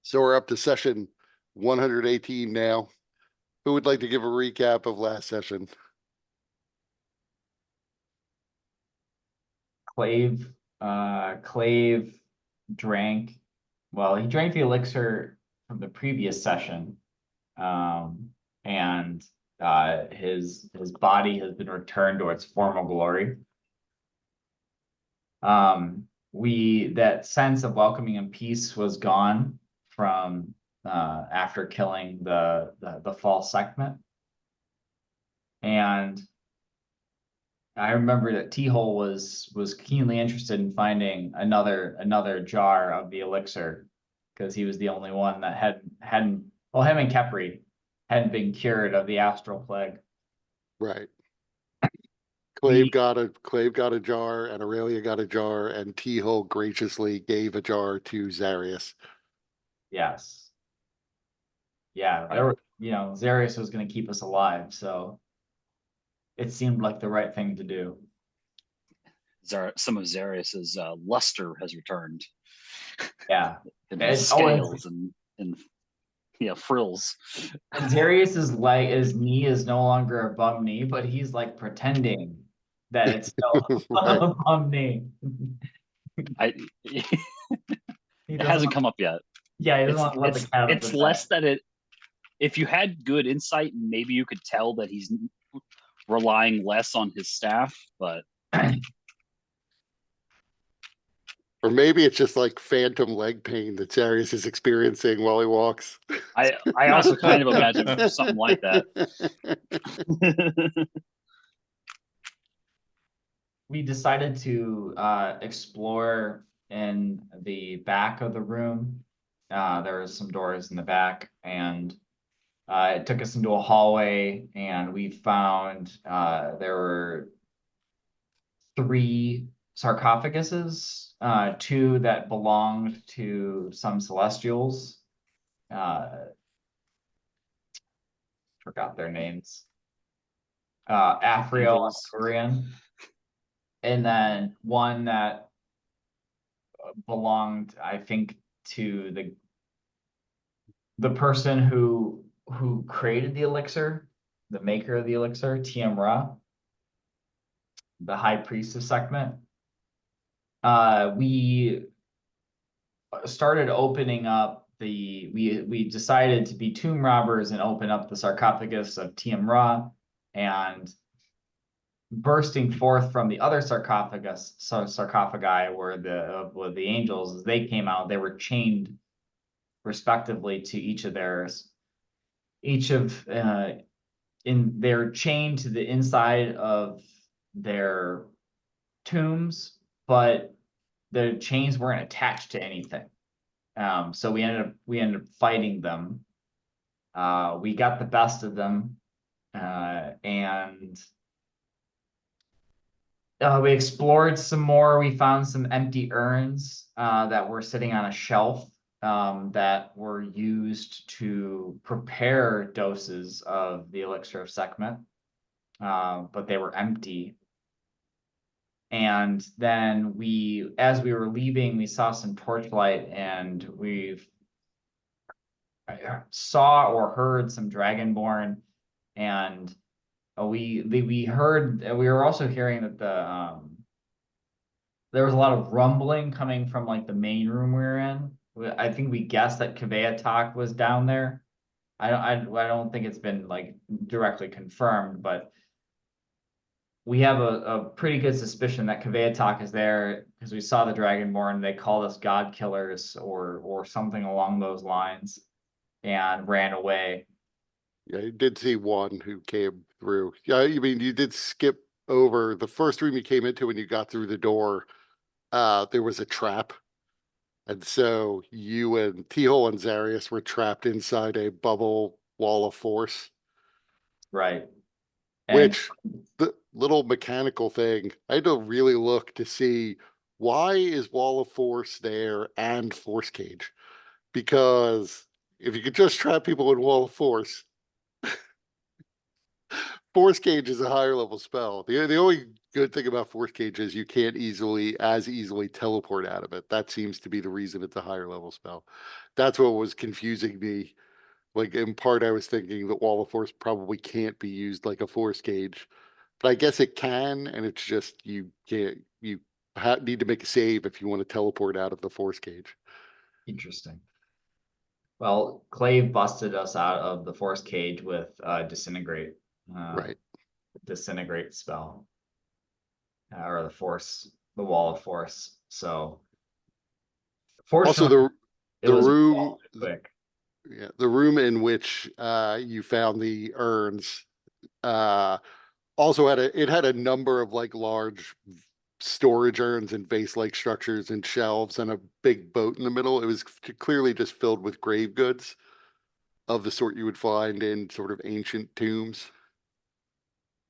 So we're up to session 118 now. Who would like to give a recap of last session? Clave drank, well, he drank the elixir from the previous session. And his body has been returned to its former glory. That sense of welcoming and peace was gone from after killing the false segment. And I remember that T-Hole was keenly interested in finding another jar of the elixir, because he was the only one that hadn't well, him and Kepri hadn't been cured of the astral plague. Right. Clave got a jar, and Aurelia got a jar, and T-Hole graciously gave a jar to Zarius. Yes. Yeah, there were, Zarius was going to keep us alive, so it seemed like the right thing to do. Some of Zarius's luster has returned. Yeah, and scales and frills. Zarius's his knee is no longer a bum knee, but he's like pretending that it's still a bum knee. It hasn't come up yet. Yeah, he doesn't want to let the cat. It's less that it. If you had good insight, maybe you could tell that he's relying less on his staff, but. Or maybe it's just like phantom leg pain that Zarius is experiencing while he walks. I also kind of imagine something like that. We decided to explore in the back of the room. There were some doors in the back, and it took us into a hallway, and we found there were 3 sarcophaguses, 2 that belonged to some celestials. Forgot their names. Afriel and Turian. And then one that belonged, I think, to the person who created the elixir, the maker of the elixir, Tiem Ra, the high priest of Sekhmet. We started opening up we decided to be tomb robbers and open up the sarcophagus of Tiem Ra, and bursting forth from the other sarcophagi were the angels. As they came out, they were chained respectively to each of theirs. They're chained to the inside of their tombs, but the chains weren't attached to anything. So we ended up fighting them. We got the best of them, and we explored some more. We found some empty urns that were sitting on a shelf that were used to prepare doses of the elixir of Sekhmet, but they were empty. And then as we were leaving, we saw some torchlight, and we saw or heard some dragonborn, and we were also hearing that there was a lot of rumbling coming from like the main room we were in. I think we guessed that Kveatok was down there. I don't think it's been like directly confirmed, but we have a pretty good suspicion that Kveatok is there, because we saw the Dragonborn. They called us God Killers or something along those lines, and ran away. Yeah, you did see one who came through. Yeah, you mean you did skip over the first room you came into when you got through the door. There was a trap. And so you and T-Hole and Zarius were trapped inside a bubble wall of force. Right. Which, the little mechanical thing, I had to really look to see why is wall of force there and force cage? Because if you could just trap people in wall of force, Force Cage is a higher level spell. The only good thing about Force Cage is you can't as easily teleport out of it. That seems to be the reason it's a higher level spell. That's what was confusing me. Like in part, I was thinking that Wall of Force probably can't be used like a Force Cage, but I guess it can, and it's just you can't. You need to make a save if you want to teleport out of the Force Cage. Interesting. Well, Clave busted us out of the force cage with disintegrate. Right. Disintegrate spell. Or the wall of force. So Also, fortunately it the was room resolved quick. yeah, the room in which you found the urns uh also had a number of like large storage urns and vase-like structures and shelves and a big boat in the middle. It was clearly just filled with grave goods of the sort you would find in sort of ancient tombs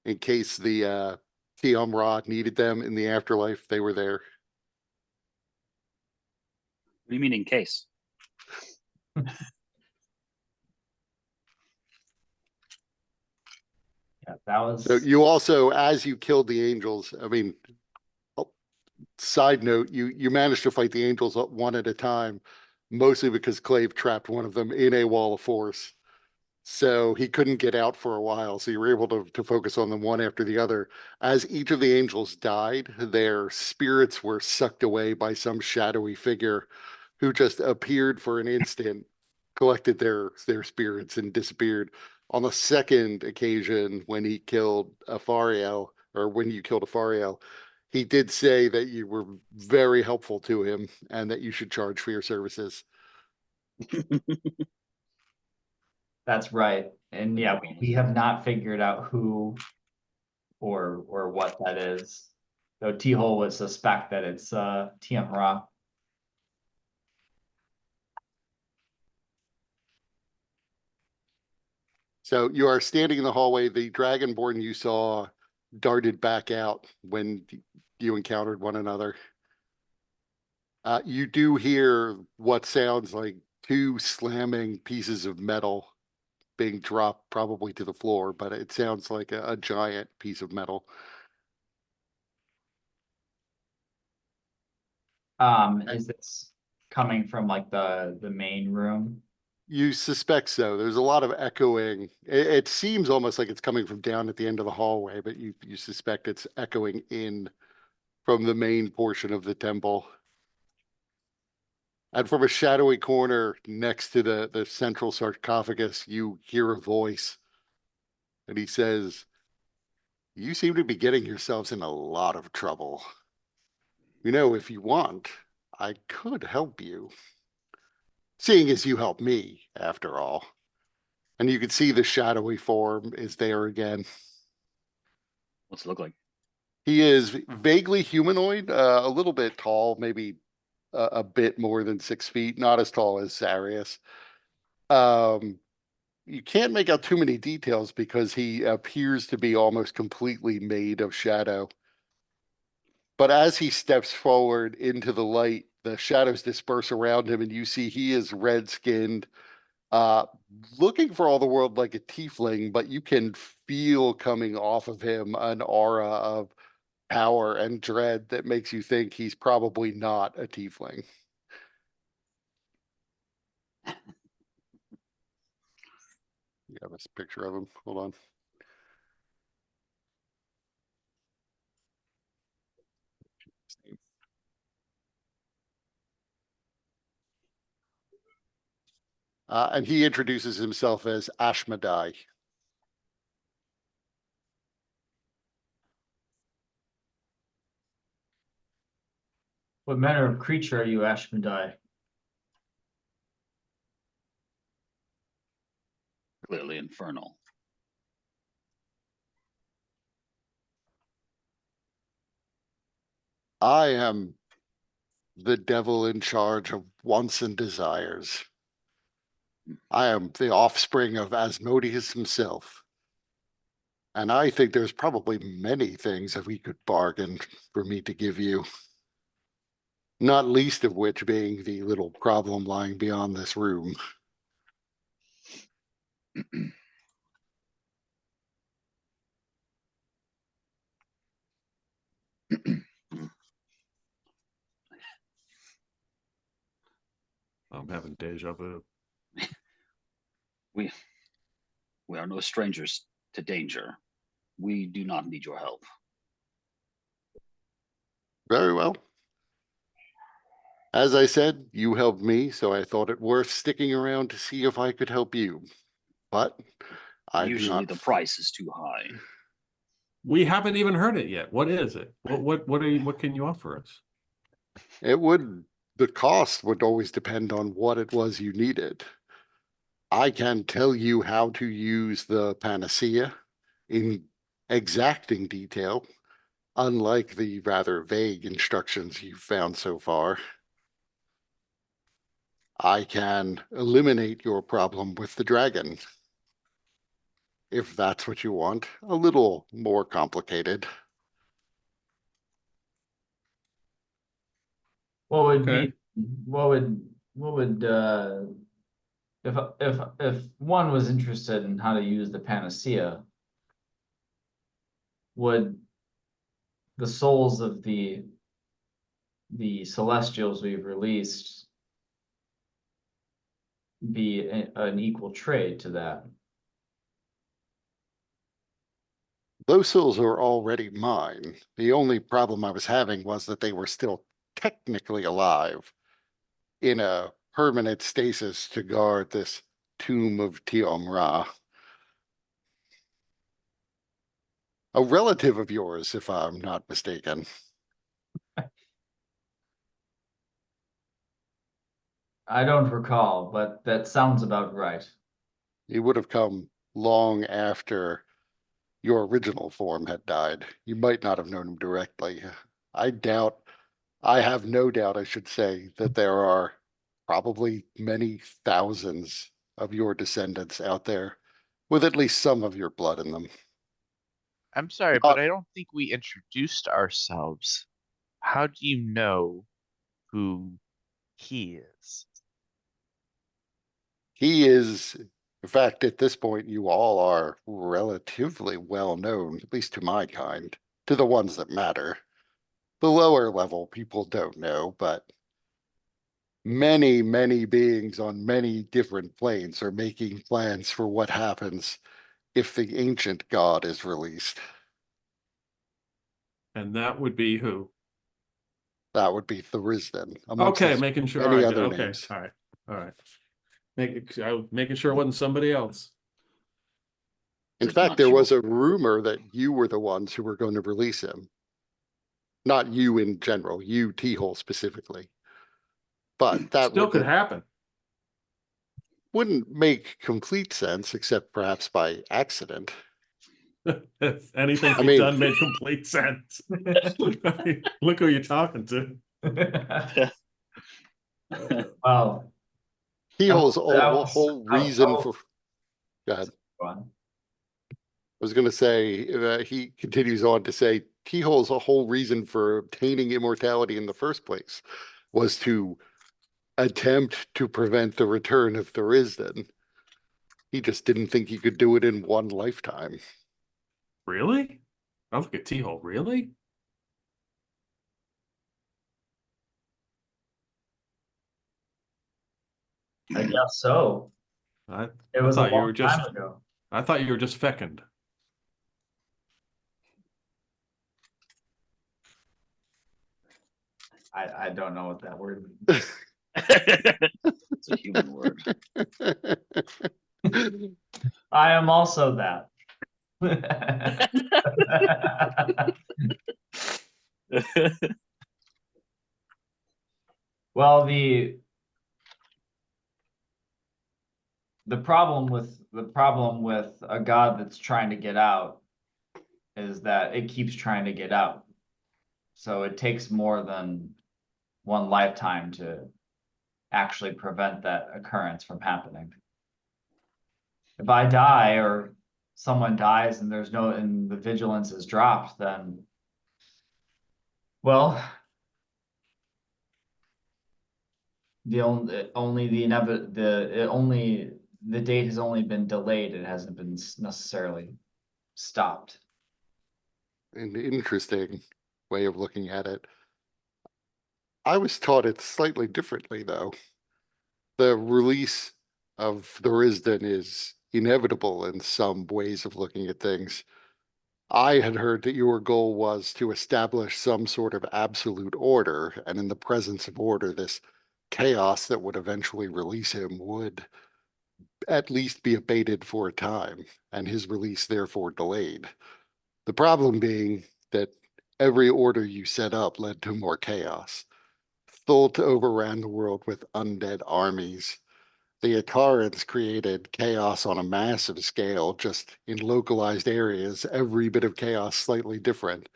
in case the Tiam Ra needed them in the afterlife. They were there. What do you mean in case? Yeah, that So was you also, as you killed the angels, I mean, oh, side note, you managed to fight the angels one at a time, mostly because Clave trapped one of them in a wall of force. So he couldn't get out for a while. So you were able to focus on them one after the other. As each of the angels died, their spirits were sucked away by some shadowy figure who just appeared for an instant, collected their spirits, and disappeared. On the second occasion, when he killed Afariel, or when you killed Afariel, he did say that you were very helpful to him and that you should charge for your services. that's right. And yeah, we have not figured out who or what that is. Though T-Hole would suspect that it's TM Ra. So you are standing in the hallway. The dragonborn you saw darted back out when you encountered one another. You do hear what sounds like two slamming pieces of metal being dropped probably to the floor, but it sounds like a giant piece of metal. Is this coming from like the main room? You suspect so. There's a lot of echoing. It seems almost like it's coming from down at the end of the hallway, but you suspect it's echoing in from the main portion of the temple. And from a shadowy corner next to the central sarcophagus, you hear a voice. And he says, "You seem to be getting yourselves in a lot of trouble. You know, if you want, I could help you. Seeing as you helped me, after all." And you can see the shadowy form is there again. What's it look like? He is vaguely humanoid, a little bit tall, maybe a bit more than 6 feet, not as tall as Zarius. Um, you can't make out too many details because he appears to be almost completely made of shadow. But as he steps forward into the light, the shadows disperse around him, and you see he is red skinned, uh, looking for all the world like a tiefling, but you can feel coming off of him an aura of power and dread that makes you think he's probably not a tiefling. You have a picture of him. Hold on. And he introduces himself as Ashmedai. What manner of creature are you, Ashmedai? Clearly infernal. I am the devil in charge of wants and desires. I am the offspring of Asmodeus himself. And I think there's probably many things that we could bargain for me to give you. Not least of which being the little problem lying beyond this room. I'm having deja vu. We are no strangers to danger. We do not need your help. Very well. As I said, you helped me, so I thought it worth sticking around to see if I could help you. But I do Usually not. the price is too high. We haven't even heard it yet. What is it? What can you offer us? It would, the cost would always depend on what it was you needed. I can tell you how to use the panacea in exacting detail, unlike the rather vague instructions you've found so far. I can eliminate your problem with the dragon, if that's what you want. A little more complicated. What would Okay. be, what would, if one was interested in how to use the panacea, would the souls of the celestials we've released be an equal trade to that? Those souls are already mine. The only problem I was having was that they were still technically alive in a permanent stasis to guard this tomb of Tiom Ra. A relative of yours, if I'm not mistaken. I don't recall, but that sounds about right. He would have come long after your original form had died. You might not have known him directly. I have no doubt, I should say, that there are probably many thousands of your descendants out there with at least some of your blood in them. I'm sorry, but Not, I don't think we introduced ourselves. How do you know who he is? he is, in fact, at this point, you all are relatively well known, at least to my kind, to the ones that matter. The lower level people don't know, but many, many beings on many different planes are making plans for what happens if the ancient god is released. And that would be who? That would be Thurisdan, amongst Okay, his making sure. many All right, other okay, names. all right, all right. Making sure it wasn't somebody else. In Is it fact, not there your- was a rumor that you were the ones who were going to release him. Not you in general, you T-Hole specifically. But that Still could happen. wouldn't make complete sense, except perhaps by accident. If anything I we've mean- done made complete sense. Look who you're talking to. Well, T-Hole's that whole was- reason for. Go ahead. fun. I was going to say, he continues on to say, T-Hole's whole reason for obtaining immortality in the first place was to attempt to prevent the return of Thurisdan. He just didn't think he could do it in one lifetime. Really? I look at T-Hole. Really? I guess so. I, It I was a thought you were long just. time ago. I thought you were just fecund. I don't know what that word means. It's a human word. I am also that. Well, the problem with a god that's trying to get out is that it keeps trying to get out. So it takes more than one lifetime to actually prevent that occurrence from happening. If I die or someone dies and and the vigilance is dropped, then well, the date has only been delayed. It hasn't been necessarily stopped. And interesting. way of looking at it. I was taught it slightly differently, though. The release of the Risden is inevitable in some ways of looking at things. I had heard that your goal was to establish some sort of absolute order, and in the presence of order, this chaos that would eventually release him would at least be abated for a time, and his release therefore delayed. The problem being that every order you set up led to more chaos. Thult overran the world with undead armies. The Atarans created chaos on a massive scale, just in localized areas, every bit of chaos slightly different.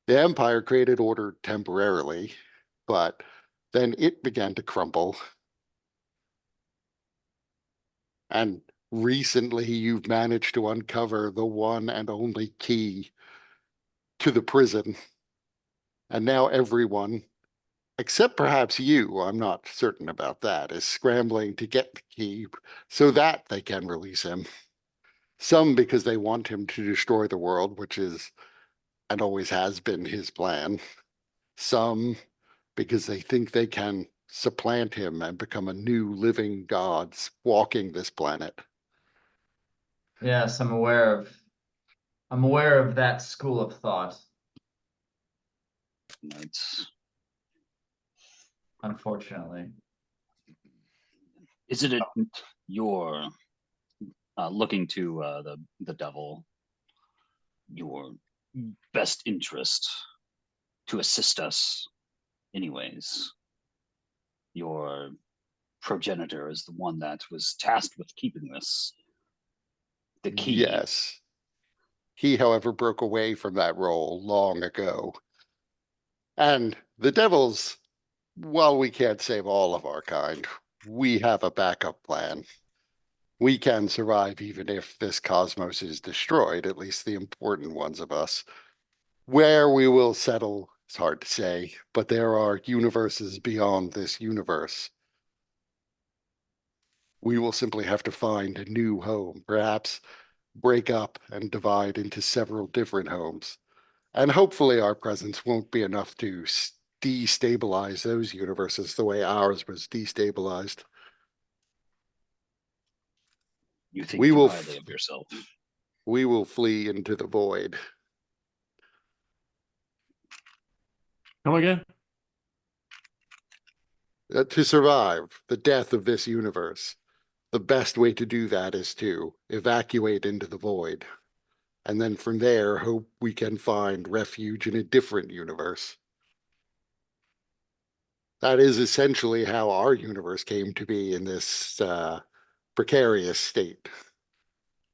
The Empire created order temporarily, but then it began to crumble. And recently, you've managed to uncover the one and only key to the prison. And now everyone, except perhaps you, I'm not certain about that, is scrambling to get the key so that they can release him. Some because they want him to destroy the world, which is and always has been his plan. Some because they think they can supplant him and become a new living god walking this planet. Yes, I'm aware of that school of thought, It's, unfortunately. is it your looking to the devil, your best interest to assist us anyways? Your progenitor is the one that was tasked with keeping this, the key. Yes. He, however, broke away from that role long ago. And the devils, while we can't save all of our kind, we have a backup plan. We can survive even if this cosmos is destroyed, at least the important ones of us. Where we will settle, it's hard to say, but there are universes beyond this universe. We will simply have to find a new home, perhaps break up and divide into several different homes. And hopefully our presence won't be enough to destabilize those universes the way ours was destabilized. You think We too will highly of yourself. we will flee into the void. Come again? To survive the death of this universe, the best way to do that is to evacuate into the void. And then from there, hope we can find refuge in a different universe. That is essentially how our universe came to be in this precarious state.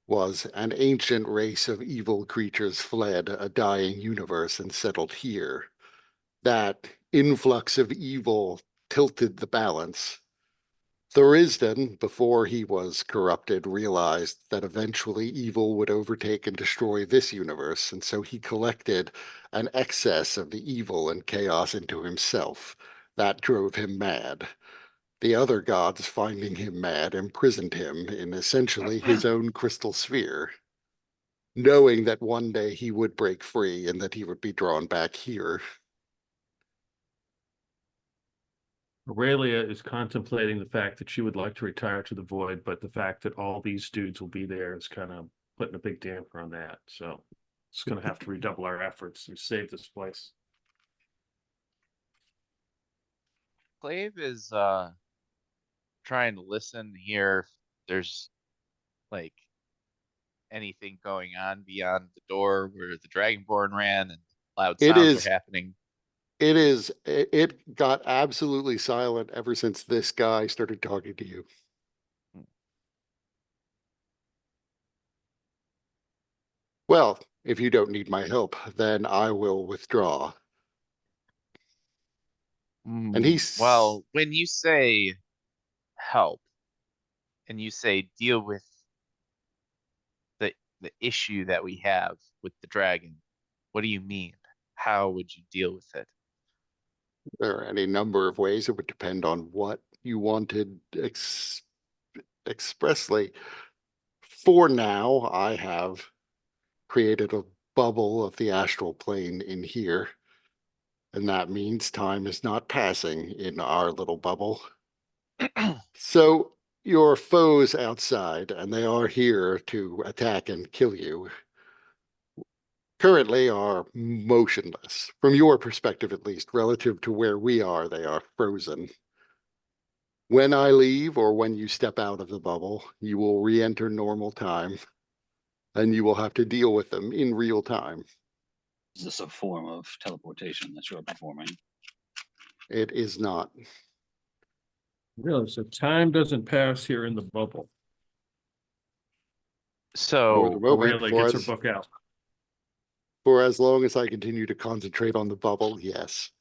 Was an ancient race of evil creatures fled a dying universe and settled here. That influx of evil tilted the balance. Thurisdan, before he was corrupted, realized that eventually evil would overtake and destroy this universe, and so he collected an excess of the evil and chaos into himself. That drove him mad. The other gods, finding him mad, imprisoned him in essentially his own crystal sphere, knowing that one day he would break free and that he would be drawn back here. Aurelia is contemplating the fact that she would like to retire to the void, but the fact that all these dudes will be there is kind of putting a big damper on that. So it's going to have to redouble our efforts to save this place. Clave is trying to listen here if there's like anything going on beyond the door where the Dragonborn ran and loud It sounds are is happening. it got absolutely silent ever since this guy started talking to you. Well, if you don't need my help, then I will withdraw. And he's Well, when you say help and you say deal with the issue that we have with the dragon, what do you mean? How would you deal with it? there are any number of ways. It would depend on what you wanted expressly. For now, I have created a bubble of the astral plane in here. And that means time is not passing in our little bubble. So your foes outside, and they are here to attack and kill you, currently are motionless. From your perspective, at least, relative to where we are, they are frozen. When I leave or when you step out of the bubble, you will re-enter normal time, and you will have to deal with them in real time. Is this a form of teleportation that you're performing? It is not. Really, so time doesn't pass here in the bubble. For the So, moment, Aurelia gets her book out. for as long as I continue to concentrate on the bubble, yes.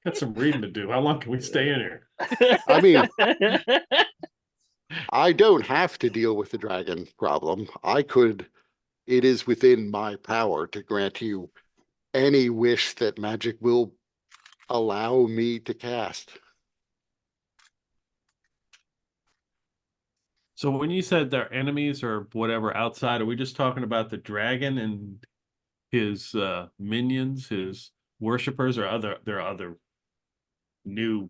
Got some reading to do. How long can we stay in here? I mean, I don't have to deal with the dragon problem. It is within my power to grant you any wish that magic will allow me to cast. So when you said they're enemies or whatever outside, are we just talking about the dragon and his minions, his worshippers, or there are other new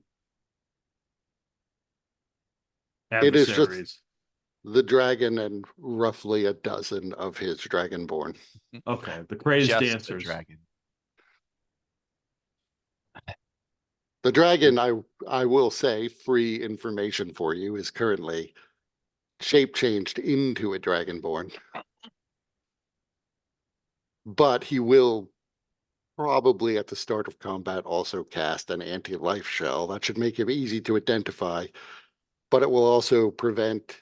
It is just adversaries? the dragon and roughly a dozen of his dragonborn. Okay, the crazed just a dancers. dragon. The dragon, I will say, free information for you, is currently shape changed into a dragonborn. But he will probably at the start of combat also cast an anti-life shell. That should make him easy to identify, but it will also prevent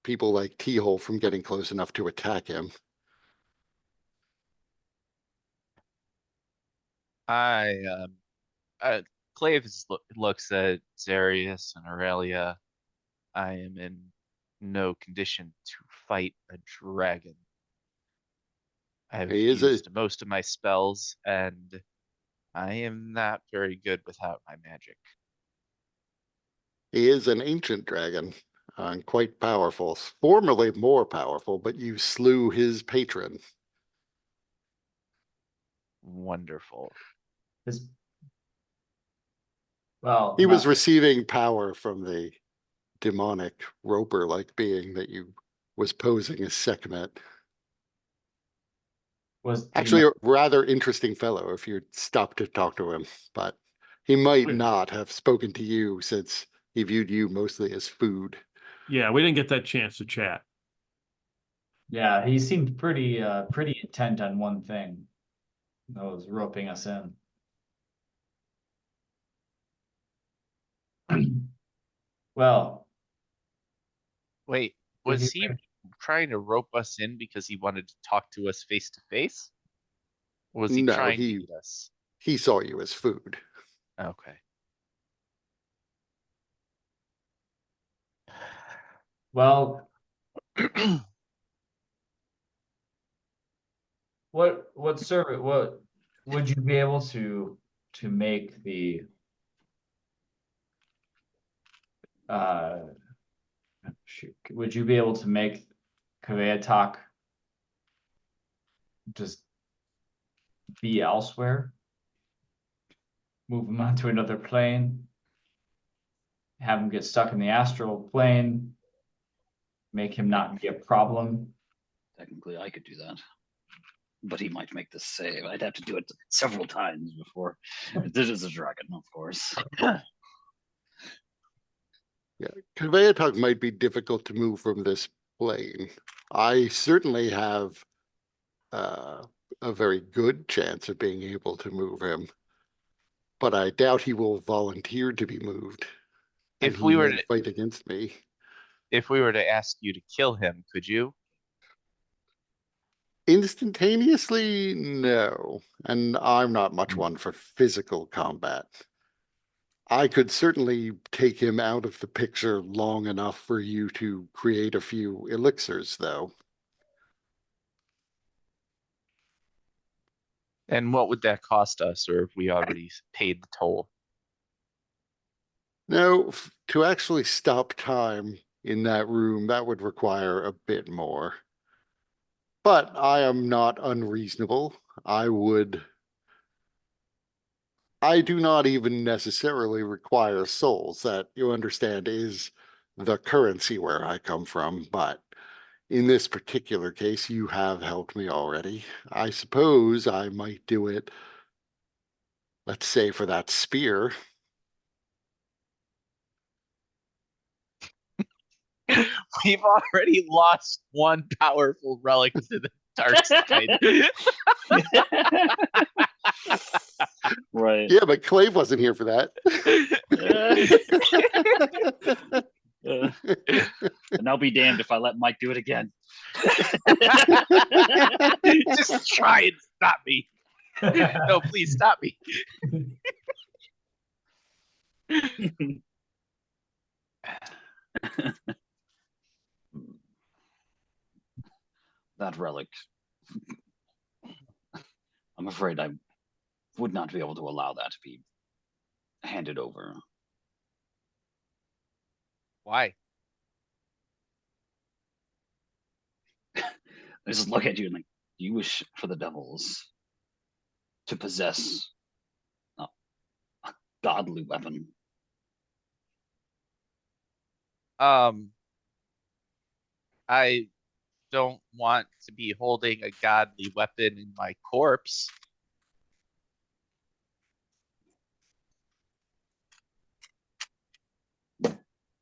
people like T-Hole from getting close enough to attack him. Clave looks at Zarius and Aurelia. I am in no condition to fight a dragon. I have He is used most of my spells, and I am not very good without my magic. he is an ancient dragon and quite powerful, formerly more powerful, but you slew his patron. Wonderful. This. Well, He was not- receiving power from the demonic roper-like being that you was posing as Sekhmet. was Actually, a rather interesting fellow if you stopped to talk to him, but he might Wait. not have spoken to you since he viewed you mostly as food. Yeah, we didn't get that chance to chat. Yeah, he seemed pretty intent on one thing. That was roping us in. Well, Wait, Did was he- he trying to rope us in because he wanted to talk to us face to face? Or was he No, trying to eat us? he saw you as food. Okay. well, what would you be able to make the would you be able to make Kaveatak just be elsewhere? Move him onto another plane? Have him get stuck in the astral plane? Make him not be a problem? Technically, I could do that. But he might make the save. I'd have to do it several times before. This is a dragon, of course. Conveyatok might be difficult to move from this plane. I certainly have a very good chance of being able to move him, but I doubt he will volunteer to be moved. And If he we were may to fight against me. if we were to ask you to kill him, could you? Instantaneously, no. And I'm not much one for physical combat. I could certainly take him out of the picture long enough for you to create a few elixirs, though. And what would that cost us, or if we already paid the toll? No, to actually stop time in that room, that would require a bit more. But I am not unreasonable. I would I do not even necessarily require souls. That, you understand, is the currency where I come from, but in this particular case, you have helped me already. I suppose I might do it, let's say, for that spear. We've already lost one powerful relic to the dark side. Right. Yeah, but Clave wasn't here for that. And I'll be damned if I let Mike do it again. Just try and stop me. No, please stop me. That relic. I'm afraid I would not be able to allow that to be handed over. Why? I just look at you and like, you wish for the devils to possess a godly weapon. I don't want to be holding a godly weapon in my corpse.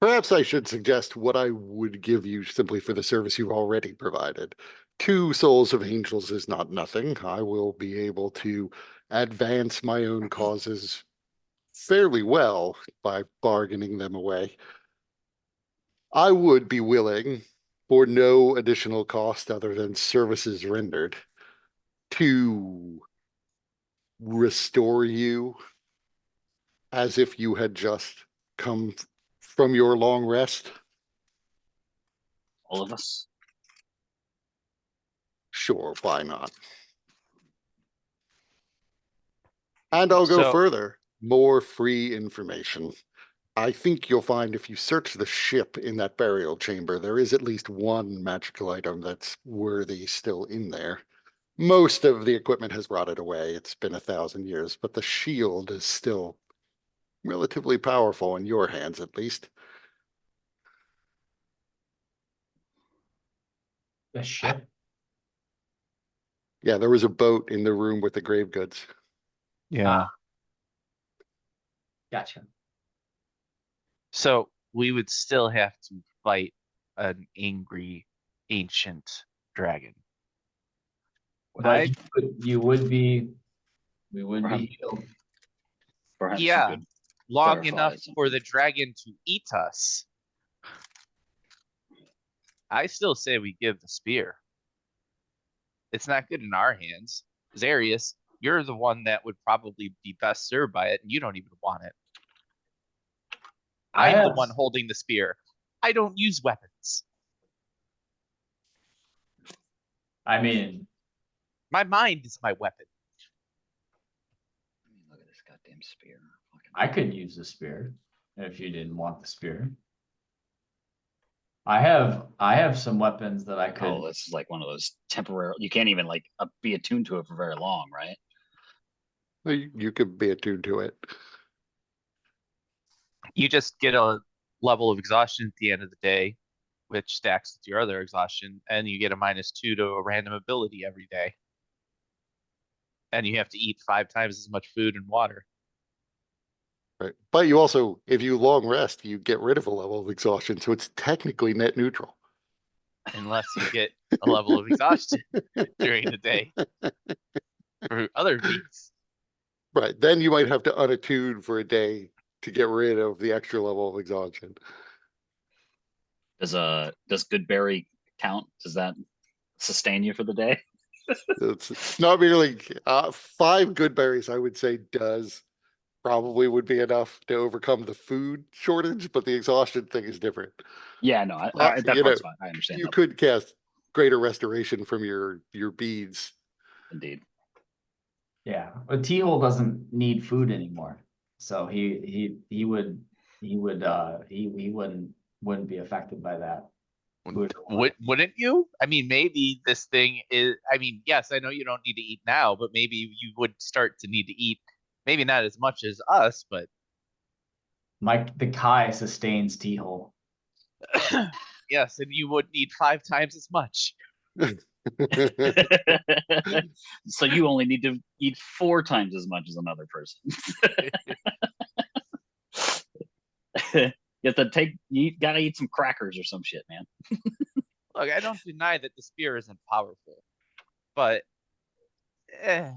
Perhaps I should suggest what I would give you simply for the service you've already provided. 2 souls of angels is not nothing. I will be able to advance my own causes fairly well by bargaining them away. I would be willing, for no additional cost other than services rendered, to restore you as if you had just come from your long rest. All of us. Sure, why not? And I'll go So- further. More free information. I think you'll find if you search the ship in that burial chamber, there is at least one magical item that's worthy still in there. Most of the equipment has rotted away. It's been 1,000 years, but the shield is still relatively powerful in your hands, at least. The ship. Yeah, there was a boat in the room with the grave goods. Yeah. Gotcha. So we would still have to fight an angry ancient dragon. But you would be, we would Perhaps- be healed. Perhaps you Yeah, could long clarify enough for something. the dragon to eat us. I still say we give the spear. It's not good in our hands. Zarius, you're the one that would probably be best served by it, and you don't even want it. I'm the one holding the spear. I don't use weapons. I mean, My mind is my weapon. Look at this goddamn spear. Fucking- I could use the spear if you didn't want the spear. I have some weapons that I could. Oh, this is like one of those temporary. You can't even like be attuned to it for very long, right? You could be attuned to it. You just get a level of exhaustion at the end of the day, which stacks with your other exhaustion, and you get a -2 to a random ability every day. And you have to eat 5 times as much food and water. Right. But you also, if you long rest, you get rid of a level of exhaustion. So it's technically net neutral. Unless you get a level of exhaustion during the day for other needs. Right. Then you might have to unattune for a day to get rid of the extra level of exhaustion. Does good berry count? Does that sustain you for the day? It's not merely 5 good berries, I would say, probably would be enough to overcome the food shortage, but the exhaustion thing is different. Yeah, no, that you part's know, fine. I understand You that. could cast greater restoration from your beads. Indeed. Yeah, but T-Hole doesn't need food anymore. So he wouldn't be affected by that. Wouldn't you? I mean, maybe this thing is, I mean, yes, I know you don't need to eat now, but maybe you would start to need to eat Maybe not as much as us, but The Kai sustains T-hole. yes, and you would need 5 times as much. So you only need to eat 4 times as much as another person. You have to you gotta eat some crackers or some shit, man. Look, I don't deny that the spear isn't powerful, but I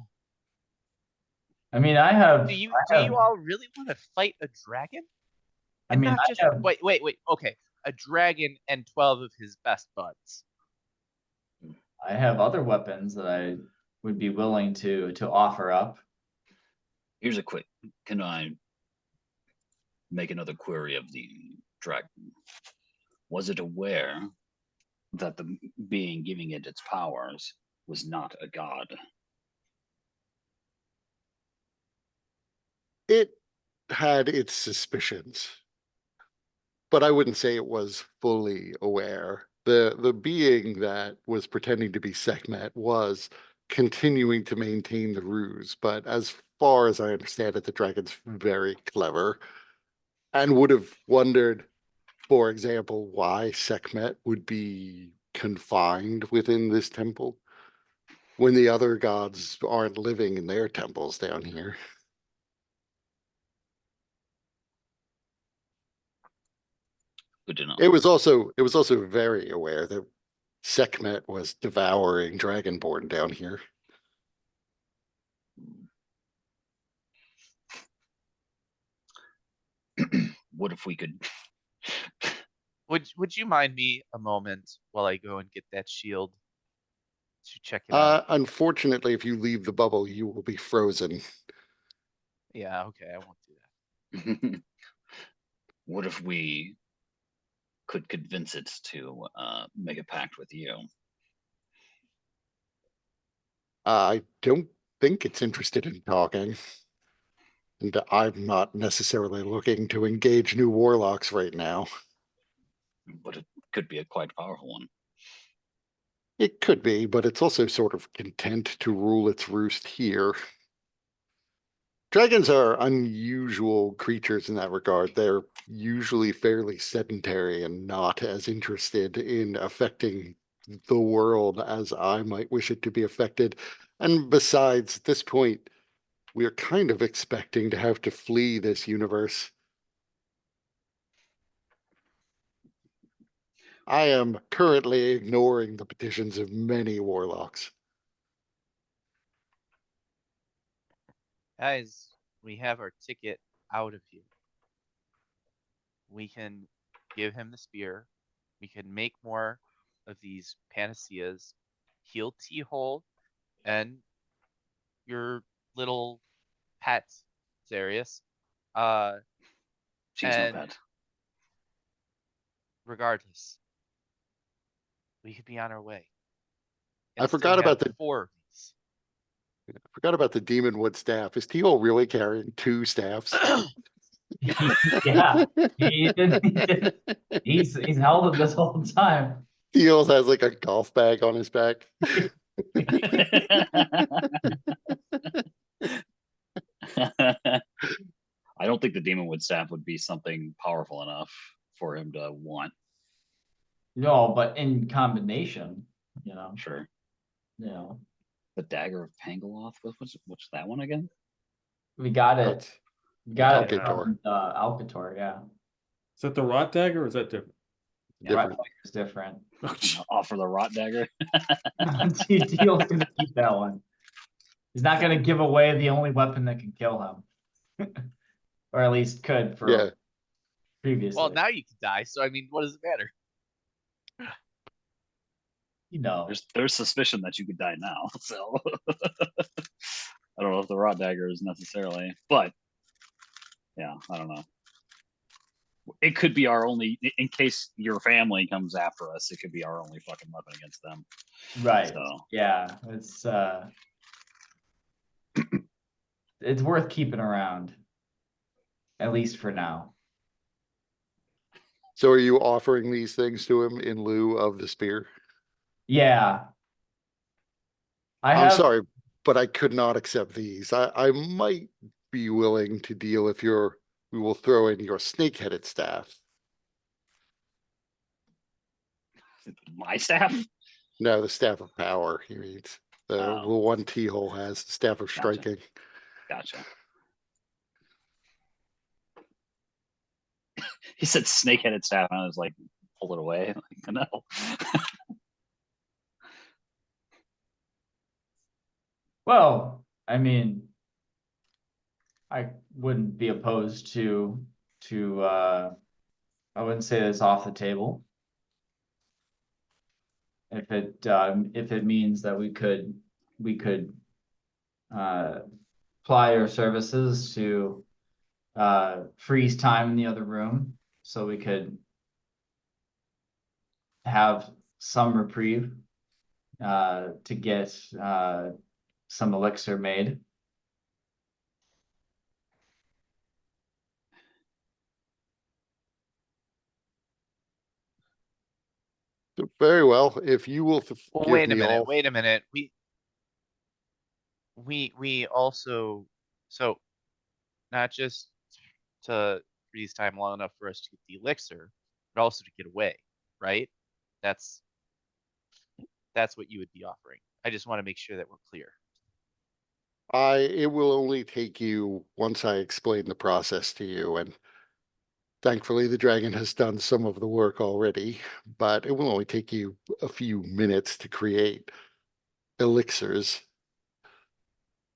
mean, do you have, all really want to fight a dragon? I And mean, not I just have, wait, okay, a dragon and 12 of his best buds. I have other weapons that I would be willing to offer up. Here's a quick, can I make another query of the dragon? Was it aware that the being giving it its powers was not a god? It had its suspicions, but I wouldn't say it was fully aware. The being that was pretending to be Sekhmet was continuing to maintain the ruse, but as far as I understand it, the dragon's very clever and would have wondered, for example, why Sekhmet would be confined within this temple when the other gods aren't living in their temples down here. Good to know. It was also very aware that Sekhmet was devouring Dragonborn down here. What if we could? Would you mind me a moment while I go and get that shield to check it out? Unfortunately, if you leave the bubble, you will be frozen. Yeah, okay, I won't do that. What if we could convince it to make a pact with you? I don't think it's interested in talking. And I'm not necessarily looking to engage new warlocks right now. But it could be a quite powerful one. It could be, but it's also sort of content to rule its roost here. Dragons are unusual creatures in that regard. They're usually fairly sedentary and not as interested in affecting the world as I might wish it to be affected. And besides, at this point, we're kind of expecting to have to flee this universe. I am currently ignoring the petitions of many warlocks. Guys, we have our ticket out of here. We can give him the spear. We can make more of these panaceas, heal T-hole, and your little pet, Zarius. She's no And pet. regardless, we could be on our way. I And still forgot about have the 4 of these. forgot about the Demonwood staff. Is Teal really carrying 2 staffs? Yeah, he's held it this whole time. Teal has like a golf bag on his back. I don't think the Demonwood staff would be something powerful enough for him to want. No, but in combination, Sure. you know, The Dagger of Pangaloth. What's that one again? we got it. That's We got it Alcator. from Alcator, yeah. Is that the rot dagger or is that different? different. Right, it's different. Oh, gee. Offer the Rot Dagger. Teal's gonna keep that one. He's not gonna give away the only weapon that can kill him. Or at least could for Yeah. previously. Well, now you can die, so I mean, what does it matter? There's suspicion that you could die now, so I don't know if the Rot Dagger is necessarily, but yeah, I don't know. It could be our only, in case your family comes after us, it could be our only fucking weapon against them. Right. So Yeah, it's worth keeping around. At least for now. So are you offering these things to him in lieu of the spear? Yeah. I'm sorry, but I could not accept these. I might be willing to deal if we will throw in your snake-headed staff. My staff? No, the staff of power, he means. The Oh. one T-hole has the staff of Gotcha. striking. Gotcha. He said snake-headed staff, and I was like, pull it away. Like, no. Well, I mean, I wouldn't be opposed to I wouldn't say it's off the table. If it means that we could apply your services to freeze time in the other room so we could have some reprieve to get some elixir made. So very well, if you will Well, give wait a me minute, all. wait a minute. We also, so not just to freeze time long enough for us to get the elixir, but also to get away, right? That's what you would be offering. I just want to make sure that we're clear. It will only take you once I explain the process to you, and thankfully the dragon has done some of the work already, but it will only take you a few minutes to create elixirs.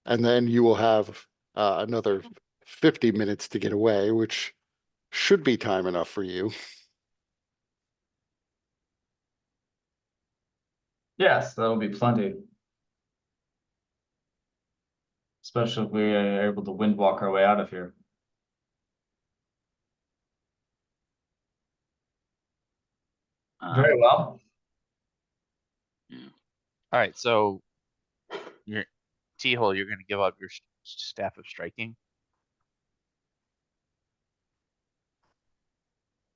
And then you will have another 50 minutes to get away, which should be time enough for you. Yes, that'll be plenty. Especially if we are able to windwalk our way out of here. Very well. All right, so your T-hole, you're gonna give up your staff of striking.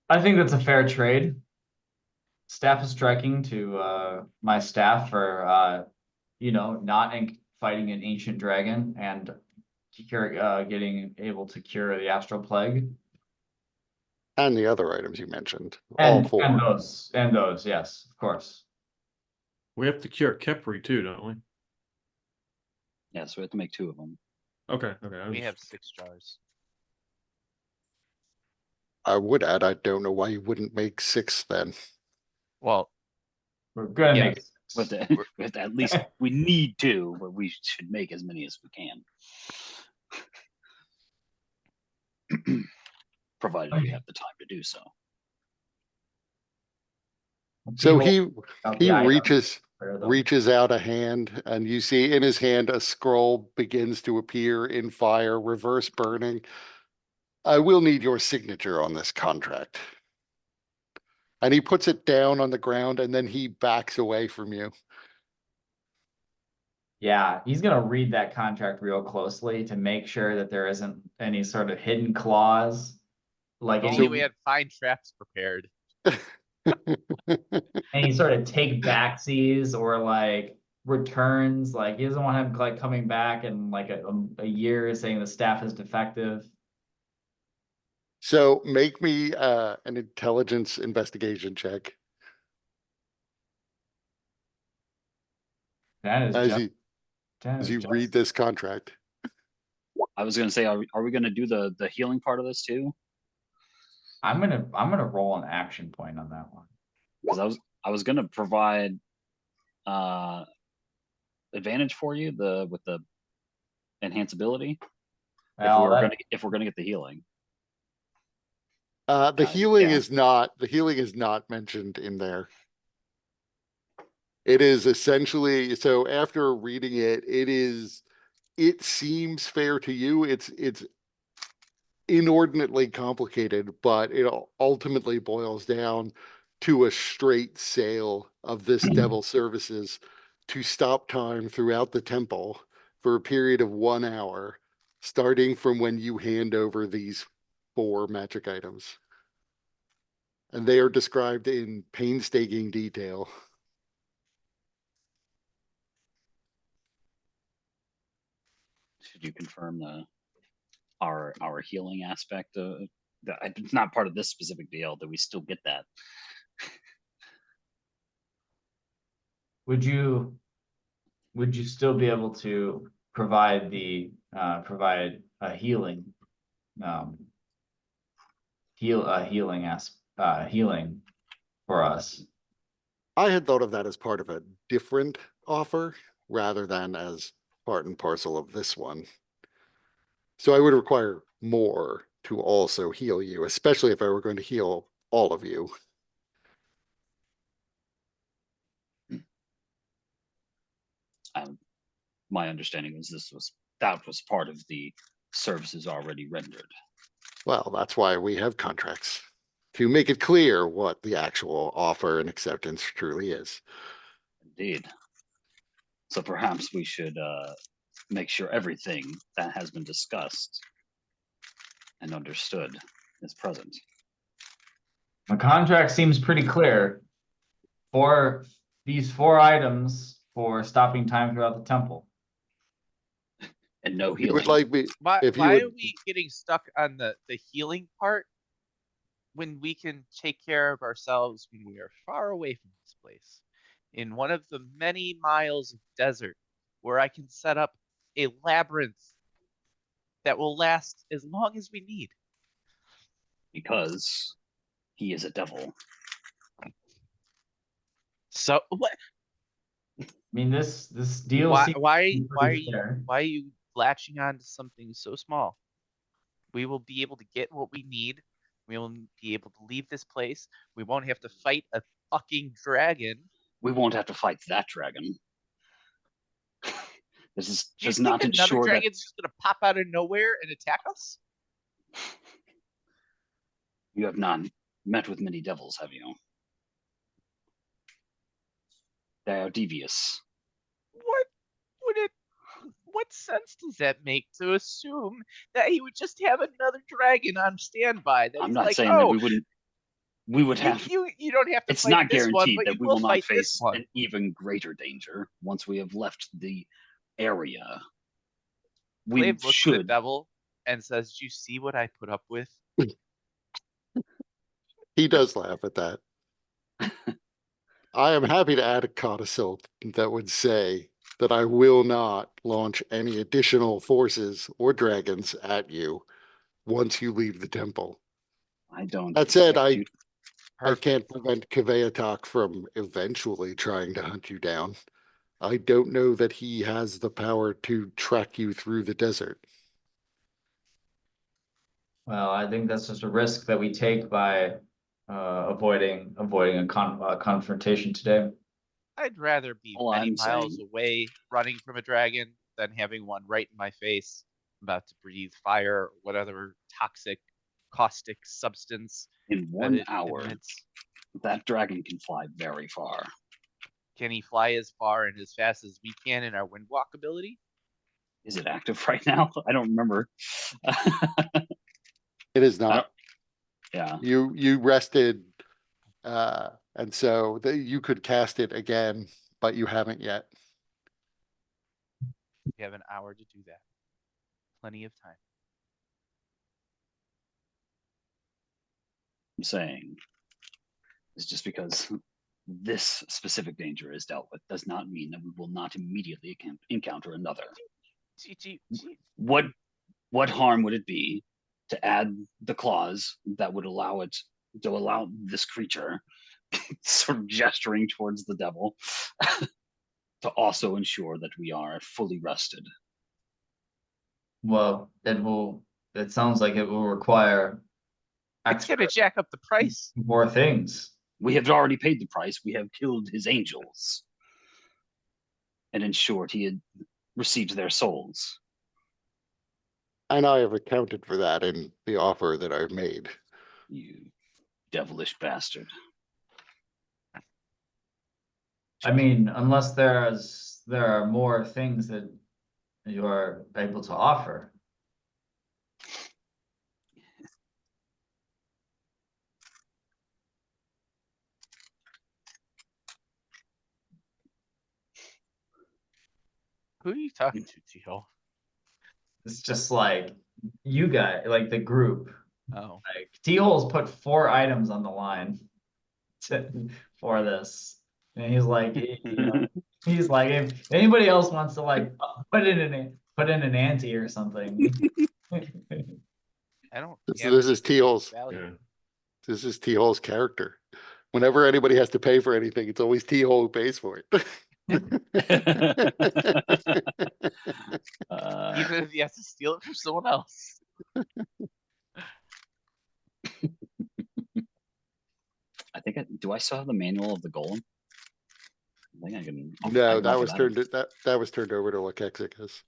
I think that's a fair trade. Staff is striking to my staff for not fighting an ancient dragon and getting able to cure the astral plague. And the other items you mentioned, all And four. those, yes, of course. We have to cure Kepri too, don't we? Yeah, so we have to make 2 of them. Okay, okay. I We was- have 6 jars. I would add, I don't know why you wouldn't make 6 then. Well, We're gonna Yeah. make We have to at least, we need 2, but we should make as many as we can. Provided we have the time to do so. So of he the item. reaches out a hand, and you see in his hand a scroll begins to appear in fire, reverse burning. I will need your signature on this contract. And he puts it down on the ground, and then he backs away from you. Yeah, he's gonna read that contract real closely to make sure that there isn't any sort of hidden clause. Like if only any, we had fine traps prepared. any sort of take backsies or like returns. Like he doesn't want him like coming back in like a year saying the staff is defective. So make me an intelligence investigation check That is as just you that as is you just read this contract. I was gonna say, are we gonna do the healing part of this too? I'm gonna roll an action point on that one. Because I was gonna provide advantage for you with the enhanceability Well, if we're gonna get the healing. The healing yeah. is not mentioned in there. It is essentially, so after reading it, it seems fair to you. It's inordinately complicated, but it ultimately boils down to a straight sale of this devil services to stop time throughout the temple for a period of 1 hour, starting from when you hand over these 4 magic items. And they are described in painstaking detail. Should you confirm the our healing aspect. It's not part of this specific deal that we still get that. Would you still be able to provide provide a healing, healing for us? I had thought of that as part of a different offer rather than as part and parcel of this one. So I would require more to also heal you, especially if I were going to heal all of you. My understanding was that was part of the services already rendered. Well, that's why we have contracts, to make it clear what the actual offer and acceptance truly is. Indeed. So perhaps we should make sure everything that has been discussed and understood is present. The contract seems pretty clear for these 4 items for stopping time throughout the temple. And no You would healing. like me, Why, if you why would, are we getting stuck on the healing part when we can take care of ourselves when we are far away from this place? In one of the many miles of desert where I can set up a labyrinth that will last as long as we need. Because he is a devil. So what? I mean, this deal Why seems pretty fair. why are you latching on to something so small? We will be able to get what we need. We will be able to leave this place. We won't have to fight a fucking dragon. We won't have to fight that dragon. This Do you does think not another ensure that dragon's just gonna pop out of nowhere and attack us? you have not met with many devils, have you? They are devious. What would it? What sense does that make to assume that he would just have another dragon on standby? That I'm he's not like, saying that oh, we would have. you don't have to It's fight not this one, guaranteed but that you we will will not fight this face one. an even greater danger once we have left the area. We Glaive looks at the should. devil and says, "Do you see what I put up with?" he does laugh at that. I am happy to add a codicil that would say that I will not launch any additional forces or dragons at you once you leave the temple. I don't. That said, expect you- I can't Perfect. prevent Kaveatak from eventually trying to hunt you down. I don't know that he has the power to track you through the desert. Well, I think that's just a risk that we take by avoiding a confrontation today. I'd rather be All many I'm miles saying- away running from a dragon than having one right in my face, about to breathe fire or whatever toxic, caustic substance In that 1 it hour, emits. that dragon can fly very far. Can he fly as far and as fast as we can in our windwalk ability? Is it active right now? I don't remember. It is I not. don't- yeah, You rested, and so you could cast it again, but you haven't yet. We have an hour to do that. Plenty of time. I'm saying is just because this specific danger is dealt with does not mean that we will not immediately encounter another. What harm would it be to add the clause that would allow this creature, sort of gesturing towards the devil, to also ensure that we are fully rested? Well, it sounds like it will require It's gonna jack up the price. more things. We have already paid the price. We have killed his angels and ensured he had received their souls. And I have accounted for that in the offer that I've made. You devilish bastard. I mean, unless there are more things that you are able to offer. Who are you talking to, Tio? It's just like, you got, like, the group, Oh, like, T-Hole's put 4 items on the line for this. And he's like, he's like, if anybody else wants to like put in an ante or something. I don't. This, Yeah, this is Teal's. value. Yeah. This is Teal's character. Whenever anybody has to pay for anything, it's always Teal who pays for it. Even if he has to steal it from someone else. I think do I still have the manual of the golem? I think I can. I No, can that look was at turned that was turned over to Lakexikus.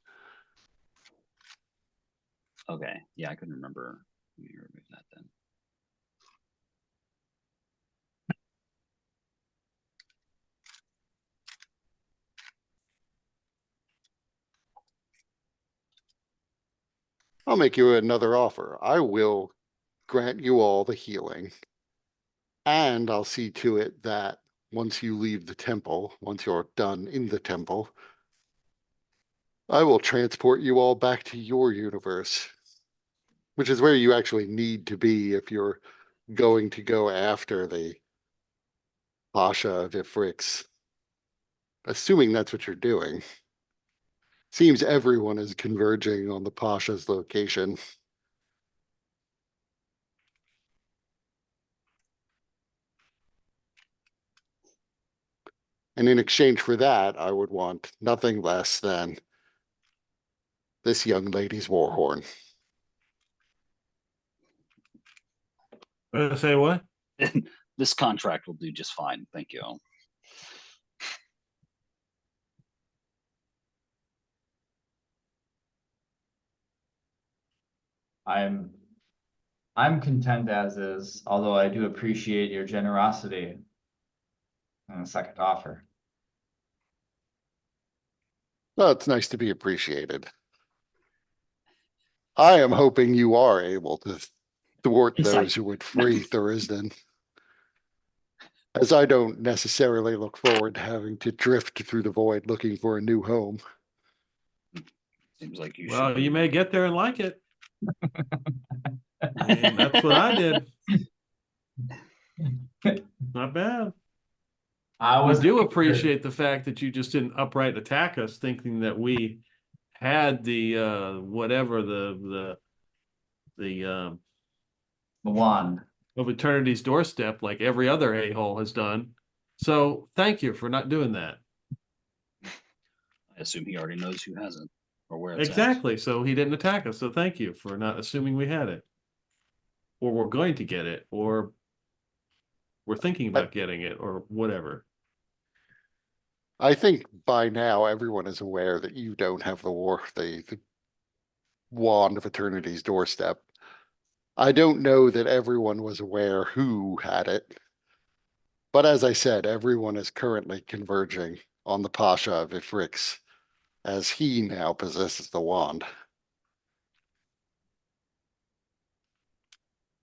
Okay, yeah, I couldn't remember. Let me remove that then. I'll make you another offer. I will grant you all the healing. And I'll see to it that once you leave the temple, once you're done in the temple, I will transport you all back to your universe, which is where you actually need to be if you're going to go after the Pasha of Ifrix. Assuming that's what you're doing. Seems everyone is converging on the Pasha's location. And in exchange for that, I would want nothing less than this young lady's war horn. Say what? This contract will do just fine. Thank you. I'm content as is, although I do appreciate your generosity on the second offer. Well, it's nice to be appreciated. I am hoping you are able to thwart It's like- those who would free Thurisdan. As I don't necessarily look forward to having to drift through the void looking for a new home. Seems like you Well, should. you may get there and like it. I mean, that's what I did. Not bad. I We was do appreciate the fact that you just didn't upright attack us, thinking that we had the whatever the the one. of eternity's doorstep like every other a-hole has done. So thank you for not doing that. I assume he already knows who has it or where it's at. Exactly. So he didn't attack us. So thank you for not assuming we had it. Or we're going to get it, or we're thinking about getting it, or whatever. I think by now everyone is aware that you don't have the wand of eternity's doorstep. I don't know that everyone was aware who had it. But as I said, everyone is currently converging on the Pasha of Ifrix, as he now possesses the wand.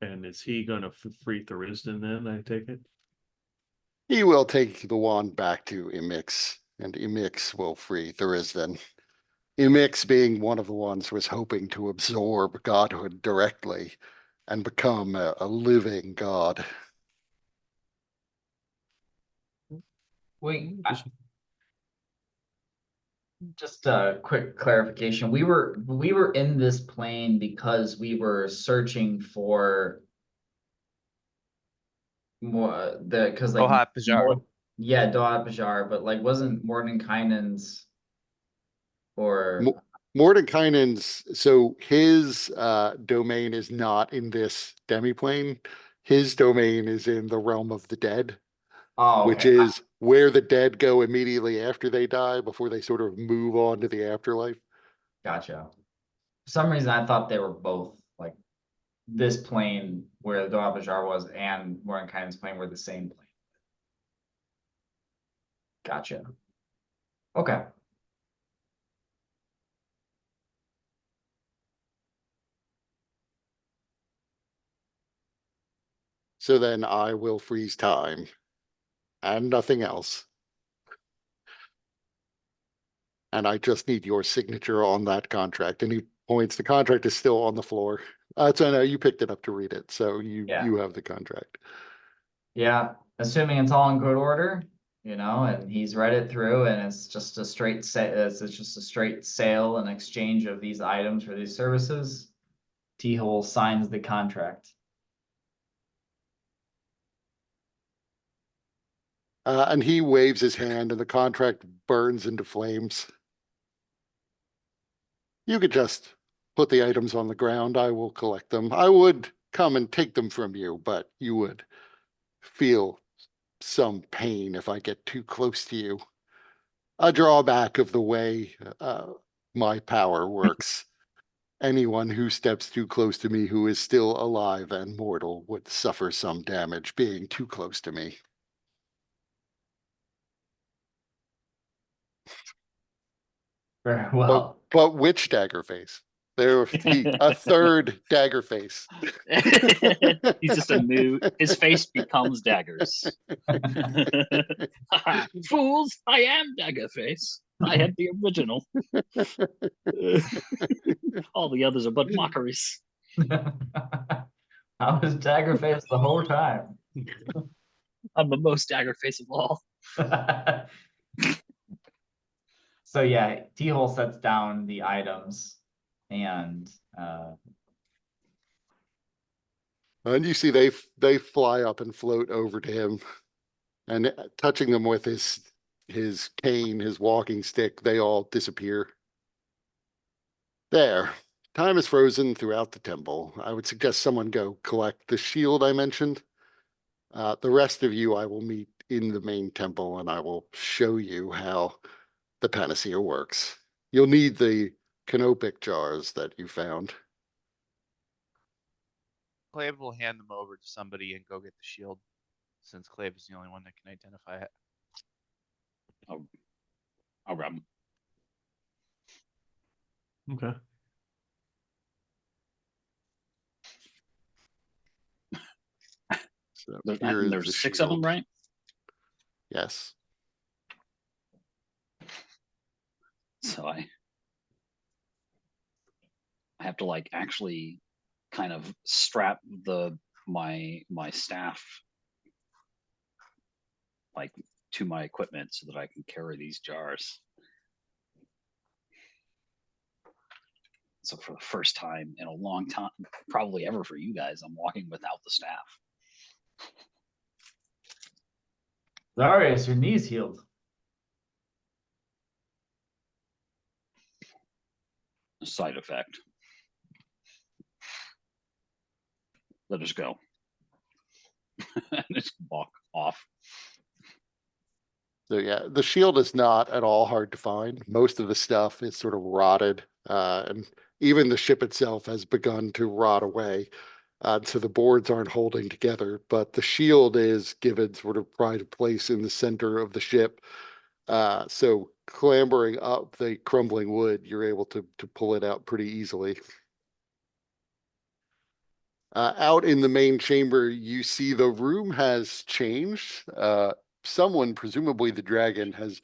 And is he going to free Thurisdan then, I take it? He will take the wand back to Imix, and Imix will free Thurisdan. Imix being one of the ones who was hoping to absorb godhood directly and become a living god. Wait, Just- just a quick clarification. We were in this plane because we were searching for more because like Dohat Bajar. yeah, Dohat Bajar, but like wasn't Mordenkainen's or Mo- Mordenkainen's, so his domain is not in this demiplane. His domain is in the realm of the dead, oh which okay. is where the dead go immediately after they die, before they sort of move on to the afterlife. Gotcha. For some reason I thought they were both like this plane where the Dohat Bajar was and Mordenkainen's plane were the same plane. Gotcha. Okay. So then I will freeze time and nothing else. And I just need your signature on that contract. And he points. The contract is still on the floor. So I know you picked it up to read it, so Yeah. you have the contract. Yeah, assuming it's all in good order, and he's read it through and it's just a straight it's just a straight sale and exchange of these items for these services. T-Hole signs the contract. And he waves his hand and the contract burns into flames. You could just put the items on the ground. I will collect them. I would come and take them from you, but you would feel some pain if I get too close to you. A drawback of the way my power works. Anyone who steps too close to me who is still alive and mortal would suffer some damage being too close to me. Very well. But which dagger face? A third dagger face. He's just a new. His face becomes daggers. Fools! I am Daggerface. I am the original. All the others are but mockeries. I was Daggerface the whole time. I'm the most Daggerface of all. So yeah, T-Hole sets down the items and And you see they fly up and float over to him, and touching them with his cane, his walking stick, they all disappear. There. Time is frozen throughout the temple. I would suggest someone go collect the shield I mentioned. The rest of you I will meet in the main temple and I will show you how the panacea works. You'll need the canopic jars that you found. Clave will hand them over to somebody and go get the shield, since Clave is the only one that can identify it. I'll grab him. Okay. So There's 6 of them, right? Yes. So I have to like actually kind of strap my staff like to my equipment so that I can carry these jars. So for the first time in a long time, probably ever for you guys, I'm walking without the staff. Darius, your knee's healed. A side effect. Let us go. Just walk off. So yeah, the shield is not at all hard to find. Most of the stuff is sort of rotted, and even the ship itself has begun to rot away. So the boards aren't holding together, but the shield is given sort of pride of place in the center of the ship. So clambering up the crumbling wood, you're able to pull it out pretty easily. Out in the main chamber, you see the room has changed. Someone, presumably the dragon, has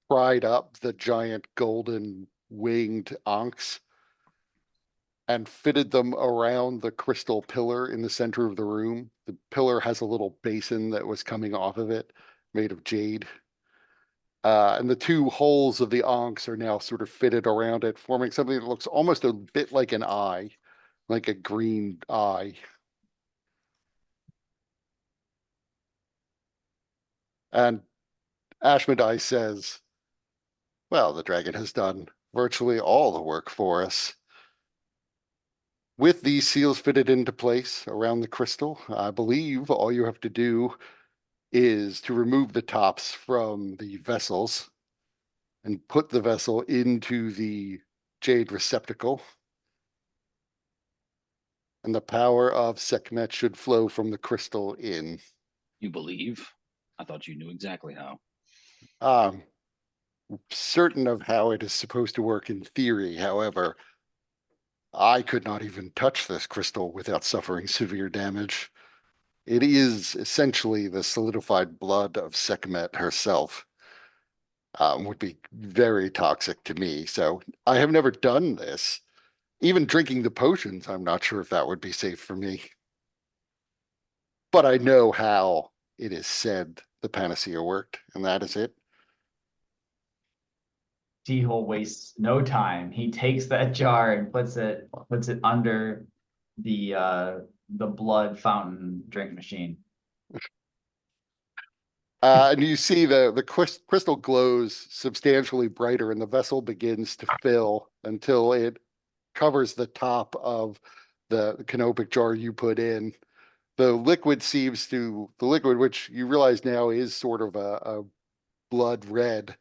pried up the giant golden winged ankhs and fitted them around the crystal pillar in the center of the room. The pillar has a little basin that was coming off of it, made of jade. And the two holes of the ankhs are now sort of fitted around it, forming something that looks almost a bit like an eye, like a green eye. And Ashemedai says, well, the dragon has done virtually all the work for us. With these seals fitted into place around the crystal, I believe all you have to do is to remove the tops from the vessels and put the vessel into the jade receptacle. And the power of Sekhmet should flow from the crystal in. You believe? I thought you knew exactly how. Certain of how it is supposed to work in theory. However, I could not even touch this crystal without suffering severe damage. It is essentially the solidified blood of Sekhmet herself. Would be very toxic to me. So I have never done this, Even drinking the potions, I'm not sure if that would be safe for me. But I know how it is said the panacea worked, and that is it. T-Hole wastes no time. He takes that jar and puts it under the blood fountain drink machine. And you see the crystal glows substantially brighter, and the vessel begins to fill until it covers the top of the canopic jar you put in. The liquid, which you realize now is sort of a blood red,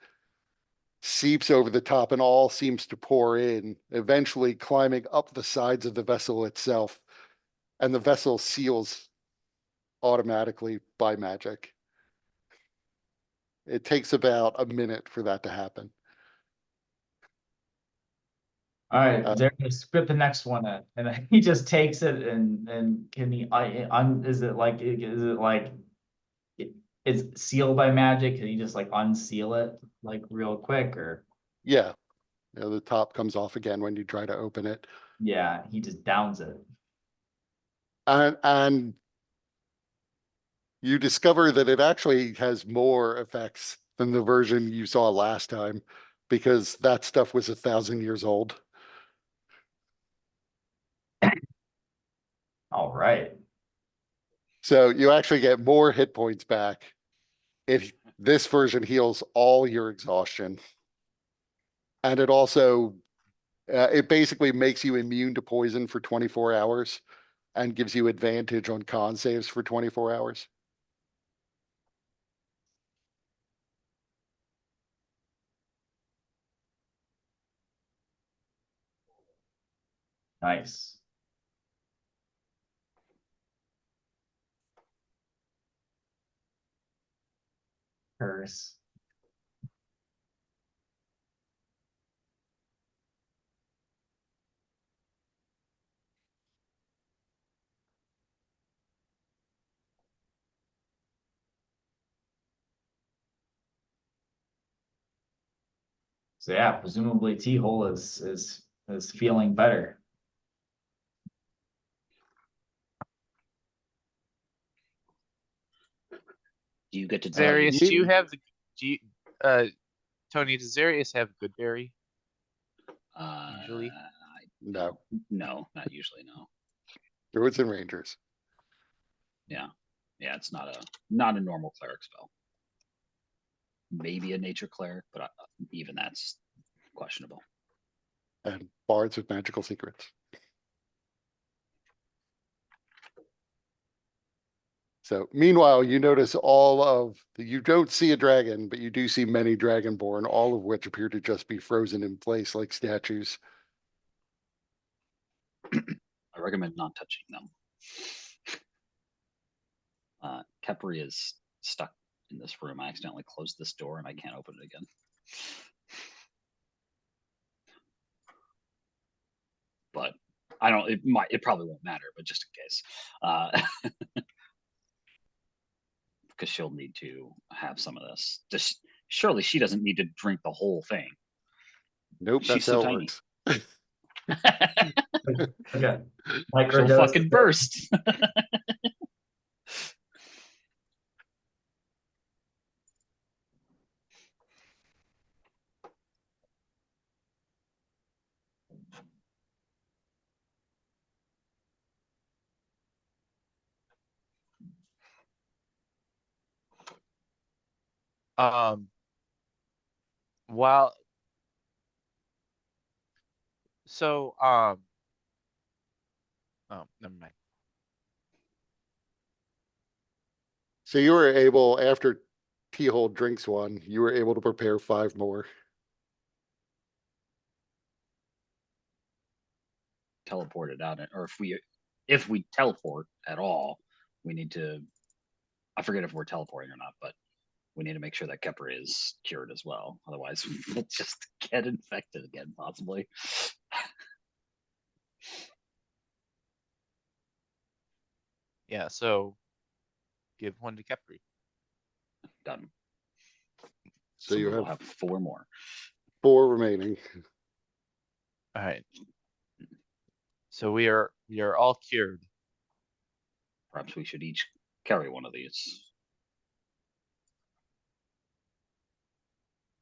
seeps over the top and all seems to pour in, eventually climbing up the sides of the vessel itself. And the vessel seals automatically by magic. It takes about a minute for that to happen. All right, Uh, Darius, spit the next one in, and then he just takes it and can he, is it like, it's sealed by magic? Can you just like unseal it like real quick or? yeah, the top comes off again when you try to open it. Yeah, he just downs it. And you discover that it actually has more effects than the version you saw last time, because that stuff was 1,000 years old. All right. So you actually get more hit points back. This version heals all your exhaustion. And it also, it basically makes you immune to poison for 24 hours and gives you advantage on con saves for 24 hours. Nice. Curse. So yeah, presumably T-Hole is feeling better. Do you get to Zarius, you- do you have the, do you, uh, Tony, does Zarius have Goodberry? Usually? No, No, not usually, no. Druids and Rangers. Yeah, it's not a normal cleric spell. Maybe a nature cleric, but even that's questionable. And bards with magical secrets. So meanwhile, you notice you don't see a dragon, but you do see many dragonborn, all of which appear to just be frozen in place like statues. I recommend not touching them. Kepri is stuck in this room. I accidentally closed this door and I can't open it again. But I don't, it probably won't matter, but just in case. Because she'll need to have some of this. Surely she doesn't need to drink the whole thing. Nope, She's that's so how it tiny. works. Okay. She'll Microdose. fucking burst. Um, while, so, oh, never mind. So you were able, after T-Hole drinks one, you were able to prepare 5 more. Teleported out, or if we teleport at all, we need to. I forget if we're teleporting or not, but we need to make sure that Kepler is cured as well. Otherwise, we'll just get infected again, possibly. Yeah, so give one to Kepri. Done. So you we'll have have 4 more. 4 remaining. All right. So we are all cured. Perhaps we should each carry one of these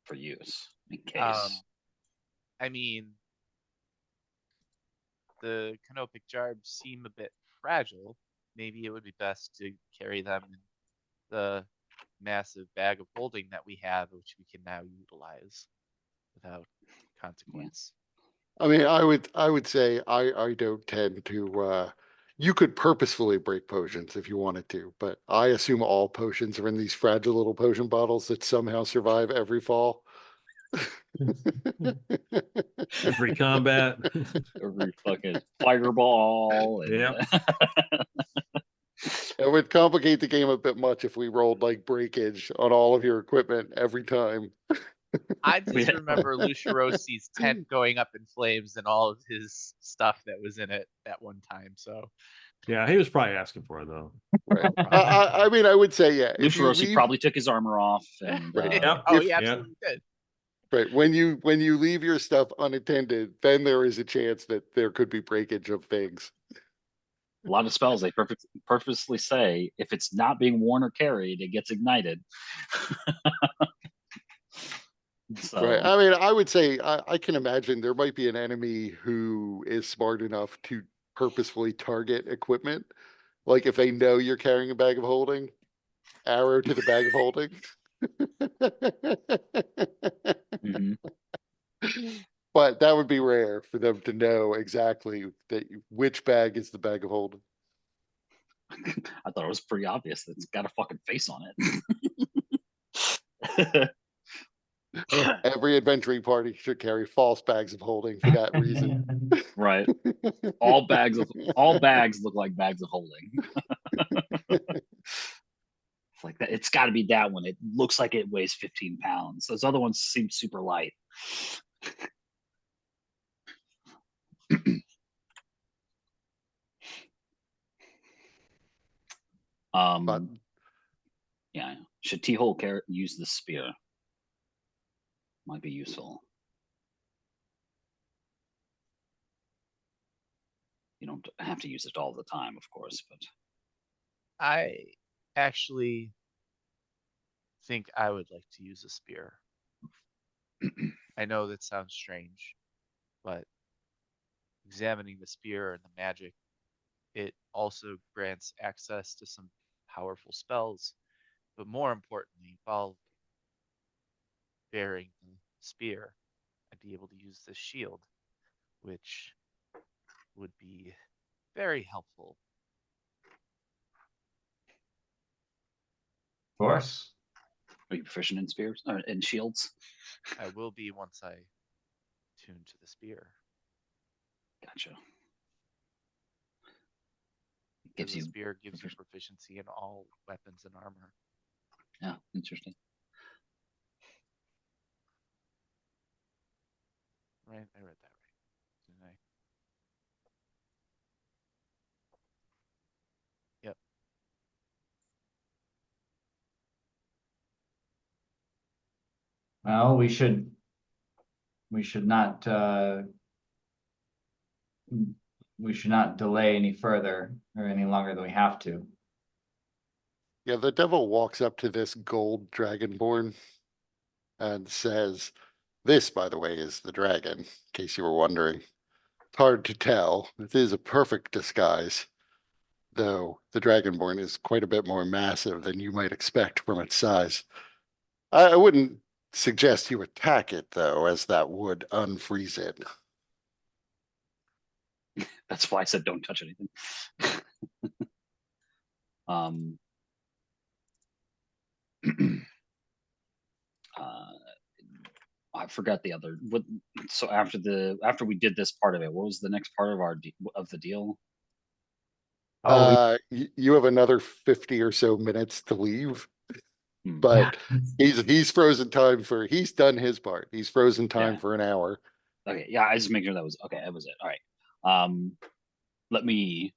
for use in case. I mean, the canopic jarbs seem a bit fragile. Maybe it would be best to carry them in the massive bag of holding that we have, which we can now utilize without consequence. I mean, I would say I don't tend to, you could purposefully break potions if you wanted to, but I assume all potions are in these fragile little potion bottles that somehow survive every fall. Every combat. Every fucking fireball. And, Yep. It would complicate the game a bit much if we rolled like breakage on all of your equipment every time. I just Yeah. remember Luciorosi's tent going up in flames and all of his stuff that was in it at one time. So Yeah, he was probably asking for it though. Right. I mean, I would say, yeah, if you Lucirosi leave, probably took his armor off and Right. Yep. oh, If- he yeah. absolutely did. right, when you leave your stuff unattended, then there is a chance that there could be breakage of things. a lot of spells they purposely say if it's not being worn or carried, it gets ignited. So Right. I mean, I would say I can imagine there might be an enemy who is smart enough to purposefully target equipment. Like if they know you're carrying a bag of holding, arrow to the bag of holding. mhm. But that would be rare for them to know exactly which bag is the bag of holding. I thought it was pretty obvious that it's got a fucking face on it. Every adventuring party should carry false bags of holding for that reason. Right. All bags look like bags of holding. It's like that. It's got to be that one. It looks like it weighs 15 pounds. Those other ones seem super light. But Yeah. Should T-hole use the spear? Might be useful. You don't have to use it all the time, of course, but I actually think I would like to use a spear. I know that sounds strange, but examining the spear and the magic, it also grants access to some powerful spells. But more importantly, while bearing the spear, I'd be able to use this shield, which would be very helpful. Of course. are you proficient in spears or in shields? I will be once I tune to the spear. Gotcha. Because Gives the you spear gives you proficiency in all weapons and armor. yeah, interesting. Right? I read that right, didn't I? Yep. Well, we should not we should not delay any further or any longer than we have to. yeah, the devil walks up to this gold dragonborn and says, "This, by the way, is the dragon, in case you were wondering. It's hard to tell. It is a perfect disguise, though the dragonborn is quite a bit more massive than you might expect from its size. I wouldn't suggest you attack it, though, as that would unfreeze it." That's why I said don't touch anything. um, I forgot the other. What? So after we did this part of it, what was the next part of of the deal? Oh, You have another 50 or so minutes to leave, Hmm. but he's frozen time for, he's done his part. He's frozen time Yeah. for an hour. Okay, yeah, I just make sure that was okay. That was it. All right. Let me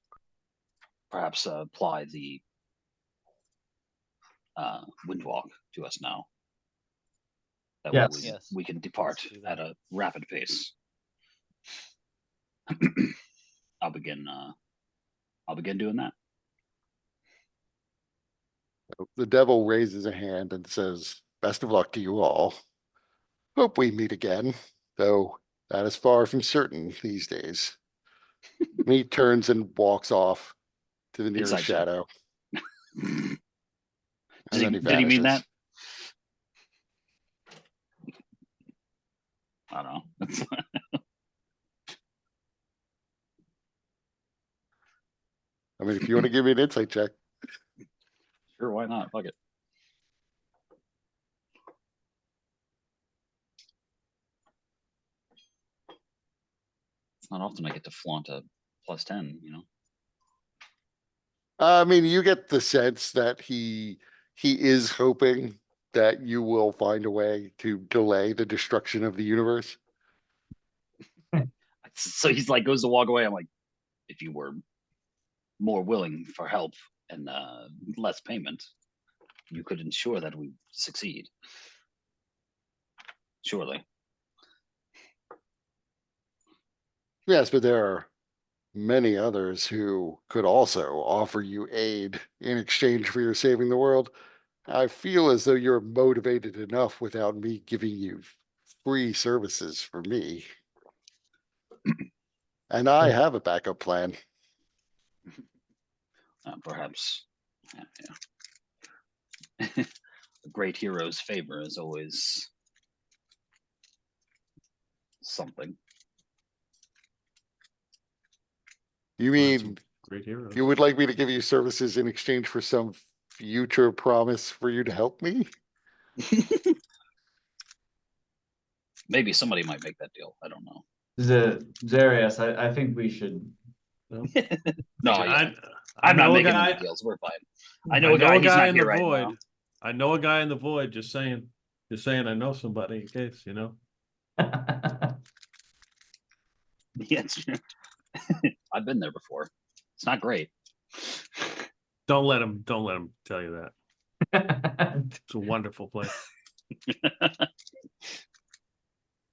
perhaps apply the windwalk to us now. That way Yes. Yes. we can depart do that. at a rapid pace. I'll begin doing that. The devil raises a hand and says, "Best of luck to you all. Hope we meet again, though that is far from certain these days." And he turns and walks off to the nearest Inside check. shadow, Did and then he did he mean vanishes. that? I don't know. I mean, if you want to give me an insight check. Sure, why not? Fuck it. It's not often I get to flaunt a +10, you know? I mean, you get the sense that he is hoping that you will find a way to delay the destruction of the universe. So he's like, goes to walk away. I'm like, if you were more willing for help and less payment, you could ensure that we succeed. Surely. Yes, but there are many others who could also offer you aid in exchange for your saving the world. I feel as though you're motivated enough without me giving you free services for me. And I have a backup plan. Perhaps. Yeah. A great hero's favor is always something. You Find some mean great heroes. you would like me to give you services in exchange for some future promise for you to help me? Maybe somebody might make that deal. I don't know. Zarius, I think we should. No, yeah. I I'm not know a making guy. any deals. We're fine. I know a guy. He's not in here the right void. now. I know a guy in the void. Just saying. I know somebody in case, Yeah, it's true. I've been there before. It's not great. Don't let him tell you that. It's a wonderful place.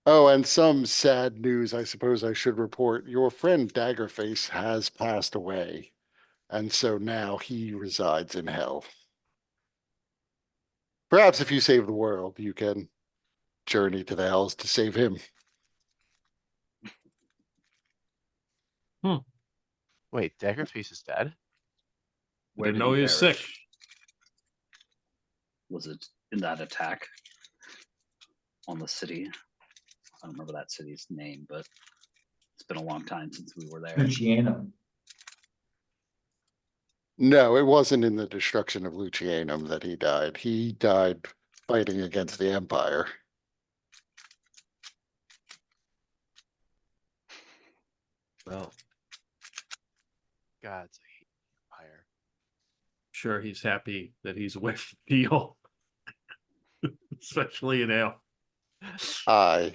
Oh, and some sad news I suppose I should report. Your friend Daggerface has passed away, and so now he resides in hell. Perhaps if you save the world, you can journey to the hells to save him. Wait, Daggerface is dead? Where Didn't did know he he was perish? sick. Was it in that attack on the city? I don't remember that city's name, but it's been a long time since we were there. Luciano. No, it wasn't in the destruction of Lucianum that he died. He died fighting against the Empire. Well, Gods, I hate the Empire. sure he's happy that he's away from Deal. Especially in hell. I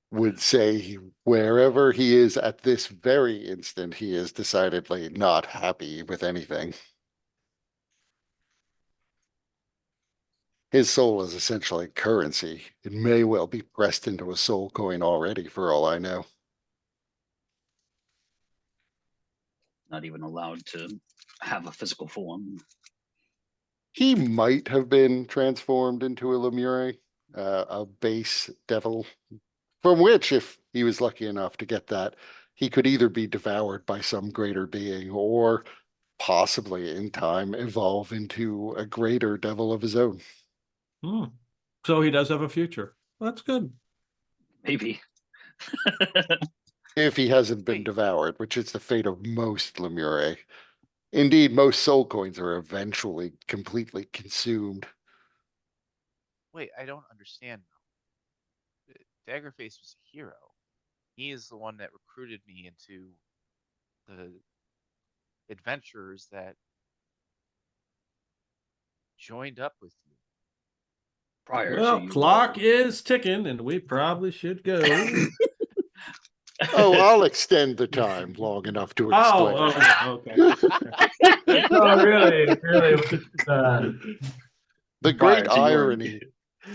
would say wherever he is at this very instant, he is decidedly not happy with anything. His soul is essentially currency. It may well be pressed into a soul coin already, for all I know. Not even allowed to have a physical form. He might have been transformed into a Lemure, a base devil, from which, if he was lucky enough to get that, he could either be devoured by some greater being or possibly in time evolve into a greater devil of his own. So he does have a future. That's good. Maybe. If he hasn't been Wait. devoured, which is the fate of most Lemure. Indeed, most soul coins are eventually completely consumed. Wait, I don't understand now. Daggerface was a hero. He is the one that recruited me into the adventurers that joined up with you. Prior Well, to you. clock is ticking, and we probably should go. Oh, I'll extend the time long enough to explain. Okay. Oh, really? The Prior great to your- irony,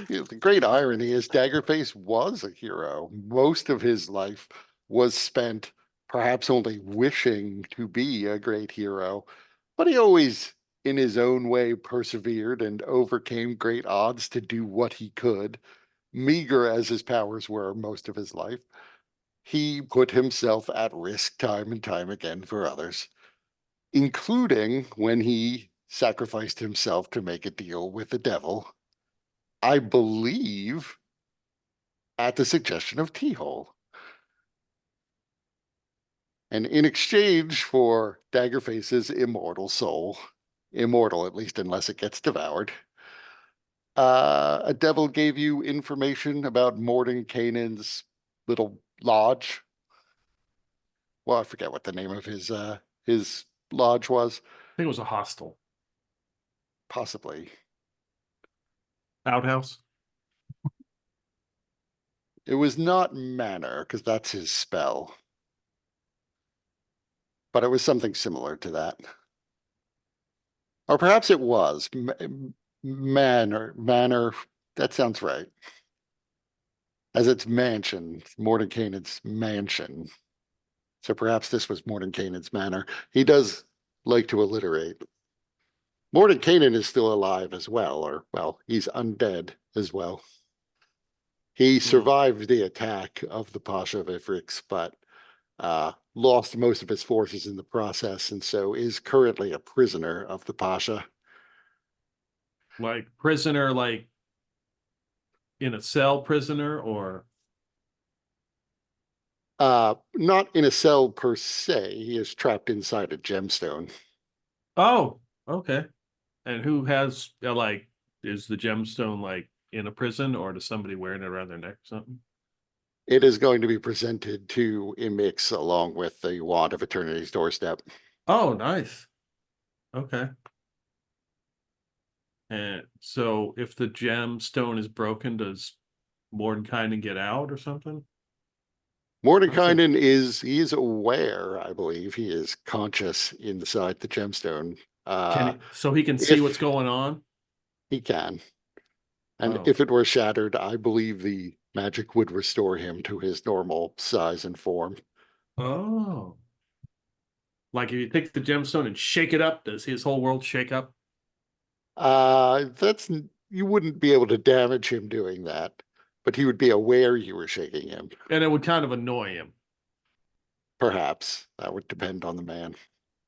the great irony is Daggerface was a hero. Most of his life was spent perhaps only wishing to be a great hero, but he always, in his own way, persevered and overcame great odds to do what he could, meager as his powers were most of his life. He put himself at risk time and time again for others, including when he sacrificed himself to make a deal with the devil, I believe at the suggestion of T-Hole. And in exchange for Daggerface's immortal soul, immortal at least unless it gets devoured, a devil gave you information about Mordenkainen's little lodge. Well, I forget what the name of his lodge was. I think it was a hostel. Possibly. Outhouse? It was not manor, because that's his spell. But it was something similar to that. Or perhaps it was. Manor. That sounds right. As its mansion, Mordenkainen's mansion. So perhaps this was Mordenkainen's manor. He does like to alliterate. Mordenkainen is still alive as well, or, well, he's undead as well. He survived the attack of the Pasha of Ifrix, but lost most of his forces in the process, and so is currently a prisoner of the Pasha. Like prisoner, like in a cell prisoner, or Not in a cell per se. He is trapped inside a gemstone. oh, okay. And who has like is the gemstone like in a prison, or does somebody wearing it around their neck or something? It is going to be presented to Imix along with the Wand of Eternity's Doorstep. Oh, nice. Okay. And so if the gemstone is broken, does Mordenkainen get out or something? Mordenkainen he is aware, I believe. He is conscious inside the gemstone. So he can see if what's going on? he can. And Oh. if it were shattered, I believe the magic would restore him to his normal size and form. Oh. Like if you take the gemstone and shake it up, does his whole world shake up? That's you wouldn't be able to damage him doing that, but he would be aware you were shaking him. And it would kind of annoy him. Perhaps that would depend on the man.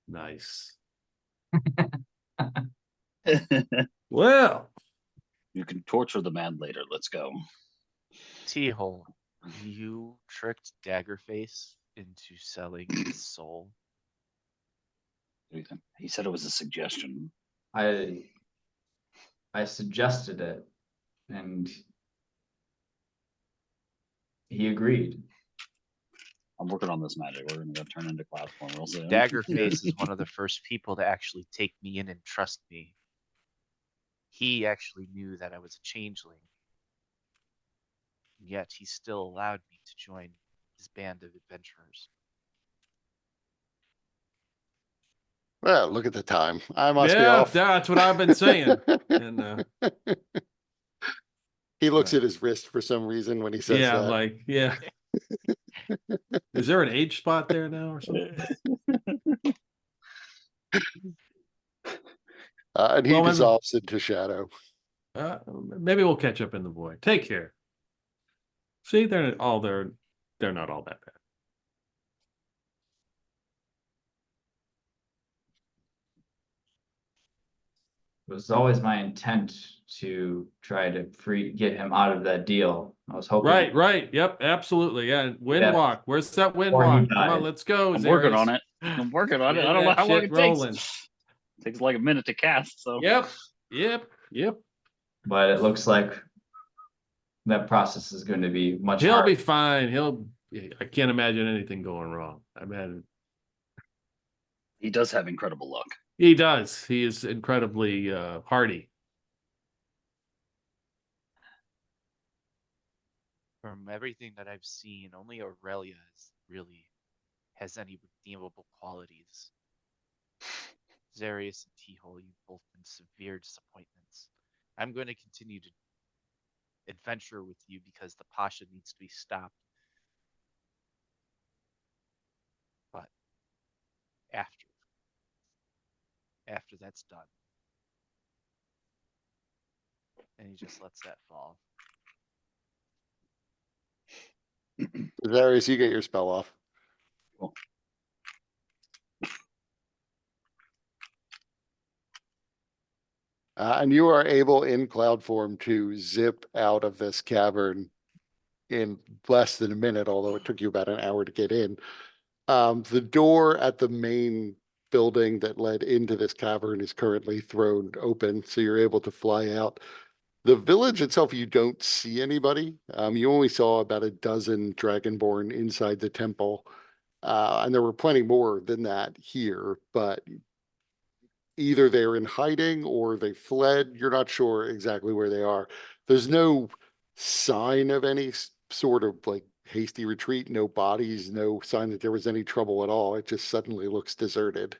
Nice. Well, You can torture the man later. Let's go. T-hole, you tricked Daggerface into selling his soul. He said it was a suggestion. I suggested it, and he agreed. I'm working on this magic. We're gonna go turn into cloud form real soon. Daggerface is one of the first people to actually take me in and trust me. He actually knew that I was a changeling. Yet he still allowed me to join his band of adventurers. Well, look at the time. I must be yeah, off. that's what I've been saying. And He looks at his wrist for some reason when he says yeah, that. like, yeah. Is there an age spot there now or something? And he Well, maybe- dissolves into shadow. Maybe we'll catch up in the void. Take care. See, they're not all that bad. It was always my intent to try to get him out of that deal. I was hoping. Right. Yep, absolutely. Yeah. Windwalk. Where's that Before he windwalk? Come on, died. let's go. I'm working Zaris. on it. I'm working on it. Get I don't know that how long shit it rolling. takes. It takes like a minute to cast. So Yep. But it looks like that process is going to be much He'll harder. be fine. I can't imagine anything going wrong. I mean, he does have incredible luck. he does. He is incredibly hardy. From everything that I've seen, only Aurelia has any redeemable qualities. Zarius and T-Hole, you've both been severe disappointments. I'm going to continue to adventure with you because the Pasha needs to be stopped. after that's done. And he just lets that fall. Darius, you get your spell off. Cool. And you are able in cloud form to zip out of this cavern in less than a minute, although it took you about an hour to get in. The door at the main building that led into this cavern is currently thrown open, so you're able to fly out. The village itself, you don't see anybody. You only saw about a dozen dragonborn inside the temple. And there were plenty more than that here, but either they're in hiding or they fled. You're not sure exactly where they are. There's no sign of any sort of like hasty retreat, no bodies, no sign that there was any trouble at all. It just suddenly looks deserted.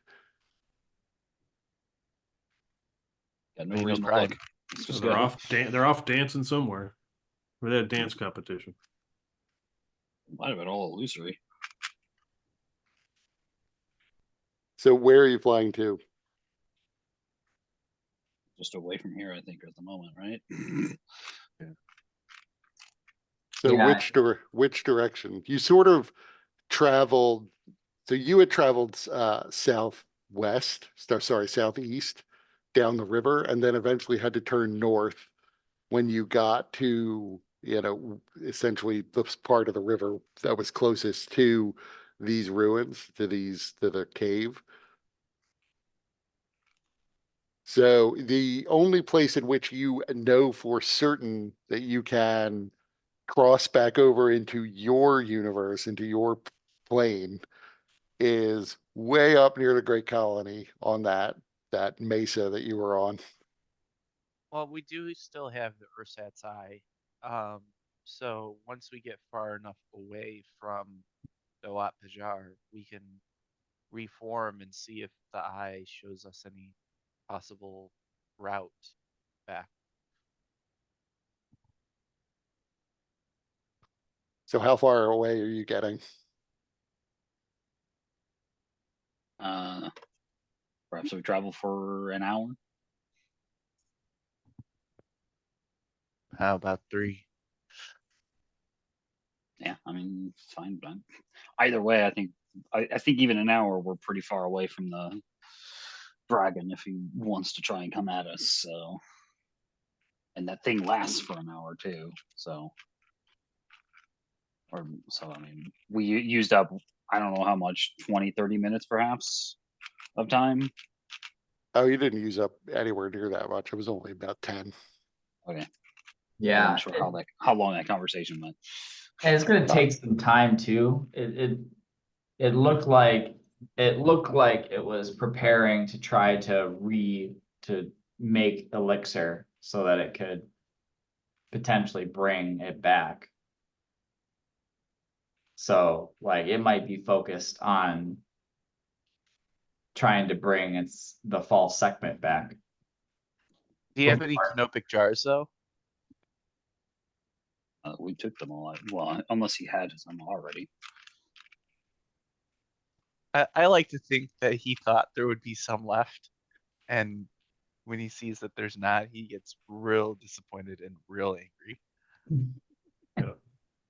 Got no Maybe no reason to crime. look. Let's So just they're go. off. They're off dancing somewhere. Or they had a dance competition. Might have been all illusory. So where are you flying to? Just away from here, I think, at the moment, right? So Yeah. which direction? You sort of traveled, so you had traveled southwest, sorry, southeast down the river, and then eventually had to turn north when you got to, essentially this part of the river that was closest to these ruins, to the cave. So the only place in which you know for certain that you can cross back over into your universe, into your plane, is way up near the Great Colony on that mesa that you were on. Well, we do still have the Ursat's Eye. So once we get far enough away from the Wat Pajar, we can reform and see if the eye shows us any possible route back. So how far away are you getting? Uh, perhaps we travel for an hour. How about 3? Yeah, I mean, it's fine. But either way, I think even an hour, we're pretty far away from the dragon if he wants to try and come at us. So, and that thing lasts for an hour too. So, I mean, we used up, I don't know how much, 20, 30 minutes perhaps of time. Oh, you didn't use up anywhere near that much. It was only about 10. Okay. Yeah. I'm sure how long that conversation went. And it's gonna take some time too. It looked like it was preparing to try to make elixir so that it could potentially bring it back. So like it might be focused on trying to bring the false segment back. Do you have any canopic jars though? We took them all. Well, unless he had some already. I like to think that he thought there would be some left, and when he sees that there's not, he gets real disappointed and real angry. Yeah.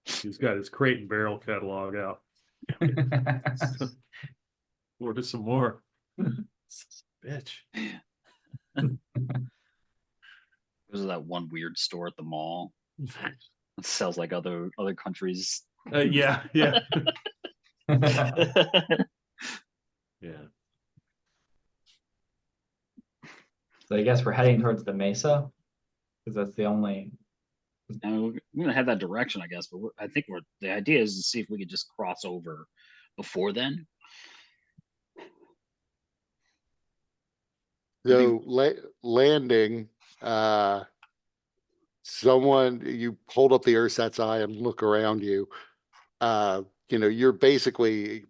He's got his crate and barrel catalog out. Order some more. Bitch. There's that one weird store at the mall that sells like other countries. Yeah. Yeah. Yeah. So I guess we're heading towards the mesa, because that's the only. And we're gonna head that direction, I guess. But I think the idea is to see if we could just cross over before then. So landing, you hold up the Ursat's Eye and look around you. You're basically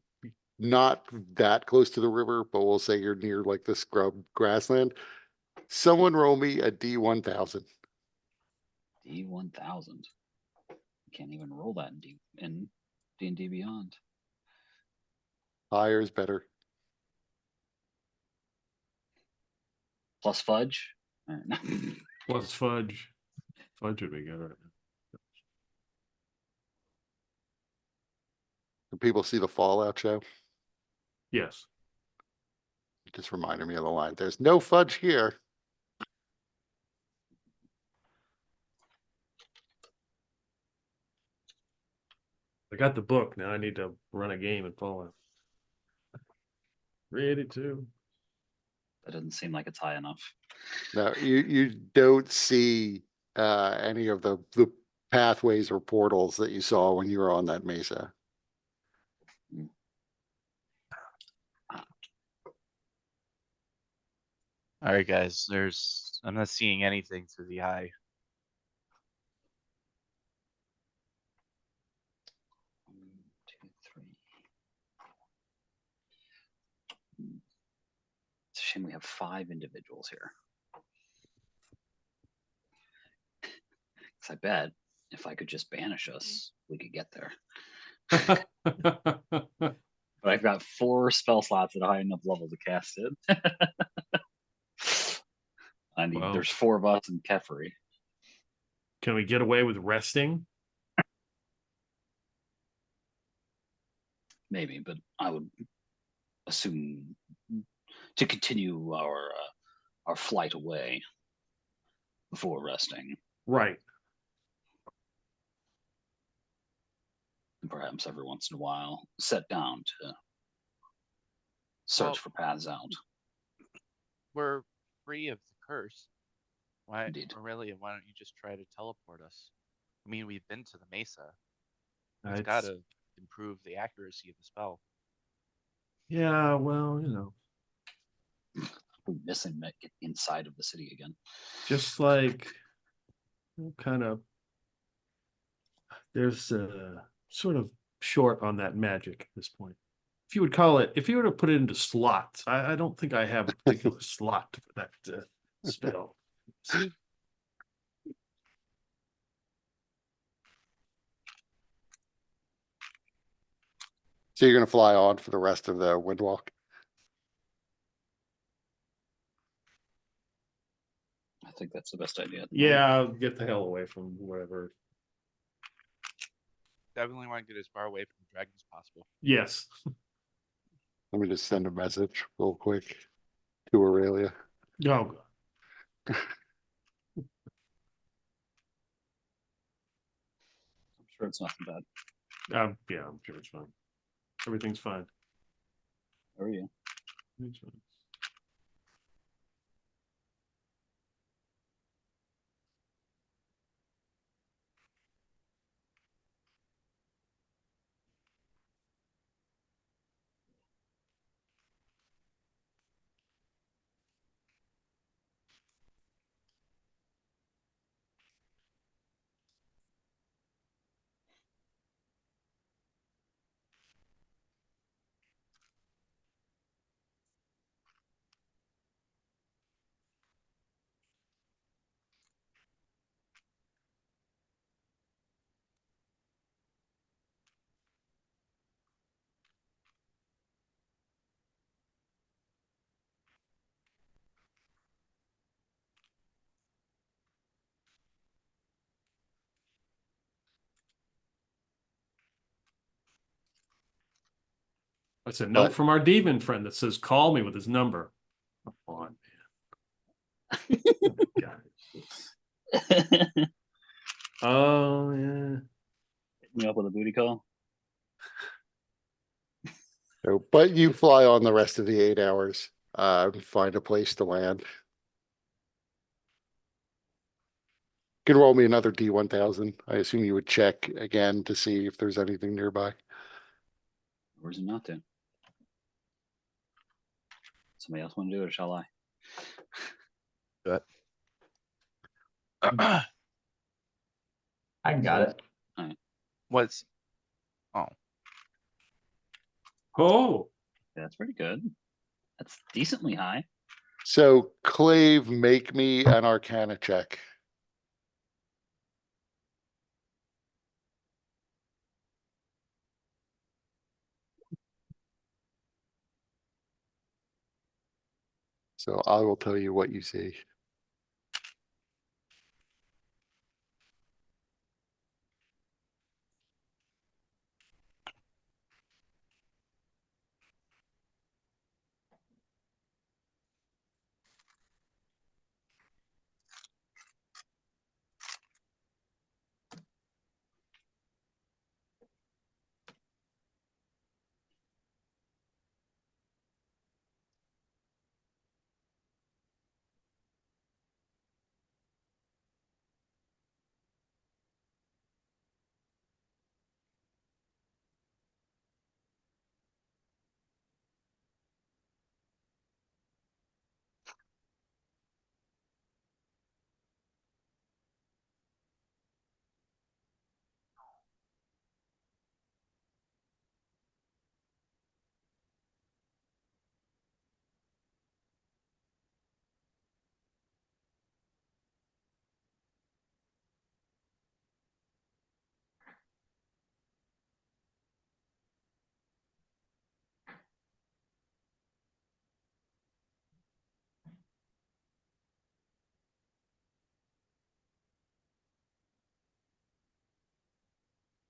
not that close to the river, but we'll say you're near like the scrub grassland. Someone roll me a D1000. D1000. Can't even roll that in D&D Beyond. Higher is better. plus fudge. Plus fudge. Fudge would be good right now. Do people see the Fallout show? Yes. It just reminded me of the line. There's no fudge here. I got the book. Now I need to run a game and Fallout. Ready to. That doesn't seem like it's high enough. No, you don't see any of the pathways or portals that you saw when you were on that mesa. Alright, guys, I'm not seeing anything through the eye. 1, 2, 3. It's a shame we have 5 individuals here. 'Cause I bet if I could just banish us, we could get there. But I've got 4 spell slots at a high enough level to cast it. I need. Wow. There's 4 of us in Kefri. Can we get away with resting? Maybe, but I would assume to continue our flight away before resting, Right. and perhaps every once in a while set down to search Well- for paths out. We're free of the curse. Why, Indeed. Aurelia, why don't you just try to teleport us? I mean, we've been to the mesa. It's It's- gotta improve the accuracy of the spell. Yeah, well, you know, We're missing that get inside of the city again. just like kind of there's sort of short on that magic at this point. If you would call it, if you were to put it into slots, I don't think I have a particular slot for that spell. So you're gonna fly on for the rest of the windwalk. I think that's the best idea. at the moment. Yeah, I'll get the hell away from whatever. Definitely want to get as far away from the dragon as possible. Yes. Let me just send a message real quick to Aurelia. Oh, God. I'm sure it's nothing bad. Yeah, I'm sure it's fine. Everything's fine. How are you? Everything's fine. That's a note But- from our demon friend that says, call me with his number. Come on, man. God. Oh, yeah. Hit me up with a booty call. So, but you fly on the rest of the 8 hours, find a place to land. You can roll me another D1000. I assume you would check again to see if there's anything nearby. Or is it not to? Somebody else want to do it, or shall I? I got it. What's Oh, That's pretty good. That's decently high. So Clave, make me an Arcana check. So I will tell you what you see.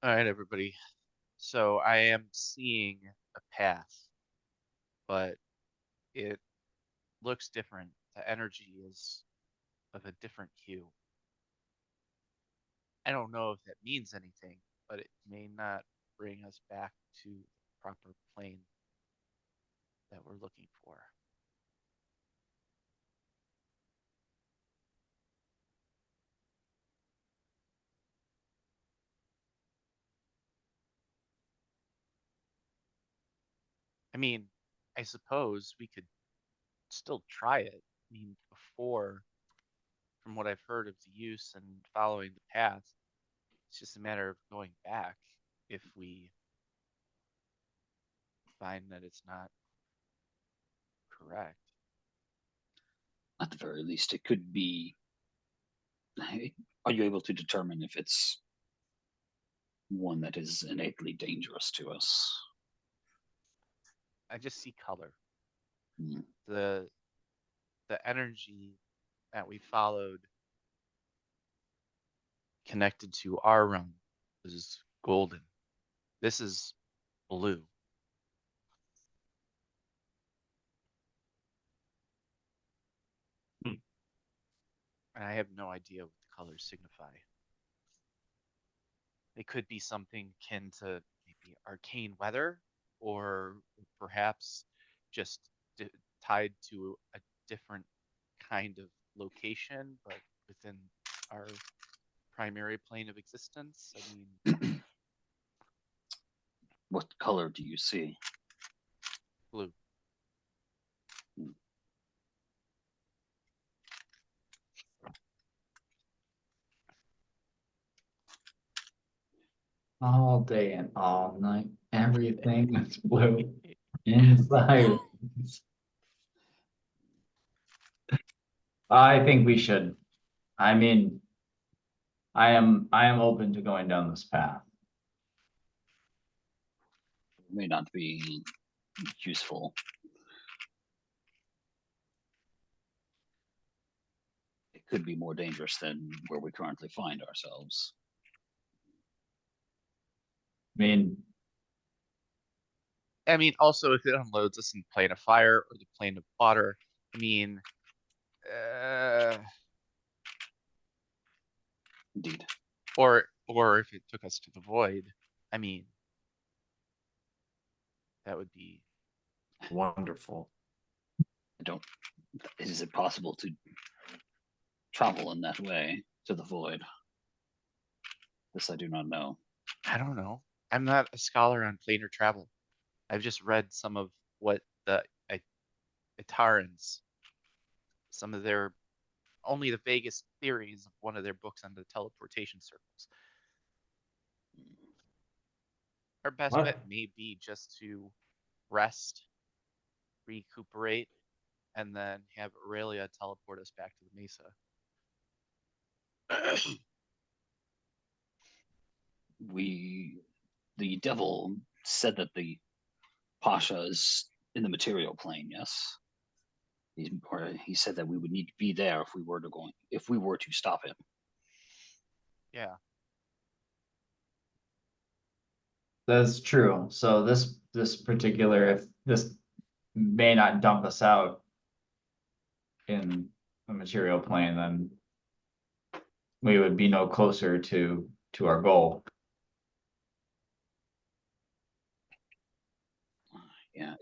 All right, everybody. So I am seeing a path, but it looks different. The energy is of a different hue. I don't know if that means anything, but it may not bring us back to the proper plane that we're looking for. I mean, I suppose we could still try it. I mean, before, from what I've heard of the use and following the path, it's just a matter of going back if we find that it's not correct. At the very least, it could be. Are you able to determine if it's one that is innately dangerous to us? I just see color. Hmm. The energy that we followed connected to our realm is golden. This is blue. Hmm. And I have no idea what the colors signify. They could be something akin to maybe arcane weather, or perhaps just tied to a different kind of location, but within our primary plane of existence. I mean, What color do you see? blue. All day and all night, everything that's blue inside. I think we should. I mean, I am open to going down this path. It may not be useful. It could be more dangerous than where we currently find ourselves. I mean, I mean, also if it unloads us in plane of fire or the plane of water, I mean, Indeed. or if it took us to the void, I mean, that would be Wonderful. I don't. Is it possible to travel in that way to the void? This I do not know. I don't know. I'm not a scholar on planar travel. I've just read some of what the Itarans, some of their only the vaguest theories of one of their books on the teleportation circles. Our best What? bet may be just to rest, recuperate, and then have Aurelia teleport us back to the mesa. The devil said that the Pasha is in the material plane, yes? He said that we would need to be there if we were to stop him. Yeah, That's true. So this particular, if this may not dump us out in a material plane, then we would be no closer to our goal. Yeah,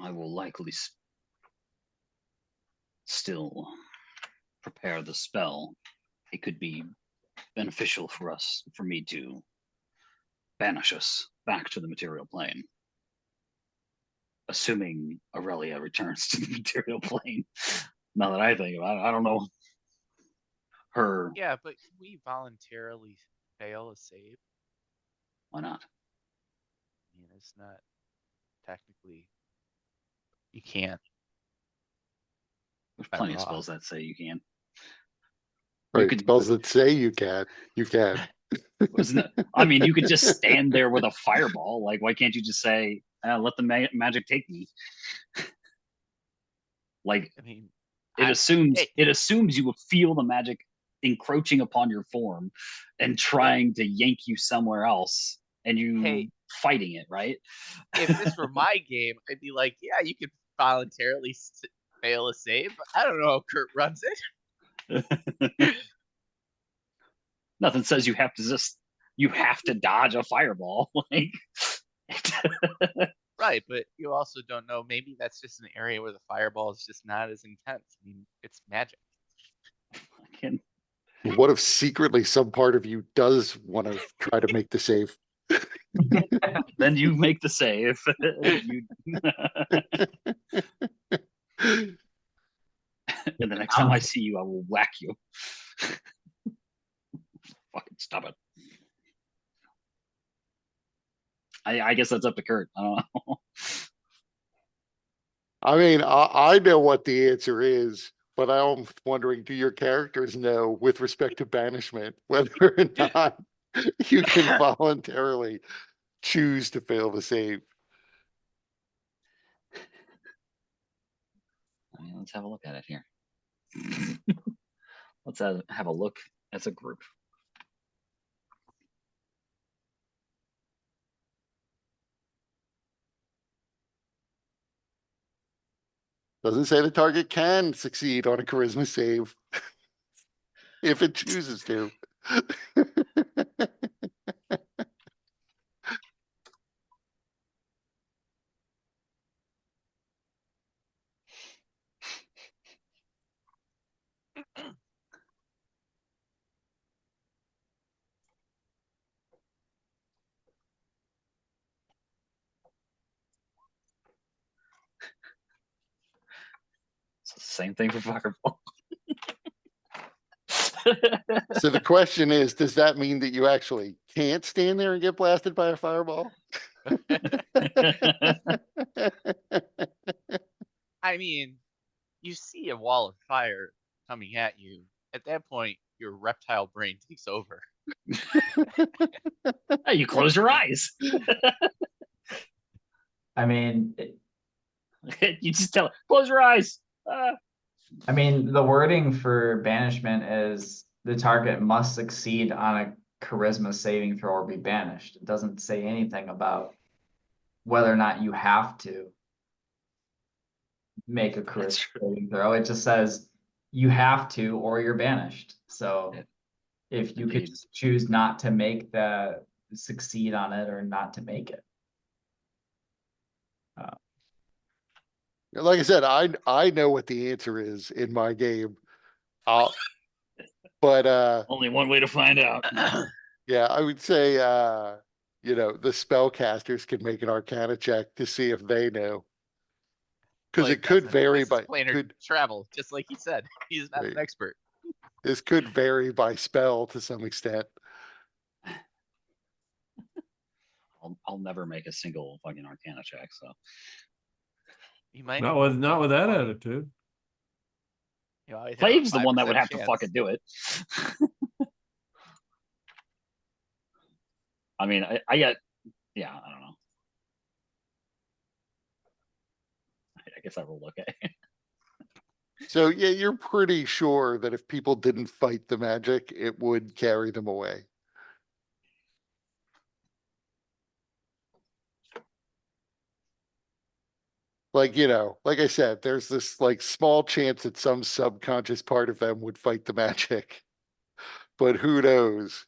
I will likely still prepare the spell. It could be beneficial for me to banish us back to the material plane. Assuming Aurelia returns to the material plane. Now that I think about it, I don't know her. yeah, but can we voluntarily fail a save? Why not? I mean, it's not technically, you can't. There's By plenty of law. spells that say you can. Right, could- spells that say you can. I mean, you could just stand there with a fireball. Like, why can't you just say, "Let the magic take me"? Like, I mean, it hey, assumes you will feel the magic encroaching upon your form and trying to yank you somewhere else, and you Hey. fighting it, right? if this were my game, I'd be like, yeah, you could voluntarily fail a save. But I don't know how Kurt runs it. Nothing says you have to dodge a fireball. Like, Right, but you also don't know. Maybe that's just an area where the fireball is just not as intense. I mean, it's magic. can What if secretly some part of you does want to try to make the save? then you make the save. And the next time I see you, I will whack you. Fucking stop it. I guess that's up to Kurt. I don't know. I mean, I know what the answer is, but I'm wondering, do your characters know with respect to banishment, whether or not you can voluntarily choose to fail the save? I mean, let's have a look at it here. Let's have a look as a group. Doesn't say the target can succeed on a charisma save if it chooses to. It's the same thing for fireball. So the question is, does that mean that you actually can't stand there and get blasted by a fireball? I mean, you see a wall of fire coming at you. At that point, your reptile brain takes over. Hey, you close your eyes. I mean, You just tell it, close your eyes. I mean, the wording for banishment is the target must succeed on a charisma saving throw or be banished. It doesn't say anything about whether or not you have to make a That's charisma true. saving throw. It just says you have to or you're banished. So Yeah. if you could Indeed. just choose not to make the succeed on it or not to make it. Like I said, I know what the answer is in my game. But Only one way to find out. yeah, I would say the spellcasters can make an arcana check to see if they know. Because Blake it could doesn't. vary This is by planar travel, just like he said. He's not Right. an expert. this could vary by spell to some extent. I'll never make a single fucking arcana check, so You might Not have with that 20. attitude. You always have a Clave's the one that would 5% have to chance. fucking do it. I mean, I don't know. guess I rolled okay. So yeah, you're pretty sure that if people didn't fight the magic, it would carry them away. Like, like I said, there's this like small chance that some subconscious part of them would fight the magic. But who knows?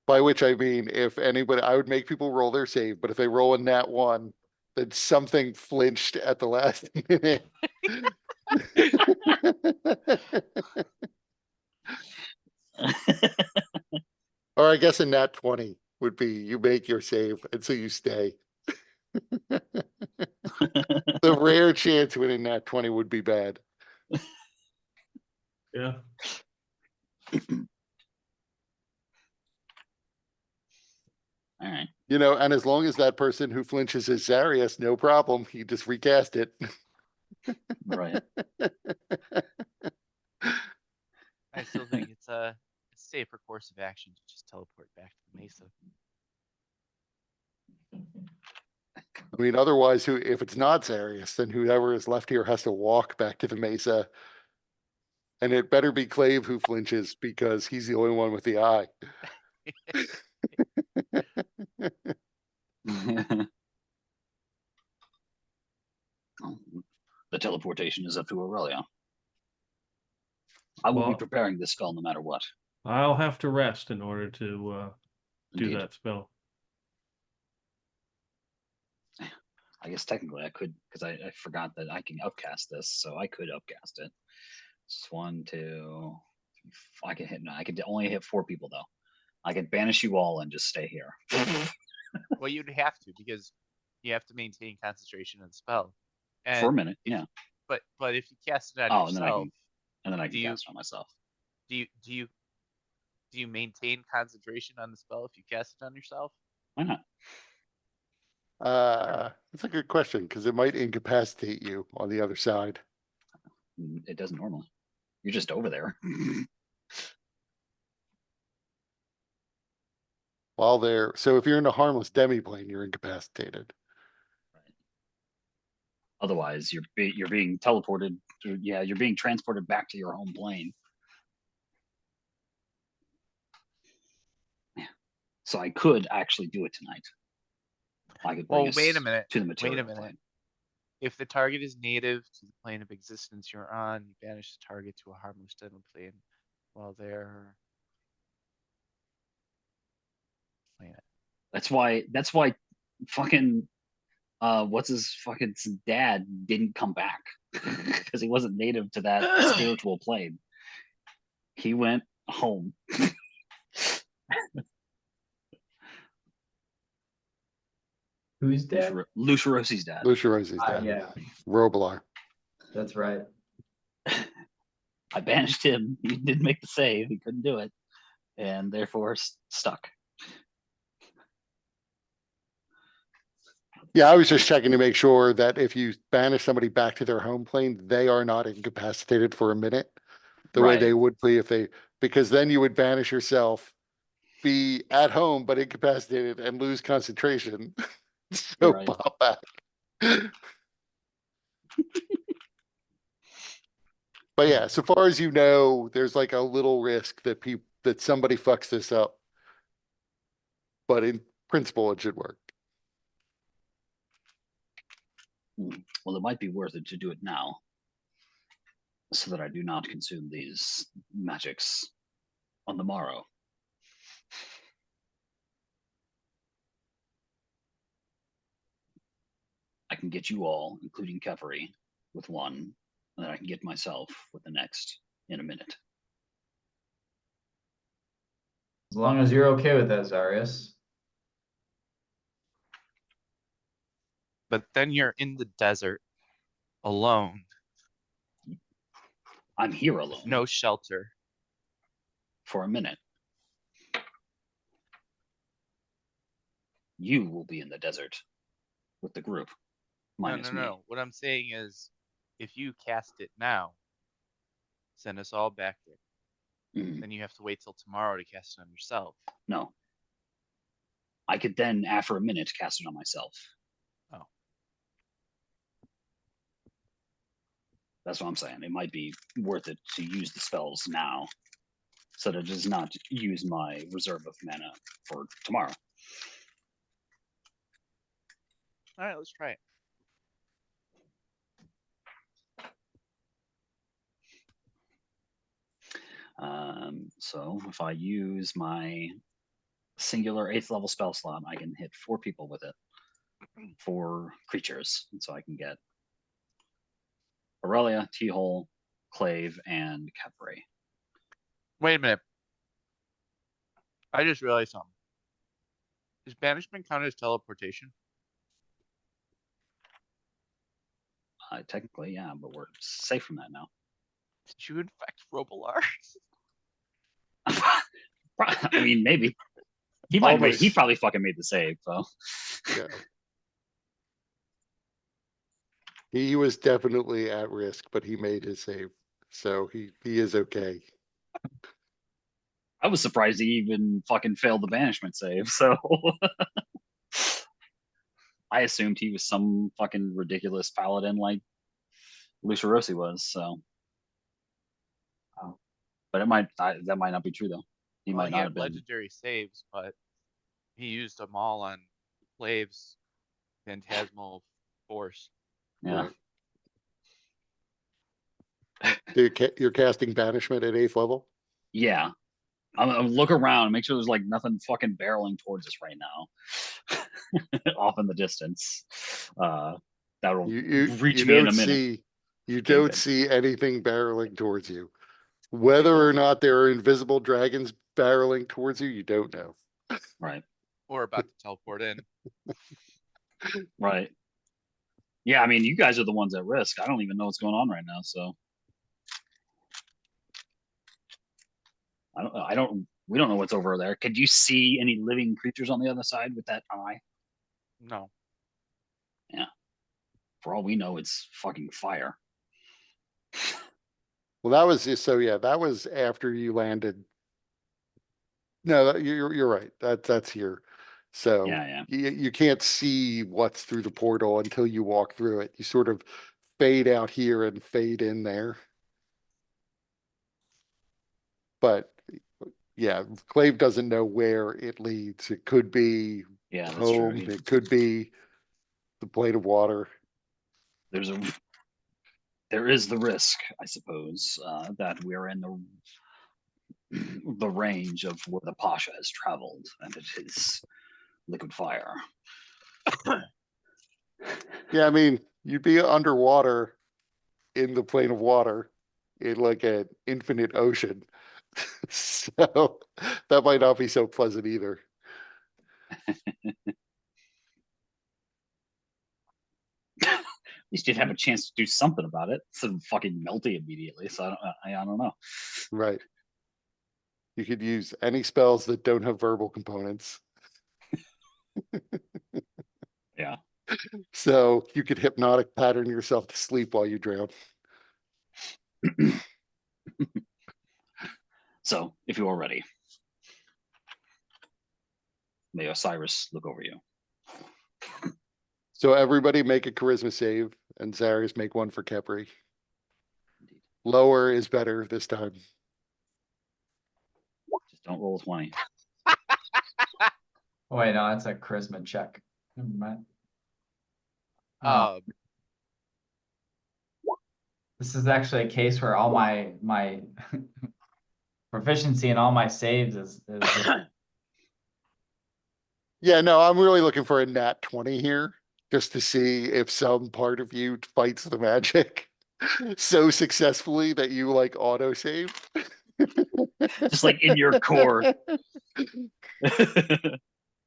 By which I mean, if anybody, I would make people roll their save, but if they roll a nat one, then something flinched at the last minute. Or I guess a nat 20 would be you make your save and so you stay. The rare chance when a nat 20 would be bad. Yeah. All right. And as long as that person who flinches is Zarius, no problem. You just recast it. Right. I still think it's a safer course of action to just teleport back to the mesa. I mean, otherwise, if it's not Zarius, then whoever is left here has to walk back to the mesa. And it better be Clave who flinches because he's the only one with the eye. The teleportation is up to Aurelia. I will be Well- preparing this spell no matter what. I'll have to rest in order to do Indeed. that spell. I guess technically I could, because I forgot that I can upcast this, so I could upcast it. It's 1, 2, 3, I can hit. No, I could only hit 4 people though. I could banish you all and just stay here. Well, you'd have to because you have to maintain concentration on the spell. And For a minute, yeah. But if you cast it on Oh, and then I yourself, can, and then I can do you- cast it on myself. do you maintain concentration on the spell if you cast it on yourself? Why not? That's a good question because it might incapacitate you on the other side. It doesn't normally. You're just over there. So if you're in a harmless demiplane, you're incapacitated. Otherwise, you're being teleported. Yeah, you're being transported back to your home plane. Yeah. So I could actually do it tonight. I could bring Well, us wait a minute. to the Wait material a minute. plane. If the target is native to the plane of existence you're on, you banish the target to a harmless demo plane while they're playing it. That's why fucking what's his fucking dad didn't come back because he wasn't native to that spiritual plane. He went home. Who's dead? Lucerosi's dad. Lucerosi's dead. Yeah, Robilar. that's right. I banished him. He didn't make the save. He couldn't do it, and therefore stuck. Yeah, I was just checking to make sure that if you banish somebody back to their home plane, they are not incapacitated for a minute. The way Right. they would be because then you would banish yourself, be at home but incapacitated and lose concentration. So Right. pop back. But yeah, so far as you know, there's like a little risk that somebody fucks this up. But in principle, it should work. Well, it might be worth it to do it now, so that I do not consume these magics on the morrow. I can get you all, including Kefery, with one, and then I can get myself with the next in a minute. As long as you're okay with that, Zarius. But then you're in the desert alone, I'm here alone no shelter. for a minute. You will be in the desert with the group. Minus me. No. What I'm saying is, if you cast it now, send us all back there. Mhm. Then you have to wait till tomorrow to cast it on yourself. No. I could then, after a minute, cast it on myself. Oh. That's what I'm saying. It might be worth it to use the spells now, so that it does not use my reserve of mana for tomorrow. All right, let's try it. So if I use my singular 8th level spell slot, I can hit 4 people with it, 4 creatures, and so I can get Aurelia, T-Hole, Clave, and Capri. Wait a minute. I just realized something. Does banishment count as teleportation? Technically, yeah, but we're safe from that now. Did you infect Robilar? I mean, maybe. He might wait. He Almost. probably fucking made the save, though. Yeah. He was definitely at risk, but he made his save. So he is okay. I was surprised he even fucking failed the banishment save, so I assumed he was some fucking ridiculous paladin like Lucia Rossi was, so. But that might not be true though. He Well, might he not had have been. legendary saves, but he used them all on Clave's phantasmal force. Yeah. Right. You're casting banishment at 8th level? Yeah. I'm look around and make sure there's like nothing fucking barreling towards us right now. Off in the distance. That'll reach me in a minute. You Okay, don't good. see anything barreling towards you. Whether or not there are invisible dragons barreling towards you, you don't know. Right. Or about to teleport in. Right. Yeah, I mean, you guys are the ones at risk. I don't even know what's going on right now, so we don't know what's over there. Could you see any living creatures on the other side with that eye? No. For all we know, it's fucking fire. Well, that was just so yeah, that was after you landed. No, you're right. That's here. So Yeah. you can't see what's through the portal until you walk through it. You sort of fade out here and fade in there. But yeah, Clave doesn't know where it leads. It could be Yeah, that's true. home. It could be the plate of water. There is the risk, I suppose, that we're in the range of where the Pasha has traveled, and it is liquid fire. Yeah, I mean, you'd be underwater in the plane of water in like an infinite ocean. So that might not be so pleasant either. At least you'd have a chance to do something about it instead of fucking melting immediately. So I don't know. Right. You could use any spells that don't have verbal components. Yeah. So you could hypnotic pattern yourself to sleep while you drown. So if you are ready, may Osiris look over you. So everybody make a charisma save and Zarius make one for Kepri. Lower is better this time. Just don't roll a 20. Oh, wait, no, that's a charisma check. Never mind. Oh, this is actually a case where all my proficiency in all my saves is Yeah, no, I'm really looking for a nat 20 here, just to see if some part of you fights the magic so successfully that you like auto save. Just like in your core.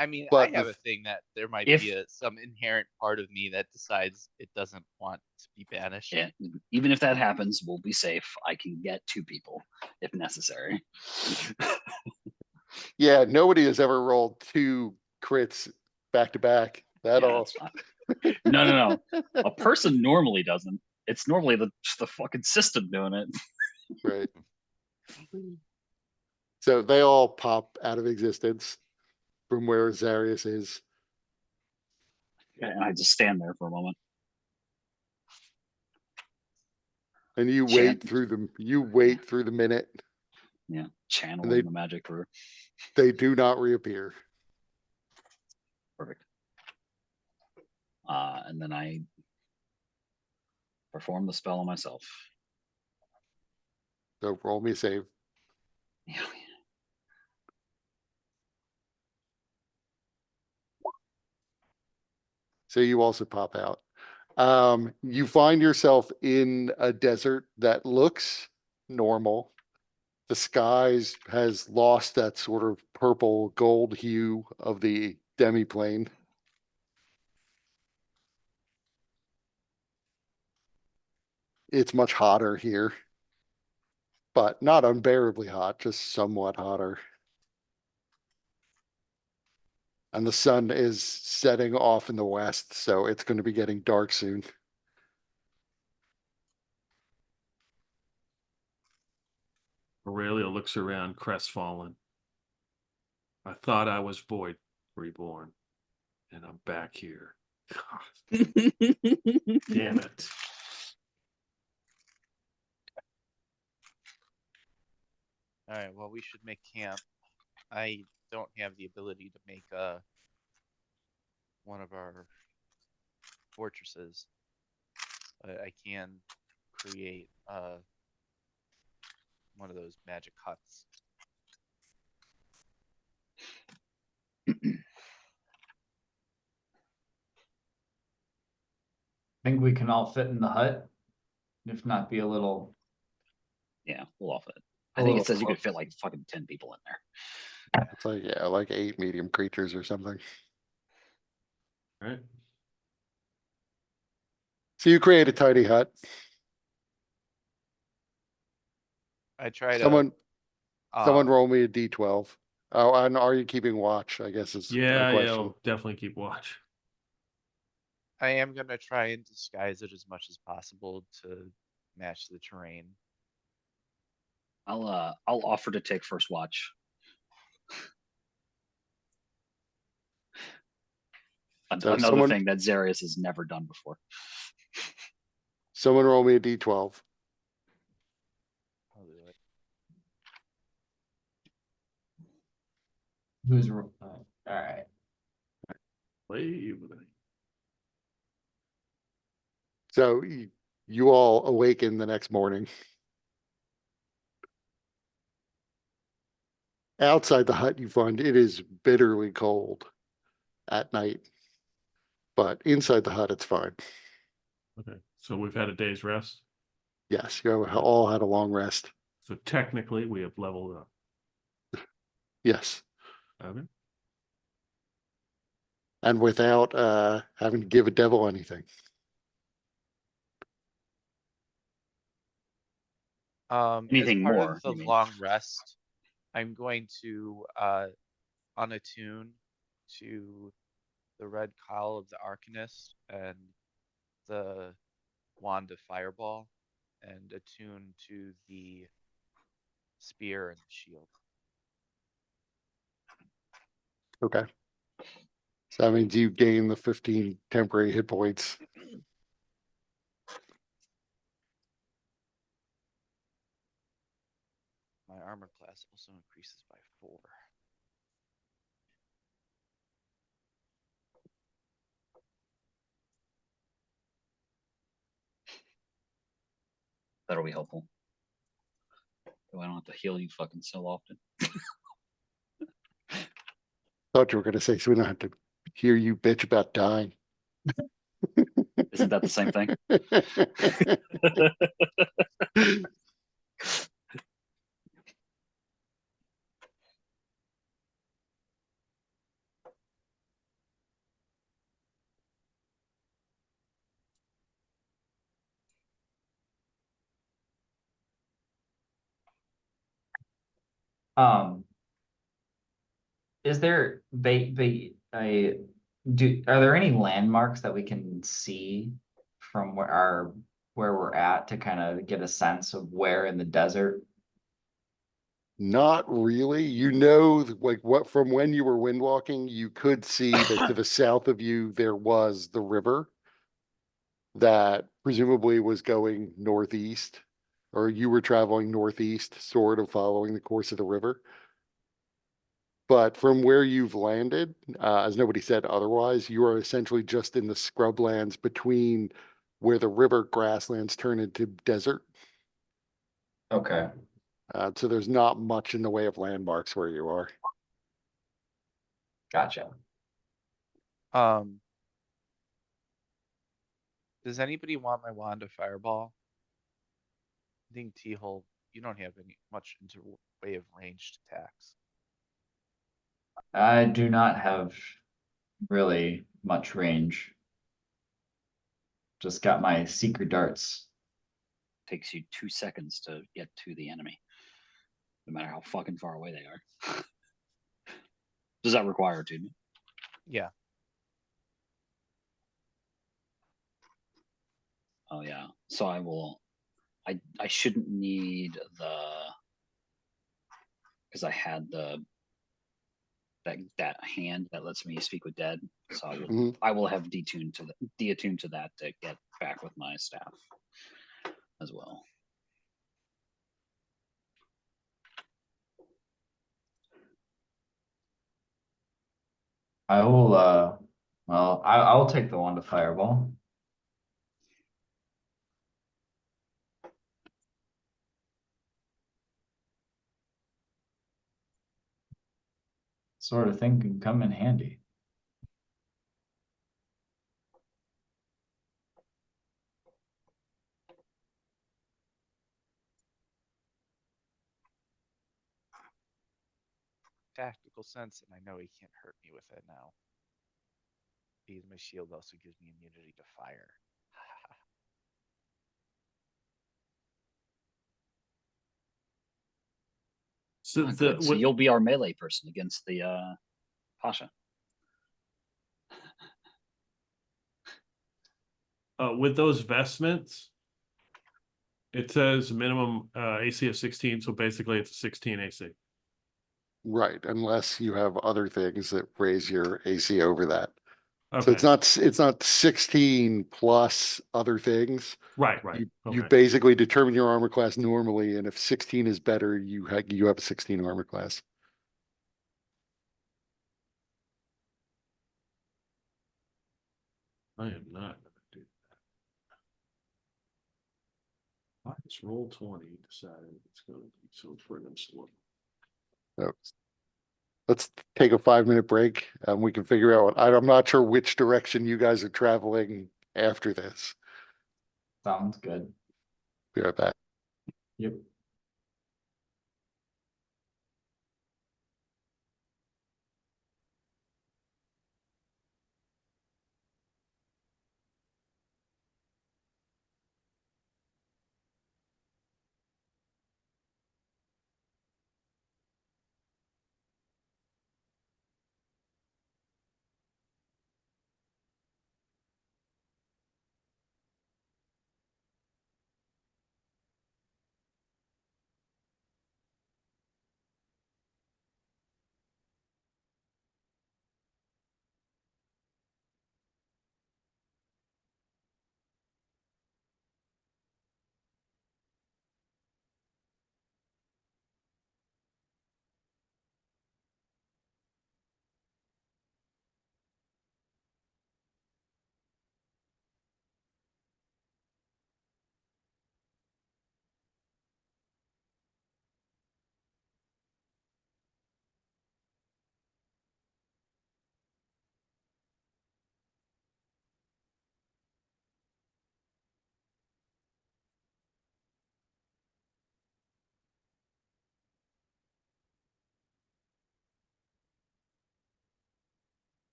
I mean, But I have the- a thing that there might If- be some inherent part of me that decides it doesn't want to be banished. Yeah, even if that happens, we'll be safe. I can get 2 people if necessary. Yeah, nobody has ever rolled 2 crits back to back. That Yeah, all. that's fine. No. A person normally doesn't. It's normally the fucking system doing it. Right. So they all pop out of existence. from where Zarius is. And I just stand there for a moment. And you wait through the minute. Yeah, channeling they- the magic through. They do not reappear. Perfect. And then I perform the spell on myself. So roll me a save. Yeah. So you also pop out. You find yourself in a desert that looks normal. The skies has lost that sort of purple gold hue of the demiplane. It's much hotter here, but not unbearably hot, just somewhat hotter. And the sun is setting off in the west, so it's going to be getting dark soon. Aurelia looks around crestfallen. I thought I was Void reborn, and I'm back here. Damn it. Alright, well, we should make camp. I don't have the ability to make one of our fortresses, but I can create one of those magic huts. Think we can all fit in the hut? If not, be a little. Yeah, we'll off it. A I think little it says you could close. fit like fucking 10 people in there. It's like, yeah, like 8 medium creatures or something. Right? So you create a tiny hut. I try to, Someone roll me a D12. Oh, and are you keeping watch? I guess is Yeah, a question. I'll definitely keep watch. I am gonna try and disguise it as much as possible to match the terrain. I'll offer to take first watch. So Another someone- thing that Zarius has never done before. Someone roll me a D12. I'll do it. Who's, alright. Leave. So you all awaken the next morning. Outside the hut, you find it is bitterly cold at night. But inside the hut, it's fine. Okay, so we've had a day's rest. Yes, you have all had a long rest. So technically, we have leveled up. Yes. Okay. And without having to give a devil anything. Anything as part more, of the you mean? long rest, I'm going to unattune to the red cowl of the Arcanist and the wand of Fireball, and attune to the spear and the shield. Okay. So that means you gain the 15 temporary hit points. My armor class also increases by 4. That'll be helpful. So I don't have to heal you fucking so often. Thought you were going to say, so we don't have to hear you bitch about dying. Isn't that the same thing? Is there, are there any landmarks that we can see from where we're at to kind of get a sense of where in the desert Not really. You know, like what from when you were windwalking, you could see that to the south of you there was the river that presumably was going northeast, or you were traveling northeast, sort of following the course of the river. But from where you've landed, as nobody said otherwise, you are essentially just in the scrublands between where the river grasslands turn into desert. Okay, So there's not much in the way of landmarks where you are. gotcha. Um. Does anybody want my wand of fireball? I think T-hole, you don't have any much into way of ranged attacks. I do not have really much range. Just got my secret darts. Takes you 2 seconds to get to the enemy, no matter how fucking far away they are. Does that require attunement? Yeah, Oh yeah. So I will. I shouldn't need the because I had that hand that lets me speak with dead. So Mhm. I will have detuned to that to get back with my staff as well. I will, well, I'll take the one to fireball. Sort of thing can come in handy. tactical sense, and I know he can't hurt me with it now. Because my shield also gives me immunity to fire. So Ah, the good. So with, you'll be our melee person against the Pasha. with those vestments, it says minimum AC of 16, so basically it's a 16 AC. Right, unless you have other things that raise your AC over that. So Okay, it's not 16 plus other things. right. You Okay. basically determine your armor class normally, and if 16 is better, you have a 16 armor class. I am not gonna do that. Why is roll 20 decided it's gonna be so friggin' slow? So let's take a 5 minute break. We can figure out. I'm not sure which direction you guys are traveling after this. Sounds good. Be right back. Yep.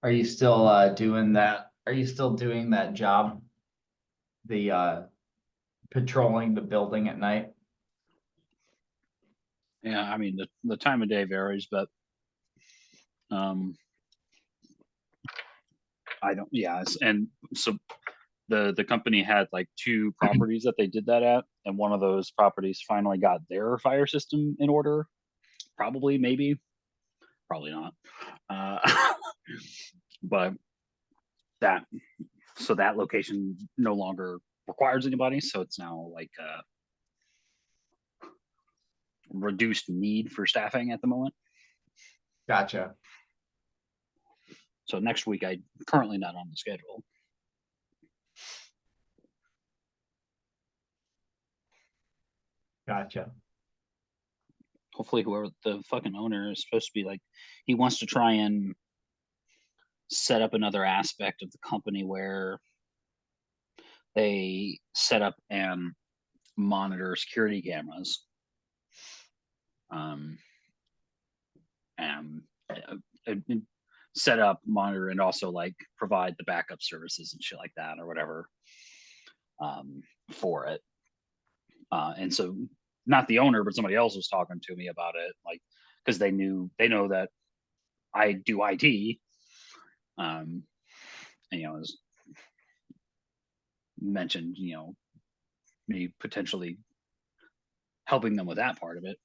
Are you still doing that? Are you still doing that job? The patrolling the building at night? Yeah, I mean the time of day varies, but I don't. Yeah, and so the company had like 2 properties that they did that at, and one of those properties finally got their fire system in order. Probably, maybe, probably not. But that so that location no longer requires anybody, so it's now like reduced need for staffing at the moment. Gotcha. So next week I currently not on the schedule. Gotcha. Hopefully whoever the fucking owner is supposed to be, like, he wants to try and set up another aspect of the company where they set up and monitor security cameras, and set up, monitor, and also like provide the backup services and shit like that or whatever for it. And so not the owner, but somebody else was talking to me about it, like, because they know that I do IT. And, as mentioned, me potentially helping them with that part of it.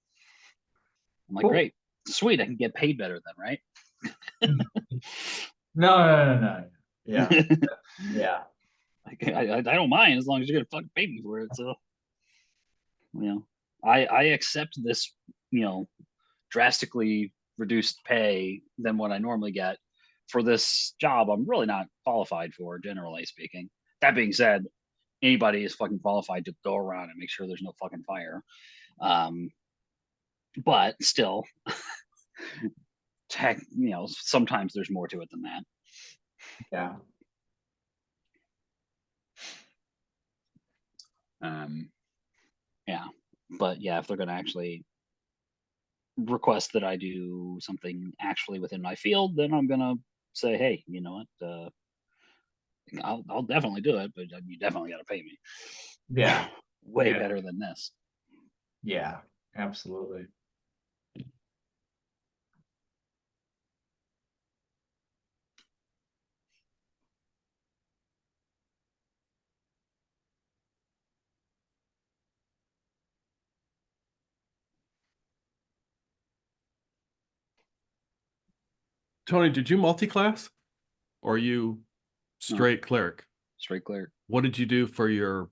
I'm like, Cool. great, sweet, I can get paid better then, right? No. Yeah. Yeah. I don't mind as long as you're gonna fucking pay me for it. So, I accept this, drastically reduced pay than what I normally get for this job I'm really not qualified for, generally speaking. That being said, anybody is fucking qualified to go around and make sure there's no fucking fire. But still, sometimes there's more to it than that. Yeah. Yeah, but yeah, if they're gonna actually request that I do something actually within my field, then I'm gonna say, hey, you know what? I'll definitely do it, but you definitely got to pay me. Yeah. Way Yeah. better than this. Yeah. Absolutely. Tony, did you multi-class? Or are you straight cleric? Straight clear. What did you do for your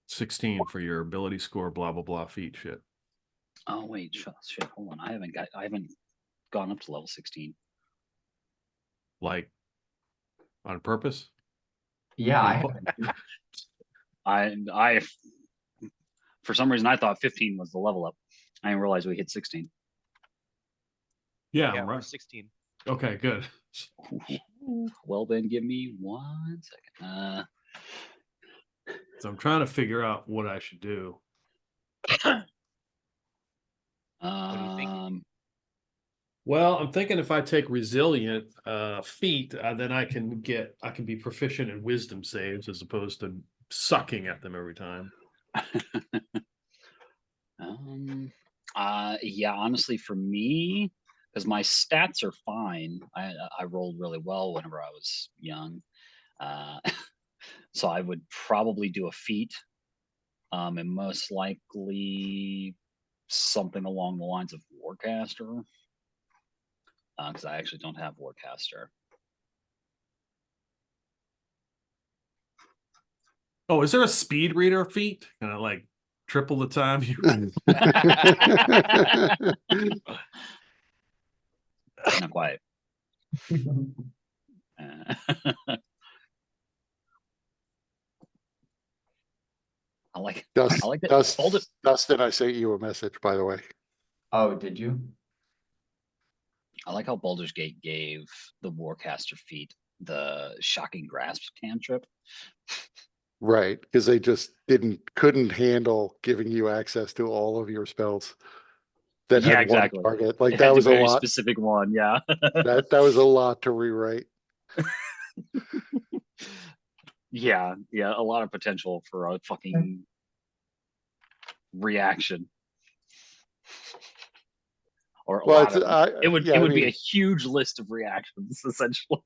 16 for your ability score, blah blah blah feat shit? Oh wait, shit. Hold on. I haven't gone up to level 16. Like on purpose? Yeah. I mean, I for some reason I thought 15 was the level up. I didn't realize we hit 16. yeah, Yeah, I'm we're right. 16. Okay, good. Well then, give me 1 second. So I'm trying to figure out what I should do. What are you thinking? Well, I'm thinking if I take resilient feat, then I can be proficient in wisdom saves as opposed to sucking at them every time. Yeah, honestly, for me, because my stats are fine. I rolled really well whenever I was young. So I would probably do a feat, and most likely something along the lines of Warcaster, because I actually don't have Warcaster. Oh, is there a speed reader feat? Kind of like triple the time you Not quite. I like that. Dustin, I sent you a message, by the way. Oh, did you? I like how Baldur's Gate gave the Warcaster feat the shocking grasp cantrip. Right, because they just couldn't handle giving you access to all of your spells. that Yeah, had one exactly. target. Like It had that a was a very lot. specific one. Yeah. That was a lot to rewrite. Yeah. Yeah. A lot of potential for a fucking reaction. Or a Well, lot it's of yeah, it I would be a mean, huge list of reactions essentially.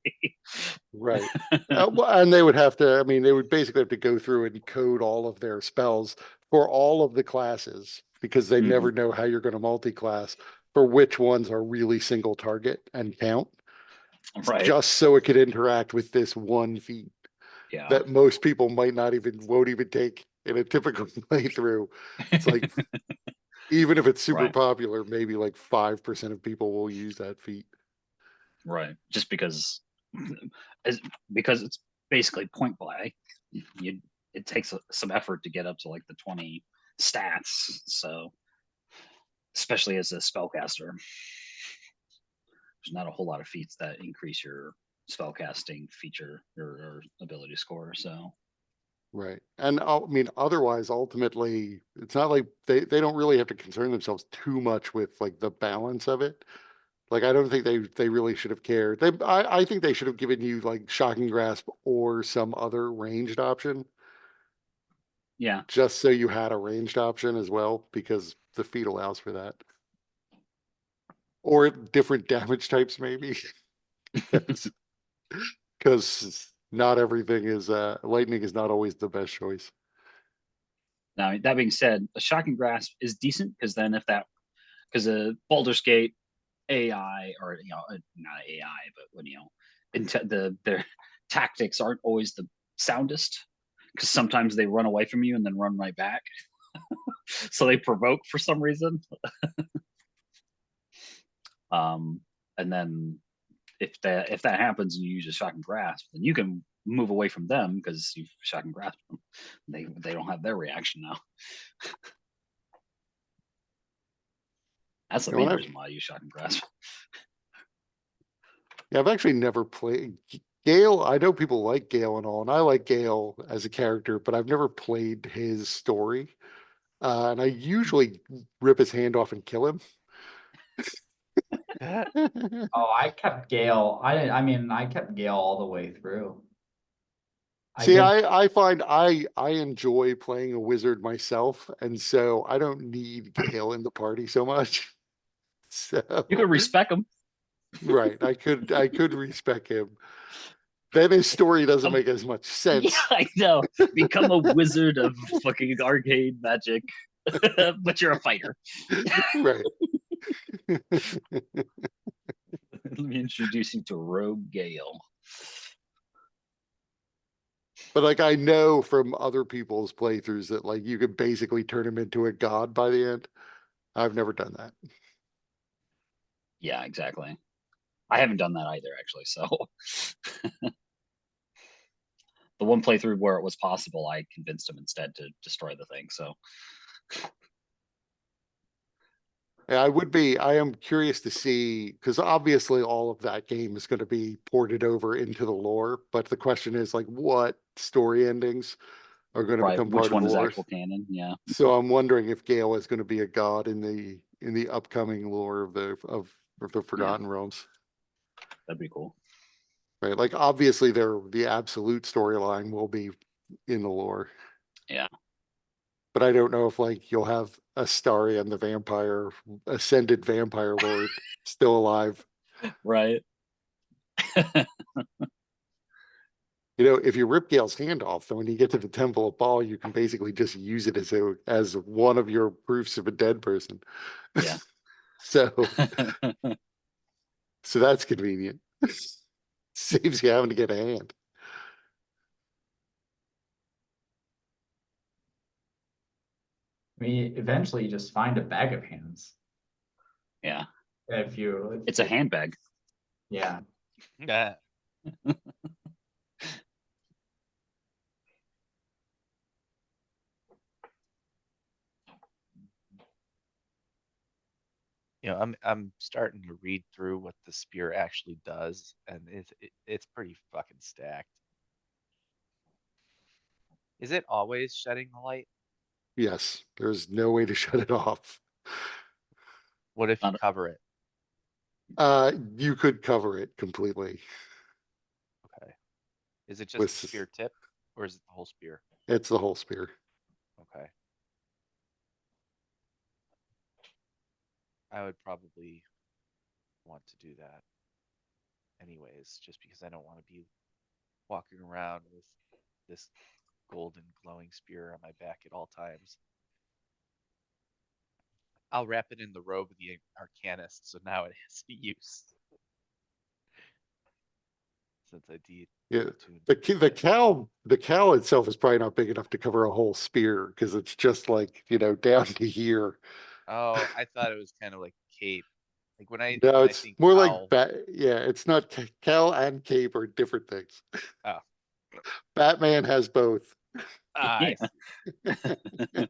right. Well, and they would have to, I mean, they would basically have to go through and code all of their spells for all of the classes because they Mhm. never know how you're going to multi-class for which ones are really single target and count, Right. just so it could interact with this one feat Yeah. that most people might not even, won't even take in a typical playthrough. It's like, even if it's super Right. popular, maybe like 5% of people will use that feat. Right. Just because because it's basically point blank. You it takes some effort to get up to like the 20 stats. So especially as a spellcaster, there's not a whole lot of feats that increase your spellcasting feature or ability score. So Right. And I mean, otherwise, ultimately, it's not like they don't really have to concern themselves too much with like the balance of it. Like, I don't think they really should have cared. I think they should have given you like Shocking Grasp or some other ranged option, yeah. just so you had a ranged option as well, because the feat allows for that. Or different damage types, maybe. Because not everything is lightning is not always the best choice. Now that being said, a shocking grasp is decent because then if that because a Baldur's Gate AI or not AI but when their tactics aren't always the soundest because sometimes they run away from you and then run right back. So they provoke for some reason. And then if that happens and you use a shocking grasp, then you can move away from them because you've shocking grasped them. They don't have their reaction now. That's the Yeah, when main I've reason why I use shocking grasp. Yeah, I've actually never played Gale. I know people like Gale and all, and I like Gale as a character, but I've never played his story. And I usually rip his hand off and kill him. Oh, I kept Gale. I didn't. I mean, I kept Gale all the way through. I See, did. I find I enjoy playing a wizard myself, and so I don't need Gale in the party so much. So You can respect them. right, I could respect him. Then his story doesn't Become, make as much yeah, sense. I know. Become a wizard of fucking arcane magic, but you're a fighter. Right. Let me introduce you to Rogue Gale. But like I know from other people's playthroughs that like you could basically turn him into a god by the end. I've never done that. Yeah, exactly. I haven't done that either, actually. So the one playthrough where it was possible, I convinced him instead to destroy the thing. So Yeah, I am curious to see, because obviously all of that game is going to be ported over into the lore, but the question is like what story endings are going to right, become which part of one the is lore. actual canon? Yeah, So I'm wondering if Gale is going to be a god in the upcoming lore of the yeah, Forgotten Realms. that'd be cool. Right? Like obviously the absolute storyline will be in the lore. Yeah, But I don't know if like you'll have Astarion the vampire, ascended vampire lord, still alive. right. You know, if you rip Gale's hand off, then when you get to the Temple of Baal, you can basically just use it as one of your proofs of a dead person. Yeah. So so that's convenient. Saves you having to get a hand. I mean, eventually you just find a bag of hands. Yeah, If you, it's a handbag. yeah. Yeah. I'm starting to read through what the spear actually does, and it's pretty fucking stacked. Is it always shedding the light? Yes, there's no way to shut it off. What if you Not a- cover it? You could cover it completely. Okay. Is it just With the s- spear tip or is it the whole spear? It's the whole spear. Okay. I would probably want to do that anyways, just because I don't want to be walking around with this golden glowing spear on my back at all times. I'll wrap it in the robe of the Arcanist, so now it has a use. Since I did. Yeah. The cowl itself is probably not big enough to cover a whole spear because it's just like, down to here. Oh, I thought it was kind of like a cape. Like No, when I it's think more like cowl, yeah, it's not cowl and cape are different things. oh, Batman has both. I Yeah.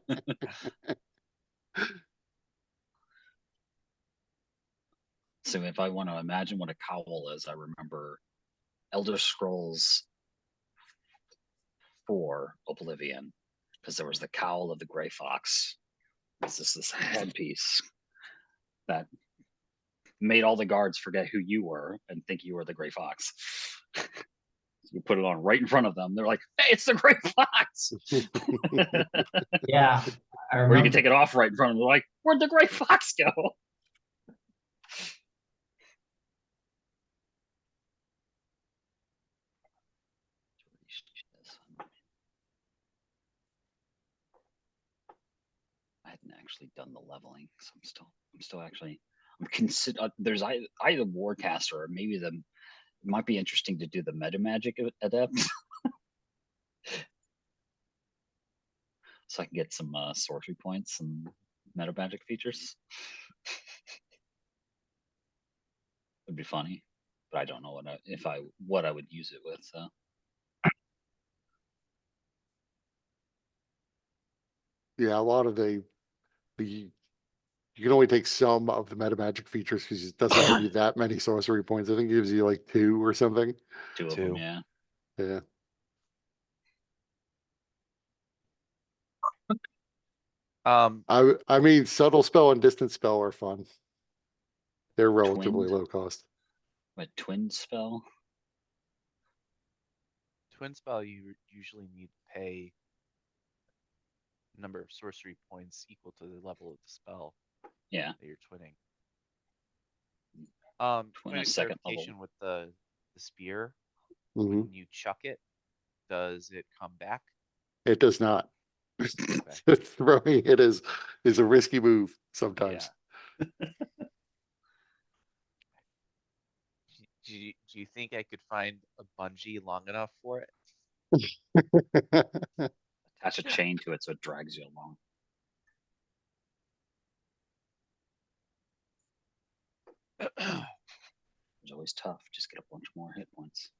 So if I want to imagine what a cowl is, I remember Elder Scrolls 4 Oblivion, because there was the cowl of the Grey Fox. It's just this headpiece that made all the guards forget who you were and think you were the Grey Fox. You put it on right in front of them. They're like, "Hey, it's the Grey Fox!" Yeah, I Or you remember. can take it off right in front of them. They're like, "Where'd the Grey Fox go?" I hadn't actually done the leveling, so I'm still actually, there's either Warcaster or maybe it might be interesting to do the meta magic adept. So I can get some sorcery points and meta magic features. It'd be funny, but I don't know what I would use it with. So Yeah, a lot of the you can only take some of the meta magic features because it doesn't give you that many sorcery points. I think it gives you like 2 or something. two of them, Two. yeah. Yeah. I mean, subtle spell and distance spell are fun. They're relatively Twin, low cost. a twin spell. twin spell you usually need to pay number of sorcery points equal to the level of the spell Yeah, that you're twinning. twin Point a of second clarification level. with the spear. Hmm. When you chuck it, does it come back? It does not. Okay. Throwing it is a risky move sometimes. Do you think I could find a bungee long enough for it? Attach a chain to it so it drags you along. It's always tough. Just get a bunch more hit points.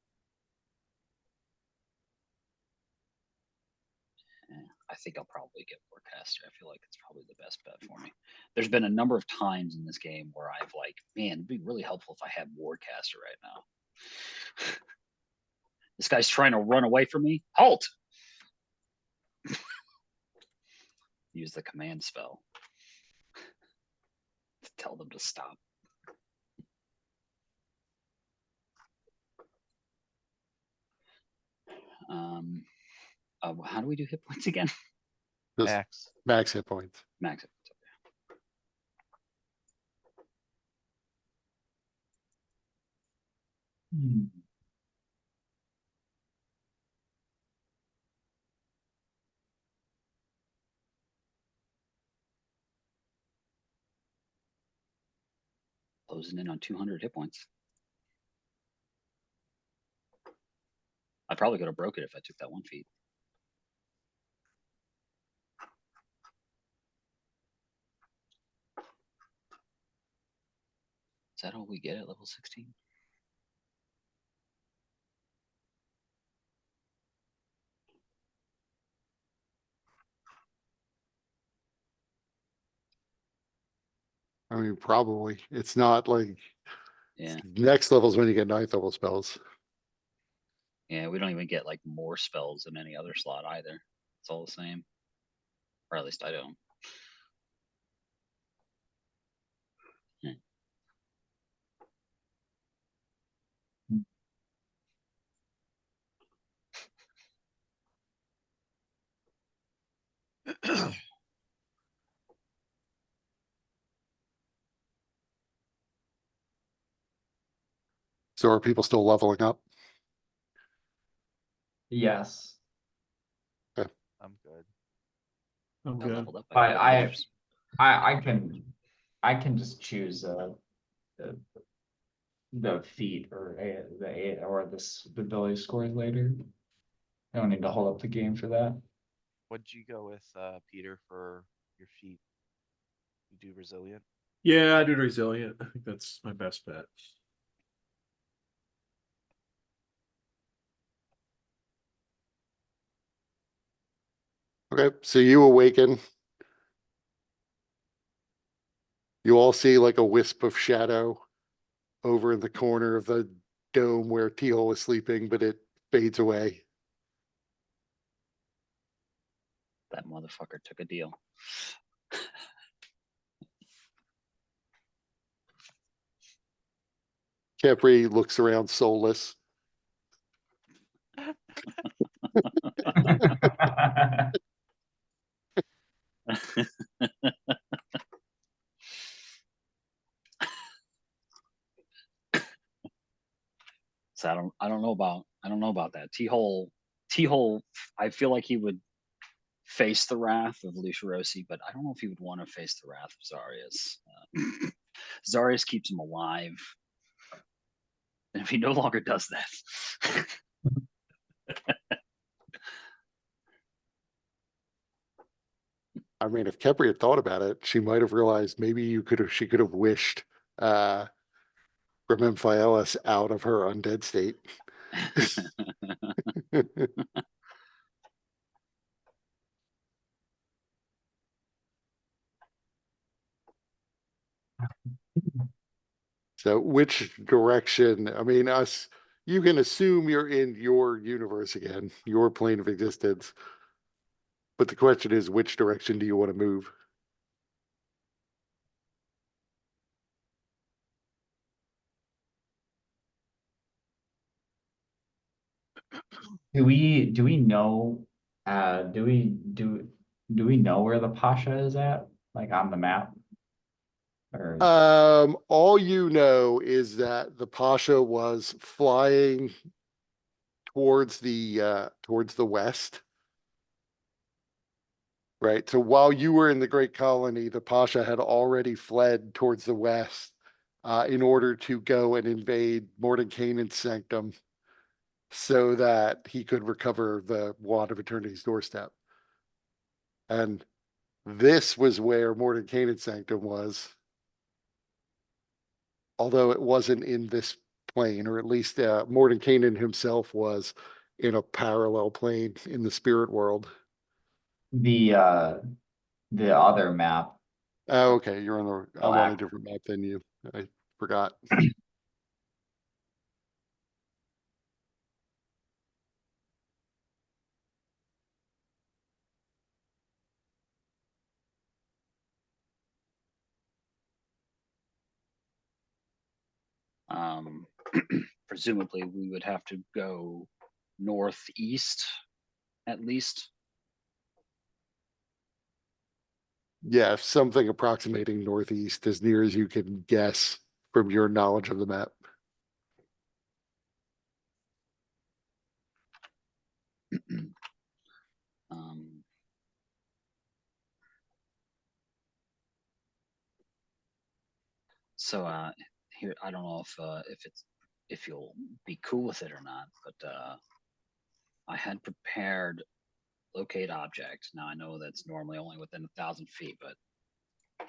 Yeah, I think I'll probably get Warcaster. I feel like it's probably the best bet for me. There's been a number of times in this game where I've like, man, it'd be really helpful if I had Warcaster right now. This guy's trying to run away from me. Halt! Use the command spell to tell them to stop. How do we do hit points again? Just Max. max hit points. Max hit points. Hmm. Closing in on 200 hit points. I probably could have broke it if I took that 1 feat. Is that all we get at level 16? I mean, probably. It's not like Yeah. next level's when you get 9th level spells. Yeah, we don't even get like more spells in any other slot either. It's all the same. Or at least I don't. So are people still leveling up? Yes, I'm good. I'm I good. leveled up by but 4 years. I can just choose the feat or the ability scores later. I don't need to hold up the game for that. What'd you go with, Peter, for your feet? You do resilient? Yeah, I do resilient. I think that's my best bet. Okay, so you awaken. You all see like a wisp of shadow over in the corner of the dome where Teal was sleeping, but it fades away. That motherfucker took a deal. Capri looks around soulless. So I don't know about that. T-hole, I feel like he would face the wrath of Lucia Rossi, but I don't know if he would want to face the wrath of Zarius. Zarius keeps him alive. And if he no longer does that, I mean, if Capri had thought about it, she might have realized maybe she could have wished uh Remphaelis out of her undead state. So which direction? I mean, you can assume you're in your universe again, your plane of existence. But the question is, which direction do you want to move? Do we know do we know where the Pasha is at? Like on the map? Or All you know is that the Pasha was flying towards the west. Right. So while you were in the Great Colony, the Pasha had already fled towards the west in order to go and invade Mordenkainen's sanctum so that he could recover the Wand of Eternity's doorstep. And this was where Mordenkainen's sanctum was, although it wasn't in this plane, or at least Mordenkainen himself was in a parallel plane in the spirit world. the other map. Oh, okay. You're on I'm on a Black. different map than you. I forgot. um, presumably we would have to go northeast at least. Yeah, something approximating northeast as near as you can guess from your knowledge of the map. um, so here I don't know if you'll be cool with it or not, but I had prepared locate object. Now I know that's normally only within 1,000 feet, but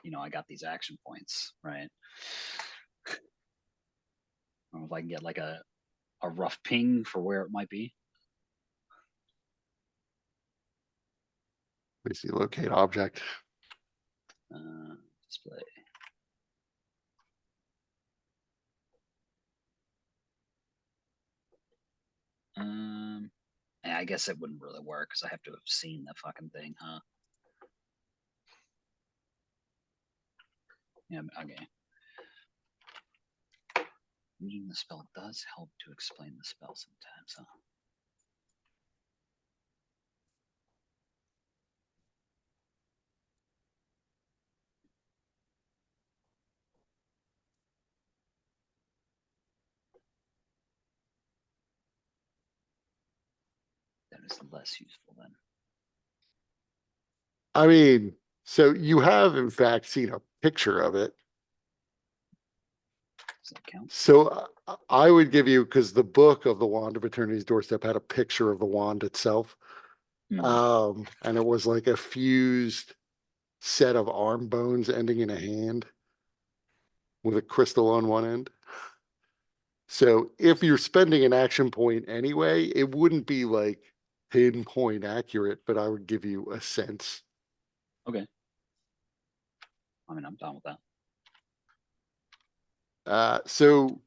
you know I got these action points, right? I don't know if I can get like a rough ping for where it might be. We see locate object. Display. Yeah, I guess it wouldn't really work because I have to have seen the fucking thing, huh? Yeah, okay. Reading the spell does help to explain the spell sometimes, huh? That is less useful then. I mean, so you have in fact seen a picture of it. Does that count? So I would give you, because the book of the Wand of Eternity's Doorstep had a picture of the wand itself. And it was like a fused set of arm bones ending in a hand with a crystal on one end. So if you're spending an action point anyway, it wouldn't be like pinpoint accurate, but I would give you a sense. Okay. I mean, I'm done with that. So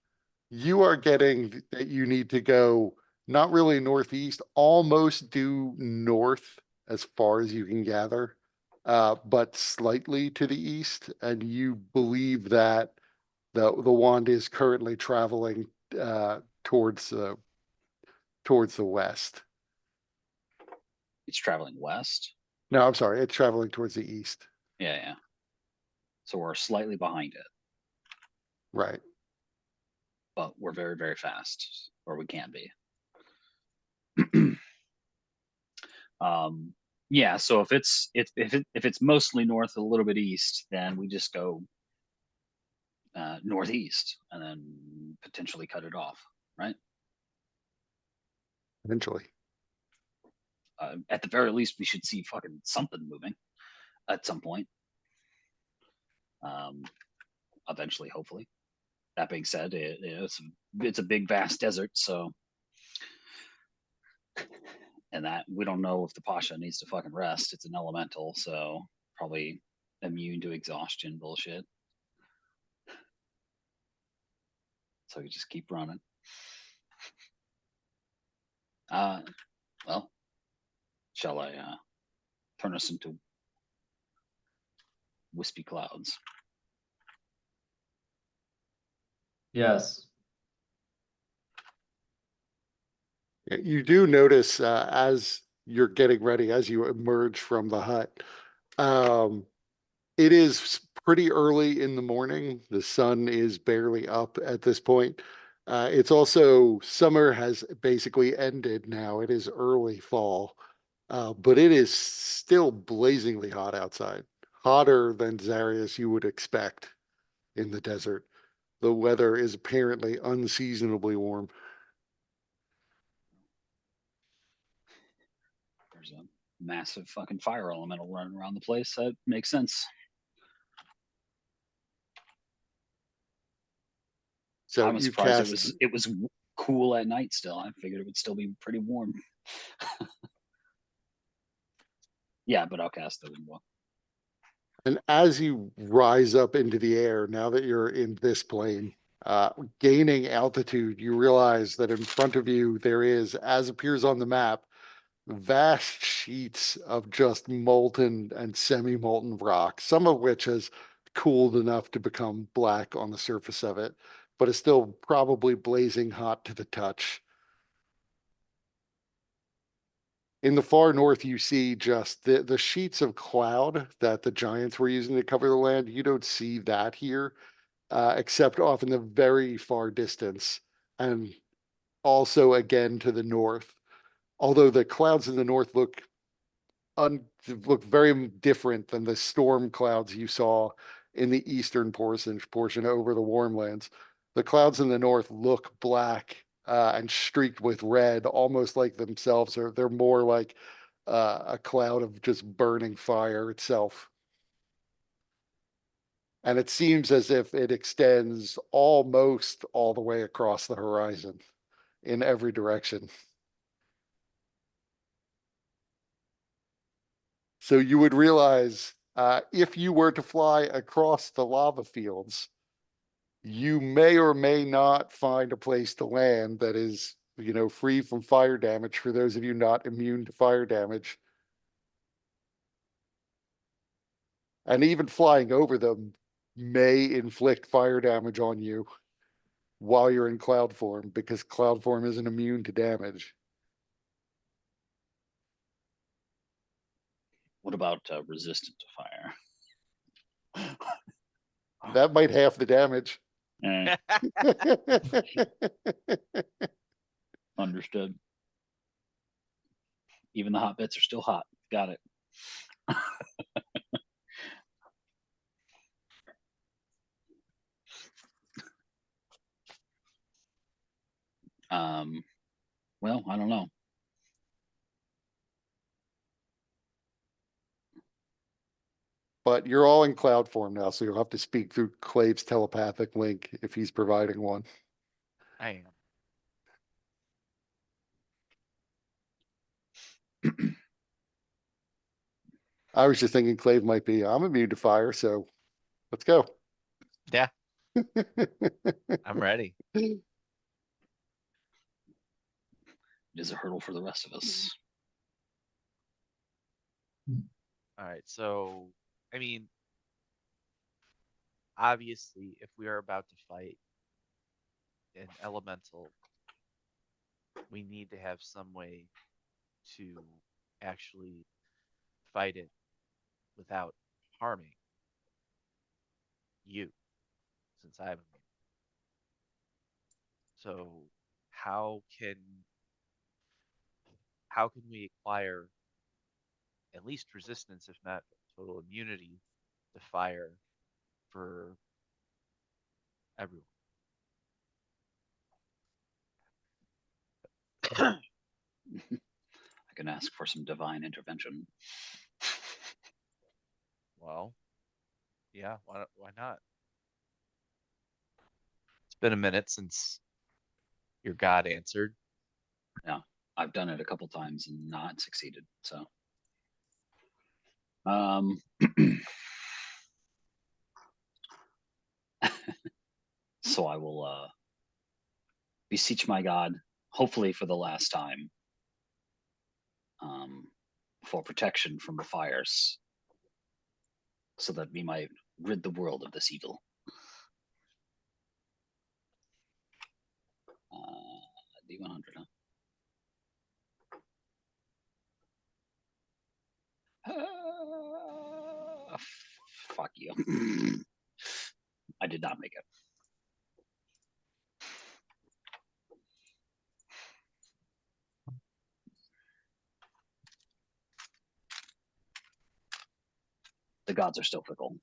you are getting that you need to go not really northeast, almost due north as far as you can gather, but slightly to the east. And you believe that the wand is currently traveling towards the west. It's traveling west. No, I'm sorry, it's traveling towards the east. Yeah, yeah. So we're slightly behind it, Right. but we're very, very fast, or we can be. Yeah. So if it's mostly north, a little bit east, then we just go northeast and then potentially cut it off, right? Eventually. At the very least, we should see fucking something moving at some point. Eventually, hopefully. That being said, it's a big, vast desert, so and that we don't know if the Pasha needs to fucking rest. It's an elemental, so probably immune to exhaustion bullshit. So you just keep running. Well, shall I turn us into wispy clouds? Yes. You do notice as you're getting ready, as you emerge from the hut, it is pretty early in the morning. The sun is barely up at this point. It's also summer has basically ended now. It is early fall, but it is still blazingly hot outside, hotter than Zarius you would expect in the desert. The weather is apparently unseasonably warm. There's a massive fucking fire elemental running around the place. That makes sense. So I'm you surprised cast. it was cool at night still. I figured it would still be pretty warm. Yeah, but I'll cast the window. And as you rise up into the air, now that you're in this plane, gaining altitude, you realize that in front of you there is, as appears on the map, vast sheets of just molten and semi-molten rock, some of which has cooled enough to become black on the surface of it, but is still probably blazing hot to the touch. In the far north, you see just the sheets of cloud that the giants were using to cover the land. You don't see that here, except off in the very far distance, and also again to the north. Although the clouds in the north look very different than the storm clouds you saw in the eastern portion over the warmlands. The clouds in the north look black and streaked with red, almost like themselves, or they're more like a cloud of just burning fire itself. And it seems as if it extends almost all the way across the horizon in every direction. So you would realize if you were to fly across the lava fields, you may or may not find a place to land that is, free from fire damage for those of you not immune to fire damage. And even flying over them may inflict fire damage on you while you're in cloud form, because cloud form isn't immune to damage. What about resistant to fire? That might half the damage. Eh, understood. Even the hot bits are still hot. Got it. Well, I don't know. But you're all in cloud form now, so you'll have to speak through Clave's telepathic link if he's providing one. I am. I was just thinking Clave might be, I'm immune to fire, so let's go. Yeah, I'm ready. It is a hurdle for the rest of us. Alright, so, I mean, obviously, if we are about to fight an elemental, we need to have some way to actually fight it without harming you, since I have a mute. So how can we acquire at least resistance, if not total immunity to fire for everyone? I can ask for some divine intervention. Well, yeah, why not? It's been a minute since your god answered. I've done it a couple times and not succeeded. So, um, so I will beseech my God, hopefully for the last time, for protection from the fires, so that we might rid the world of this evil. D100, huh? Fuck you. I did not make it. The gods are still fickle.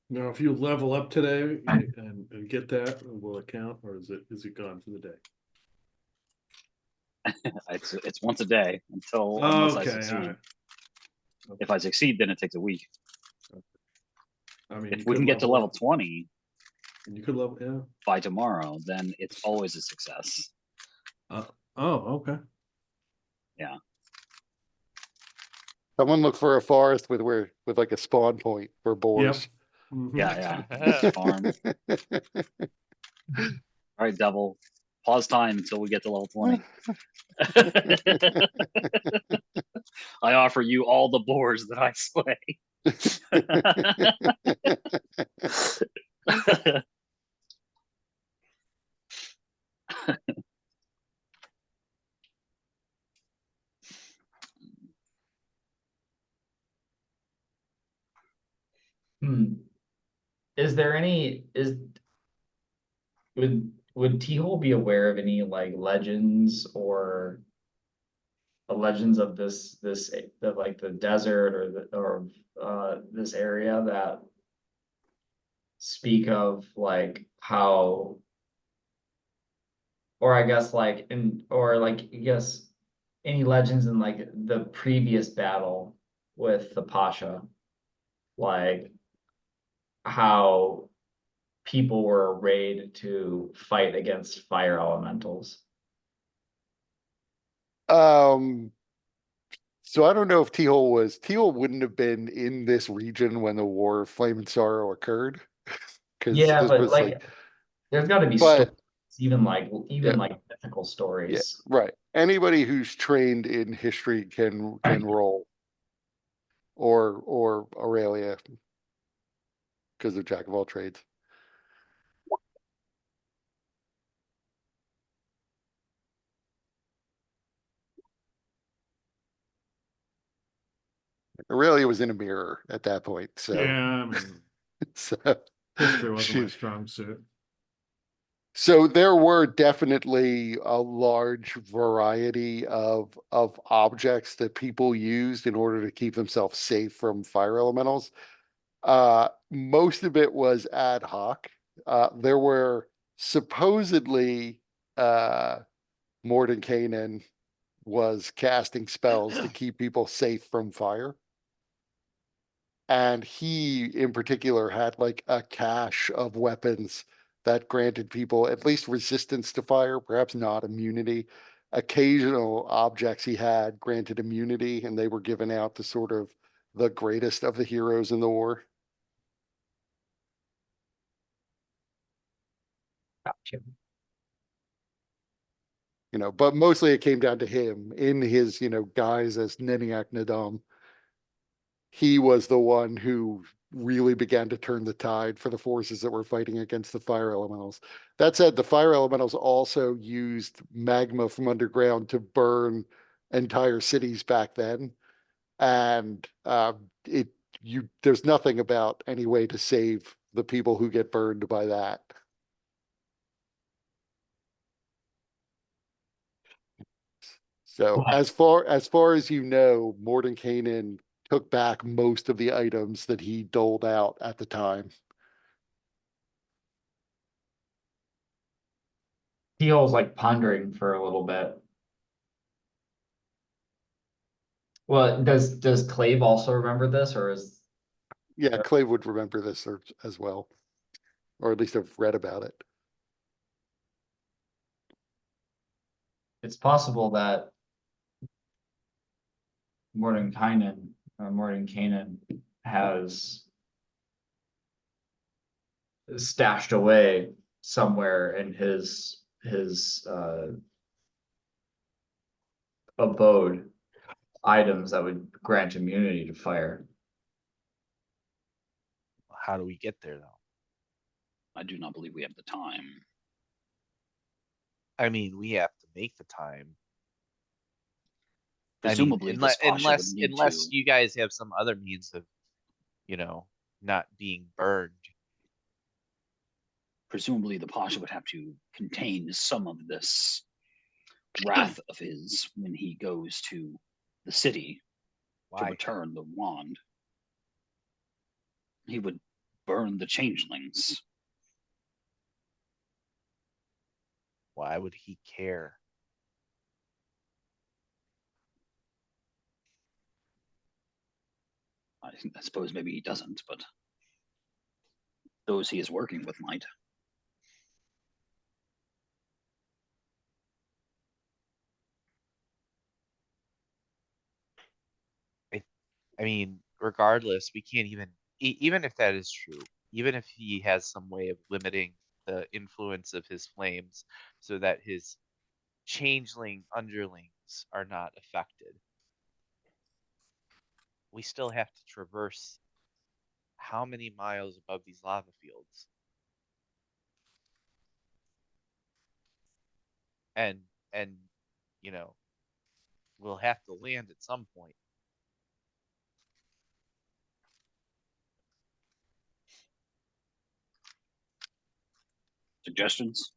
Now, if you level up today and get that, will it count, or is it gone for the day? It's once a day unless I Okay, succeed. all right. If I succeed, then it takes a week. I mean, If we can get to level 20 and you could level, yeah. by tomorrow, then it's always a success. Oh, okay. Yeah. Someone look for a forest with like a spawn point for boars. Mhm. Yeah. Farm. All right, Devil. Pause time until we get to level 20. I offer you all the boars that I slay. Is there any, would T-Hole be aware of any like legends or the legends of the like the desert or this area that speak of like how, or I guess like I guess any legends in like the previous battle with the Pasha, like how people were arrayed to fight against fire elementals. So I don't know if Teal wouldn't have been in this region when the War of Flame and Sorrow occurred. Because Yeah, this but was like there's got to be stories, but even yeah, like mythical yeah, stories. right. Anybody who's trained in history can roll, or Aurelia, because they're jack of all trades. Aurelia was in a mirror at that point, so Yeah, I mean, so history wasn't my she strong suit. So there were definitely a large variety of objects that people used in order to keep themselves safe from fire elementals. Most of it was ad hoc. There were supposedly uh Mordenkainen was casting spells to keep people safe from fire. And he, in particular, had like a cache of weapons that granted people at least resistance to fire, perhaps not immunity. Occasional objects he had granted immunity, and they were given out to sort of the greatest of the heroes in the war. Gotcha. But mostly it came down to him in his, guise as Neniak Nadam. He was the one who really began to turn the tide for the forces that were fighting against the fire elementals. That said, the fire elementals also used magma from underground to burn entire cities back then. And it there's nothing about any way to save the people who get burned by that. So as far as Mordenkainen took back most of the items that he doled out at the time. Teal's like pondering for a little bit. Well, does Clave also remember this, or is Yeah, Clay would remember this as well, or at least have read about it. it's possible that Mordenkainen has stashed away somewhere in his abode items that would grant immunity to fire. How do we get there though? I do not believe we have the time. I mean, we have to make the time. Presumably, this Pasha would need unless to. you guys have some other means of, not being burned. Presumably, the Pasha would have to contain some of this wrath of his when he goes to the city to Why? return the wand. He would burn the changelings. Why would he care? I suppose maybe he doesn't, but those he is working with might. I mean, regardless, we can't even if that is true, even if he has some way of limiting the influence of his flames so that his changeling underlings are not affected, we still have to traverse how many miles above these lava fields? And you know, we'll have to land at some point. Suggestions?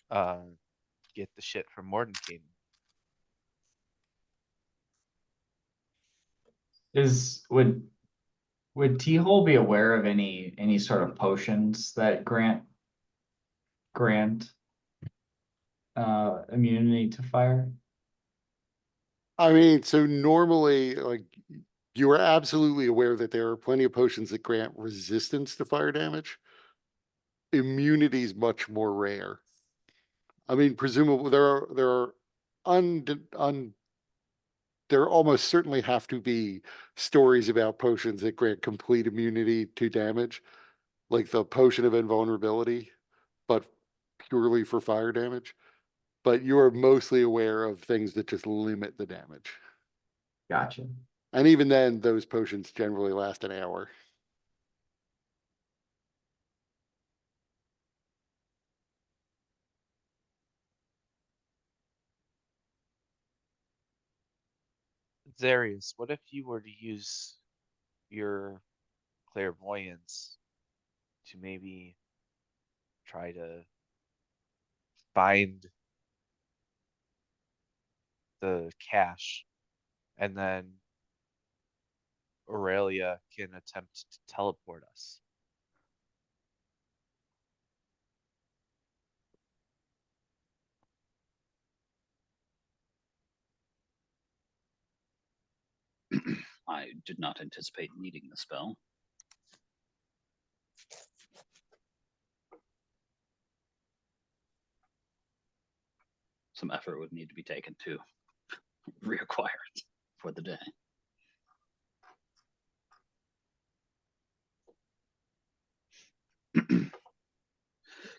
Uh, get the shit from Mordenkainen. Would T-Hole be aware of any sort of potions that grant immunity to fire? I mean, so normally, like, you are absolutely aware that there are plenty of potions that grant resistance to fire damage. Immunity is much more rare. I mean, presumably there are un, un there almost certainly have to be stories about potions that grant complete immunity to damage, like the potion of invulnerability, but purely for fire damage. But you are mostly aware of things that just limit the damage. Gotcha. And even then, those potions generally last an hour. Zarius, what if you were to use your clairvoyance to maybe try to find the cache, and then Aurelia can attempt to teleport us. I did not anticipate needing the spell. Some effort would need to be taken to reacquire it for the day.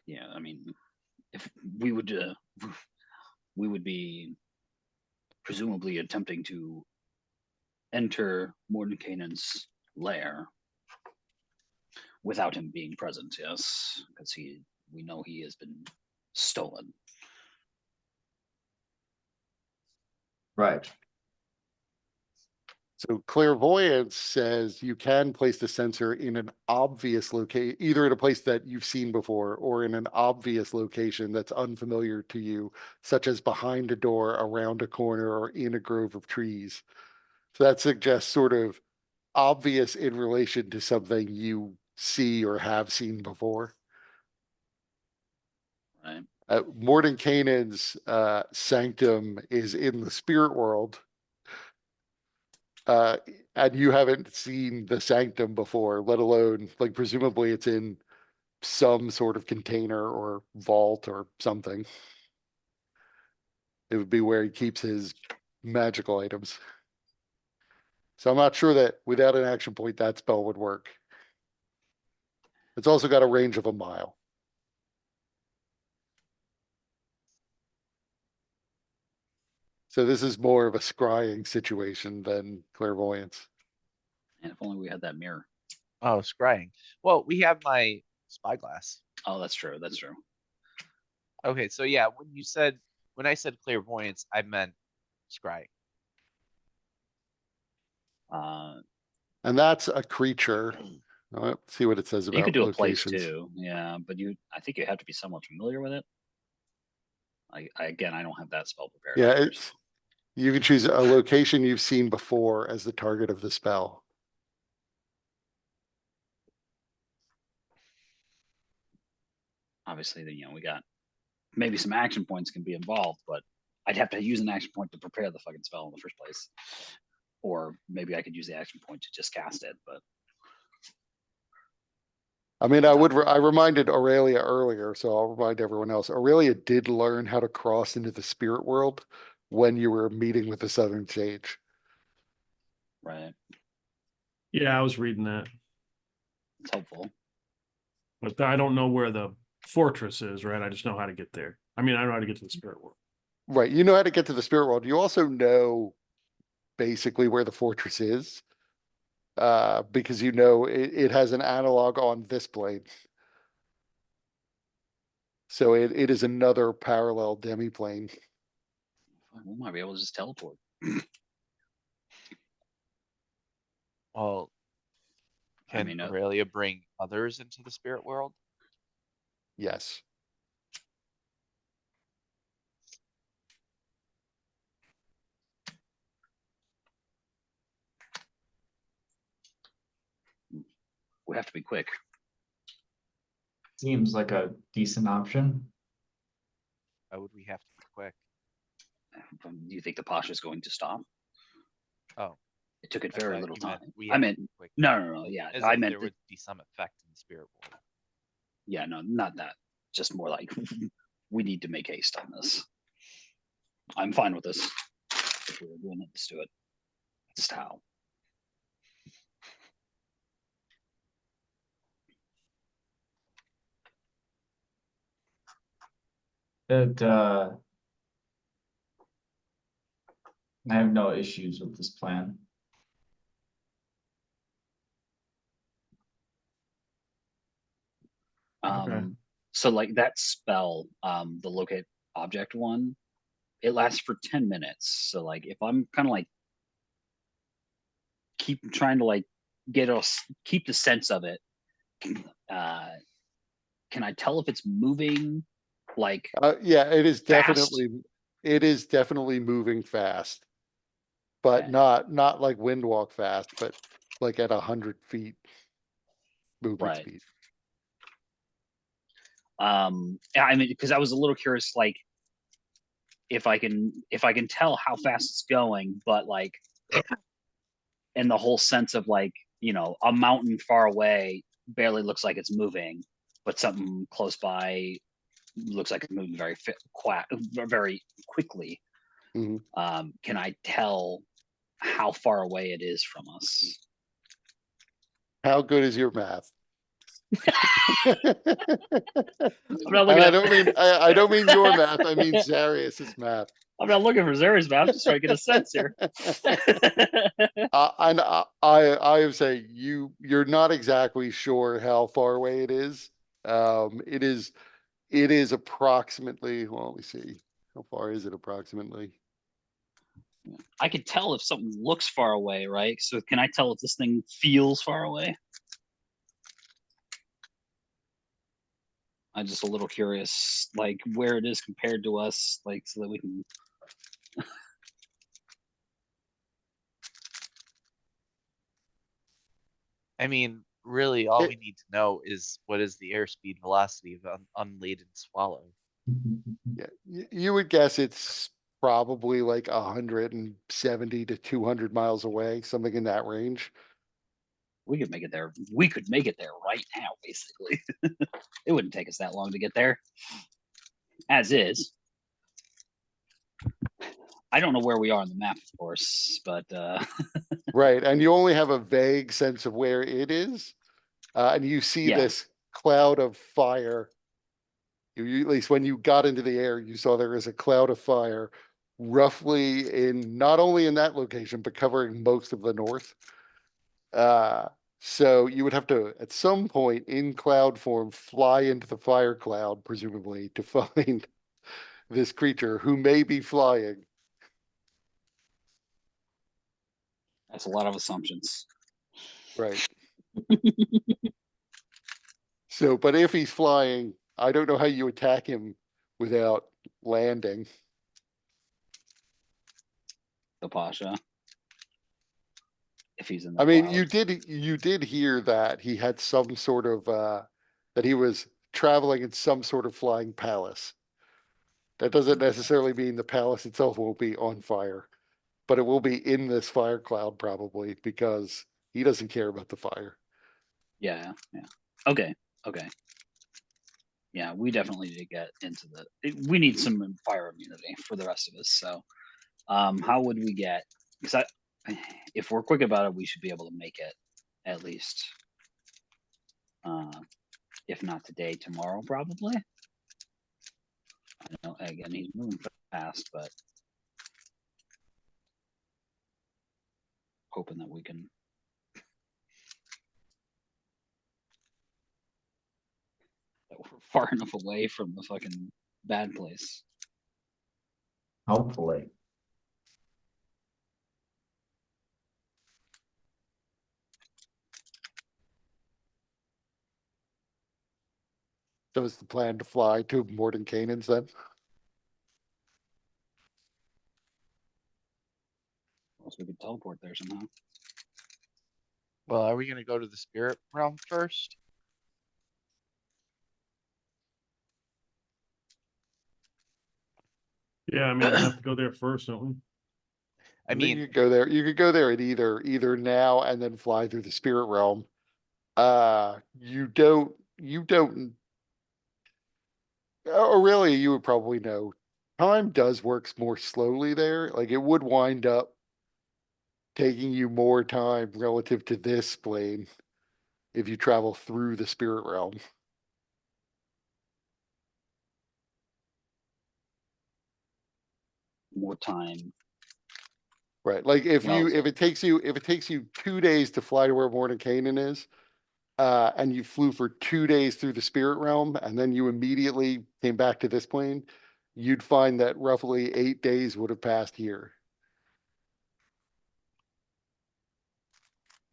Yeah, I mean, if we would be presumably attempting to enter Mordenkainen's lair without him being present, yes, because we know he has been stolen. Right. So clairvoyance says you can place the sensor in an obvious location, either in a place that you've seen before or in an obvious location that's unfamiliar to you, such as behind a door, around a corner, or in a grove of trees. So that suggests sort of obvious in relation to something you see or have seen before. Right. Mordenkainen's sanctum is in the spirit world. And you haven't seen the sanctum before, let alone, like, presumably it's in some sort of container or vault or something. It would be where he keeps his magical items. So I'm not sure that without an action point, that spell would work. It's also got a range of a mile. So this is more of a scrying situation than clairvoyance. And if only we had that mirror. Oh, scrying. Well, we have my spyglass. Oh, that's true. That's true. Okay, so yeah, when I said clairvoyance, I meant scrying. And that's a creature. Let's see what it says You could about do a place locations. too, yeah, but I think you have to be somewhat familiar with it. Again, I don't have that spell prepared. Yeah, either, it's, you can choose a location you've seen before as the target of the spell. obviously, we got maybe some action points can be involved, but I'd have to use an action point to prepare the fucking spell in the first place. Or maybe I could use the action point to just cast it, but I mean, I reminded Aurelia earlier, so I'll remind everyone else. Aurelia did learn how to cross into the spirit world when you were meeting with the Southern Sage. right, Yeah, I was reading that, it's helpful. but I don't know where the fortress is, right? I just know how to get there. I mean, I know how to get to the spirit world. Right. You know how to get to the spirit world. You also know basically where the fortress is. Because you know it has an analog on this plane. So it is another parallel demi-plane. We might be able to just teleport. Well, I can mean, Aurelia bring others into the spirit world? Yes. we have to be quick. Seems like a decent option. Why would we have to be quick? Do you think the Pasha is going to stop? Oh, It took it I very thought little you meant time. we I had to meant be quick. no. Yeah, As I if meant there would be some effect in the spirit world. yeah, no, not that. Just more like we need to make haste on this. I'm fine with this. If we're doing it, let's do it. That's how. That I have no issues with this plan. Okay. So like that spell, the locate object one, it lasts for 10 minutes. So like if I'm kind of like keep trying to like keep the sense of it, can I tell if it's moving? Like, Yeah, it is Fast? definitely moving fast. But Okay. not like wind walk fast, but like at 100 feet movement Right. speed. Yeah, I mean, because I was a little curious, like, if I can tell how fast it's going, but like, in the whole sense of like, a mountain far away barely looks like it's moving, but something close by looks like it's moving very quickly. Mhm. Can I tell how far away it is from us? How good is your math? I'm not And looking I at. don't mean I don't mean your math. I mean Zarius's math. I'm not looking for Zari's map. I'm just trying to get a sense here. And I would say you're not exactly sure how far away it is. It is approximately. Well, let me see. How far is it approximately? I could tell if something looks far away, right? So can I tell if this thing feels far away? I'm just a little curious, like where it is compared to us, like so that we can. I mean, really, all we It, need to know is what is the airspeed velocity of an unladen swallow. yeah, you would guess it's probably like 170 to 200 miles away, something in that range. We could make it there. We could make it there right now, basically. It wouldn't take us that long to get there. As is. I don't know where we are on the map, of course, but Right, and you only have a vague sense of where it is, and you see yeah, this cloud of fire. At least when you got into the air, you saw there is a cloud of fire, roughly in not only in that location but covering most of the north. Uh, so you would have to, at some point in cloud form, fly into the fire cloud, presumably, to find this creature who may be flying. that's a lot of assumptions. Right. So, but if he's flying, I don't know how you attack him without landing. The Pasha, if he's in the I mean, clouds. you did hear that he had some sort of that he was traveling in some sort of flying palace. That doesn't necessarily mean the palace itself won't be on fire, but it will be in this fire cloud probably because he doesn't care about the fire. Yeah, yeah. Okay, okay. Yeah, we definitely need to get into we need some fire immunity for the rest of us. So, how would we get? Because if we're quick about it, we should be able to make it at least. If not today, tomorrow probably. I know again he's moving fast, but hoping that we can. That we're far enough away from the fucking bad place. Hopefully. So is the plan to fly to Mordenkainen's then? Unless we could teleport there somehow. Well, are we gonna go to the spirit realm first? Yeah, I mean, we have to go there first, don't we? I I think mean, you could go there. You could go there at either now and then fly through the spirit realm. You don't or really you would probably know time does works more slowly there. Like it would wind up taking you more time relative to this plane if you travel through the spirit realm. More time. Right. Like if Well, if it takes you 2 days to fly to where Mordenkainen is, and you flew for 2 days through the spirit realm, and then you immediately came back to this plane, you'd find that roughly 8 days would have passed here.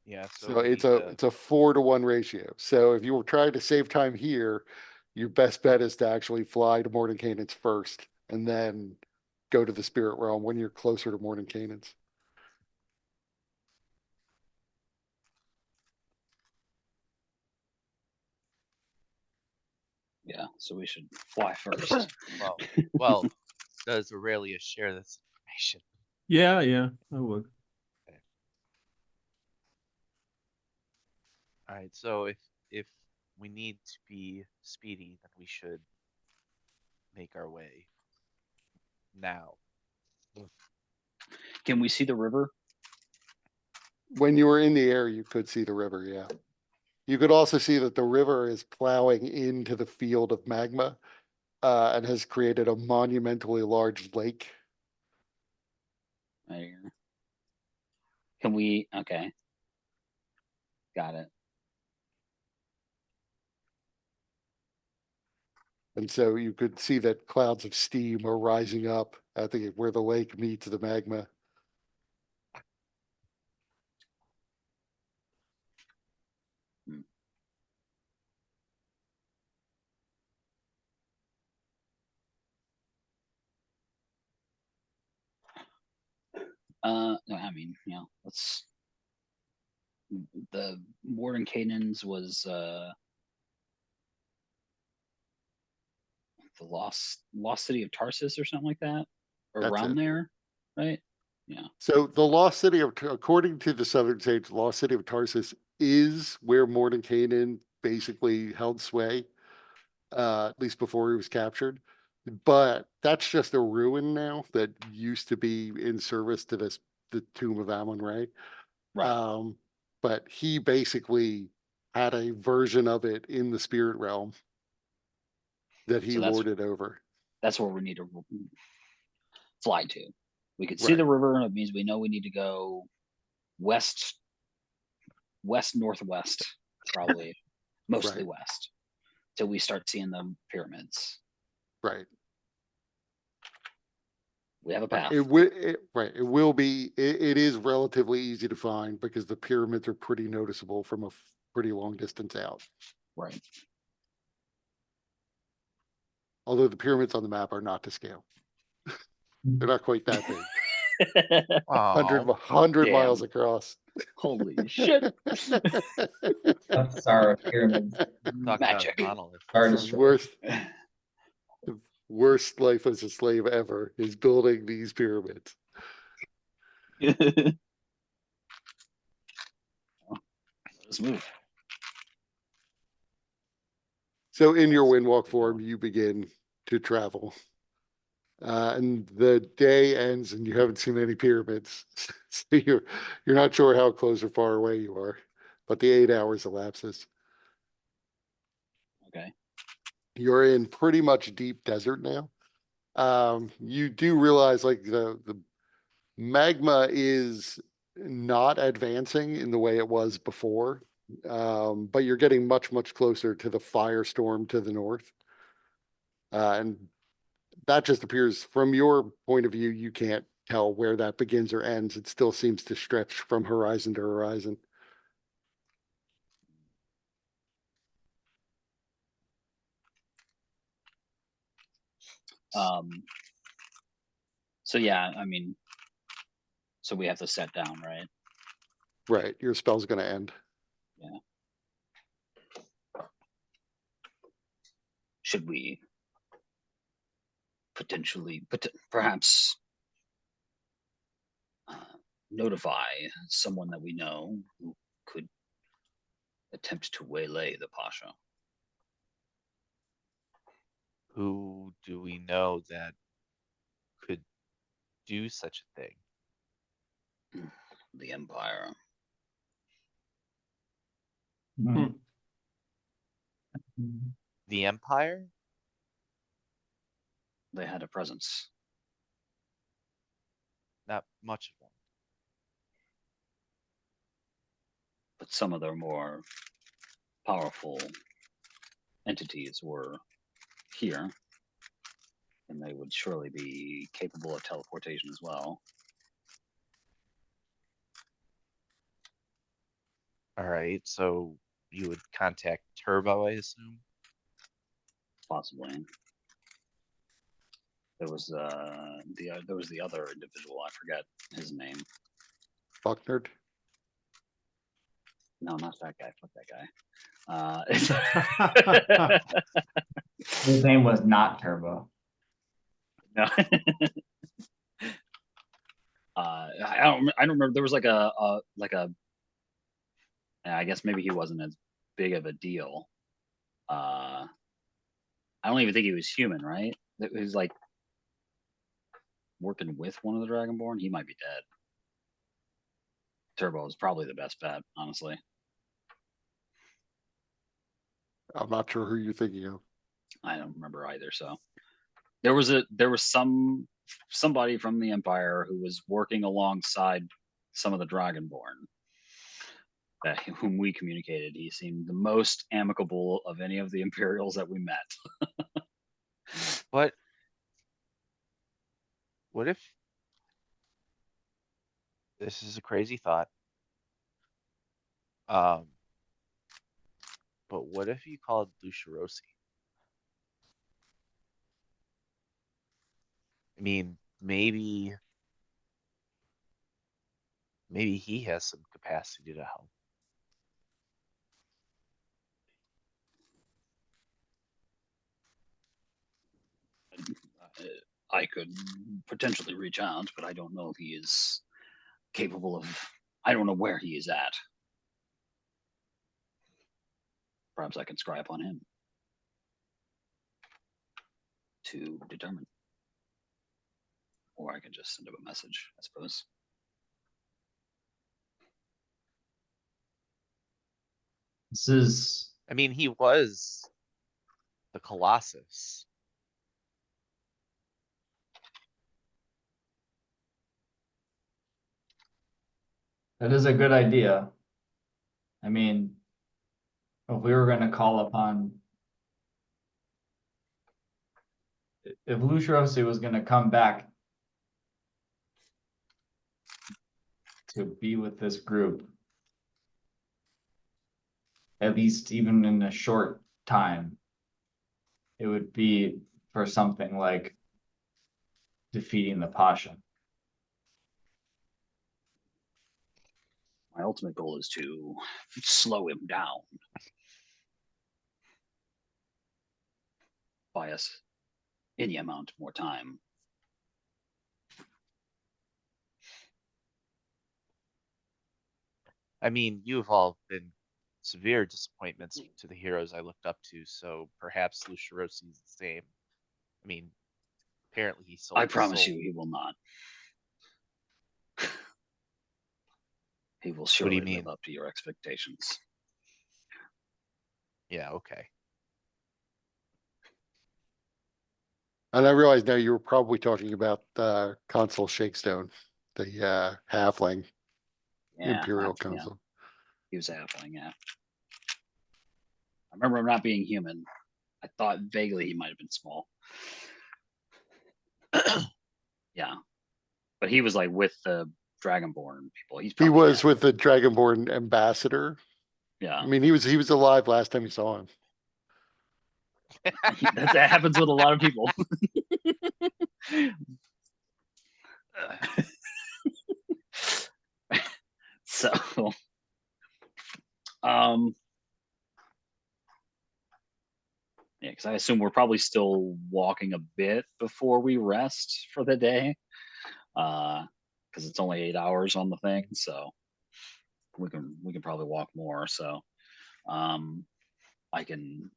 yeah, so So we it's need a to, it's a 4-to-1 ratio. So if you were trying to save time here, your best bet is to actually fly to Mordenkainen's first and then go to the spirit realm when you're closer to Mordenkainen's. Yeah, so we should fly first. Well, does Aurelia share this information? Yeah, yeah, I would. Alright, so if we need to be speedy, then we should make our way now. Can we see the river? When you were in the air, you could see the river, yeah. You could also see that the river is plowing into the field of magma and has created a monumentally large lake. There. Can we? Okay. Got it. And so you could see that clouds of steam are rising up at where the lake meets the magma. No, I mean, let's. The Mordenkainen's was the lost city of Tarsus or something like that, That's around it. there, right? Yeah. So the lost city of, according to the Southern Sage, the lost city of Tarsus is where Mordenkainen basically held sway, at least before he was captured. But that's just a ruin now that used to be in service to the tomb of Amun-Ra. Right. But he basically had a version of it in the spirit realm that he So lorded over. that's where we need to fly to. We could see Right. the river. It means we know we need to go west northwest, probably mostly Right. west, till we start seeing the pyramids. Right. We have a Right. path. Right. It will be, it is relatively easy to find because the pyramids are pretty noticeable from a pretty long distance out. Right. Although the pyramids on the map are not to scale. They're not quite that big. 100 miles Damn. across. Holy shit. That's our pyramids. Talk Magic. about monolith. Star This is Destroyer. the worst life as a slave ever is building these pyramids. Let's move. So in your windwalk form, you begin to travel. And the day ends and you haven't seen any pyramids. So you're not sure how close or far away you are, but the 8 hours elapses. Okay. You're in pretty much deep desert now. You do realize like the magma is not advancing in the way it was before. But you're getting much, much closer to the firestorm to the north. And that just appears from your point of view, you can't tell where that begins or ends. It still seems to stretch from horizon to horizon. So yeah, I mean, so we have to set down, right? Right. Your spell's going to end. Should we potentially, perhaps notify someone that we know who could attempt to waylay the Pasha? Who do we know that could do such a thing? The Empire. Mhm. The Empire? They had a presence. Not much of one. But some of their more powerful entities were here, and they would surely be capable of teleportation as well. Alright, so you would contact Turbo, I assume? Possibly. There was the other individual. I forget his name. Bucknard. No, not that guy. Fuck that guy. His name was not Turbo. No. I don't remember. There was like a I guess maybe he wasn't as big of a deal. I don't even think he was human, right? It was like working with one of the Dragonborn. He might be dead. Turbo is probably the best bet, honestly. I'm not sure who you're thinking of. I don't remember either. So there was somebody from the Empire who was working alongside some of the Dragonborn whom we communicated. He seemed the most amicable of any of the Imperials that we met. What if this is a crazy thought? Um, but what if you called Lucharosi? I mean, maybe he has some capacity to help. I could potentially reach out, but I don't know if he is capable of. I don't know where he is at. Perhaps I can scry up on him to determine. Or I can just send him a message, I suppose. This is I mean, he was the Colossus. that is a good idea. I mean, if we were gonna call upon. If Lucharosi was gonna come back to be with this group, at least even in a short time, it would be for something like defeating the Pasha. My ultimate goal is to slow him down. Buy us any amount more time. I mean, you've all been severe disappointments to the heroes I looked up to, so perhaps Lucharosi is the same. I mean, apparently he sold I his promise soul. you, he will not. He will What do you surely live mean? up to your expectations. Yeah, okay. And I realize now you were probably talking about Consul Shakestone, the halfling Yeah, Imperial yeah. Council. He was halfling, yeah. I remember him not being human. I thought vaguely he might have been small. Yeah. But he was like with the Dragonborn people. He's He probably was dead. with the Dragonborn ambassador. Yeah. I mean, he was alive last time you saw him. That happens with a lot of people. So yeah, because I assume we're probably still walking a bit before we rest for the day. Because it's only 8 hours on the thing, so we can probably walk more. So I can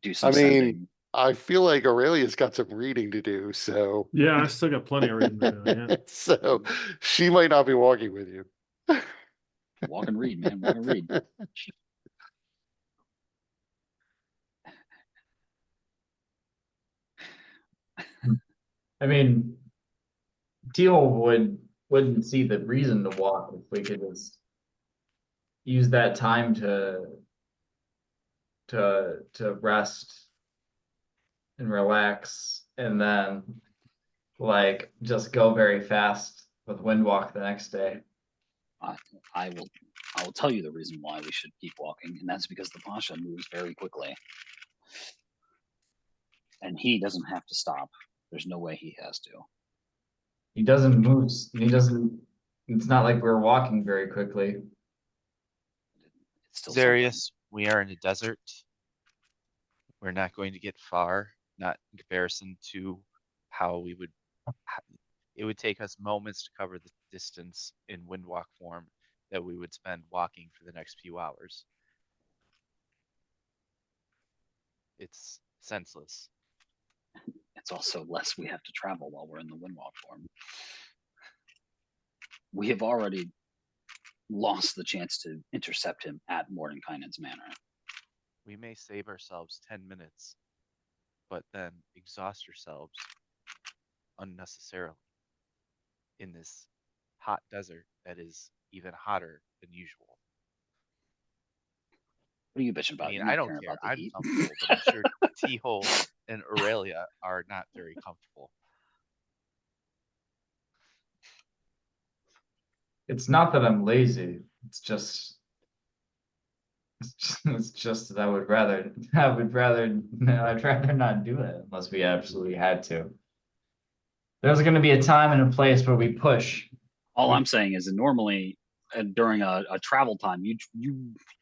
do some I mean, sending. I feel like Aurelia's got some reading to do, so Yeah, I still got plenty of reading to do, yeah. so she might not be walking with you. Walk and read, man. Walk and read. I mean, Teal wouldn't see the reason to walk if we could just use that time to rest and relax, and then like just go very fast with Windwalk the next day. I will tell you the reason why we should keep walking, and that's because the Pasha moves very quickly. And he doesn't have to stop. There's no way he has to. He doesn't move, he doesn't, it's not like we're walking very quickly. It's still something. Zarius, we are in a desert. We're not going to get far, not in comparison to how we would. It would take us moments to cover the distance in windwalk form that we would spend walking for the next few hours. It's senseless. It's also less we have to travel while we're in the windwalk form. We have already lost the chance to intercept him at Mordenkainen's manor. We may save ourselves 10 minutes, but then exhaust ourselves unnecessarily in this hot desert that is even hotter than usual. What are you bitching I about? mean, You I don't don't care care. about the I'm heat. comfortable, but I'm sure T-Hole and Aurelia are not very comfortable. It's not that I'm lazy, it's just. It's just that I'd rather not do it unless we absolutely had to. There's gonna be a time and a place where we push. All I'm saying is that normally during a travel time, you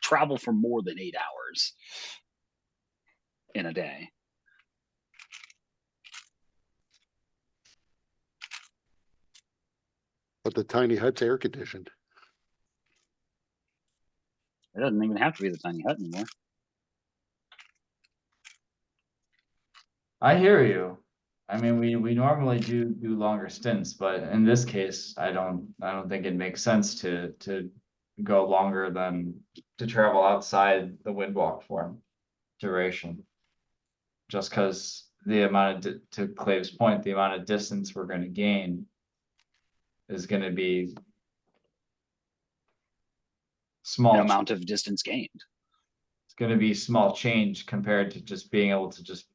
travel for more than 8 hours in a day. But the tiny hut's air conditioned. It doesn't even have to be the tiny hut anymore. I hear you. I mean, we normally do longer stints, but in this case, I don't think it makes sense to go longer than to travel outside the windwalk form duration. Just because the amount of, to Clave's point, the amount of distance we're gonna gain is gonna be An small. amount of distance gained. It's gonna be small change compared to just being able to just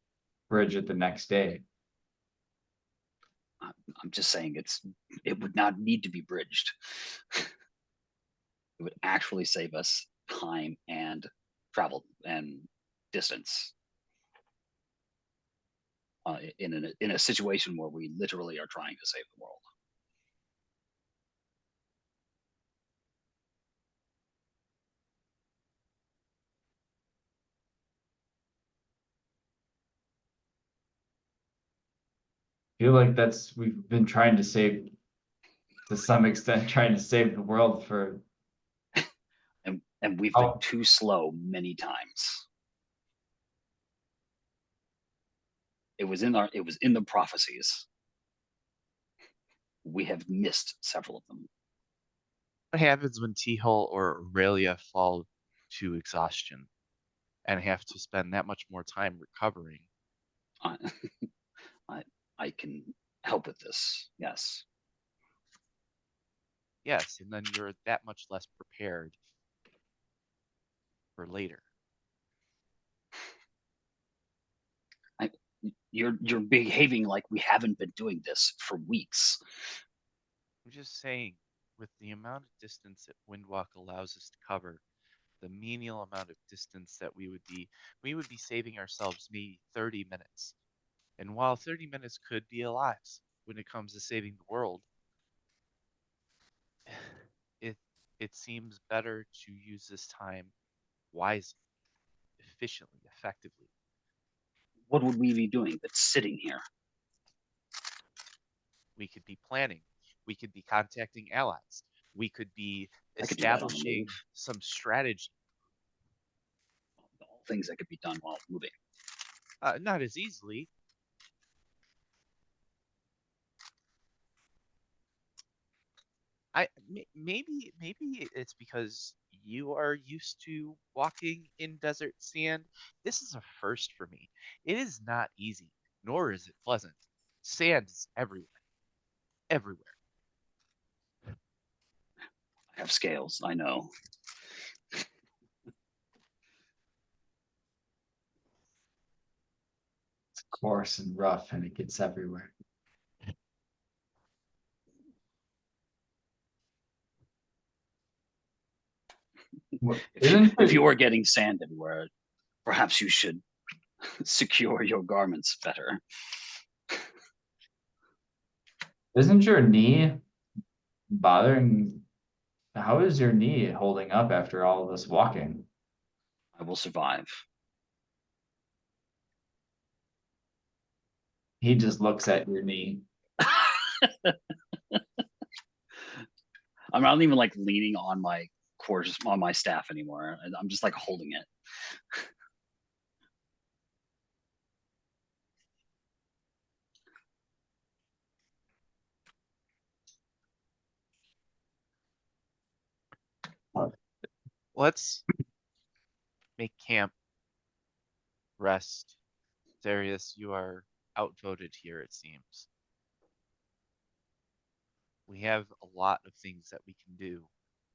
bridge it the next day. I'm just saying it would not need to be bridged. It would actually save us time and travel and distance in a situation where we literally are trying to save the world. Feel like we've been trying to save, to some extent, trying to save the world for. And we've Oh. been too slow many times. It was in the prophecies. We have missed several of them. What happens when T-Hole or Aurelia fall to exhaustion and have to spend that much more time recovering? I can help with this. Yes. Yes, and then you're that much less prepared for later. You're behaving like we haven't been doing this for weeks. I'm just saying, with the amount of distance that Windwalk allows us to cover, the menial amount of distance that we would be saving ourselves maybe 30 minutes. And while 30 minutes could be a lot when it comes to saving the world, it seems better to use this time wisely, efficiently, effectively. What would we be doing but sitting here? We could be planning. We could be contacting allies. We could be I could do that on the establishing move. some strategy. All things that could be done while moving. Not as easily. Maybe it's because you are used to walking in desert sand. This is a first for me. It is not easy, nor is it pleasant. Sand is everywhere. Everywhere. I have scales, I know. It's coarse and rough and it gets everywhere. If you were getting sand everywhere, perhaps you should secure your garments better. Isn't your knee bothering? How is your knee holding up after all this walking? I will survive. He just looks at your knee. I'm not even like leaning on my course on my staff anymore. I'm just like holding it. Let's make camp. Rest. Darius, you are outvoted here, it seems. We have a lot of things that we can do,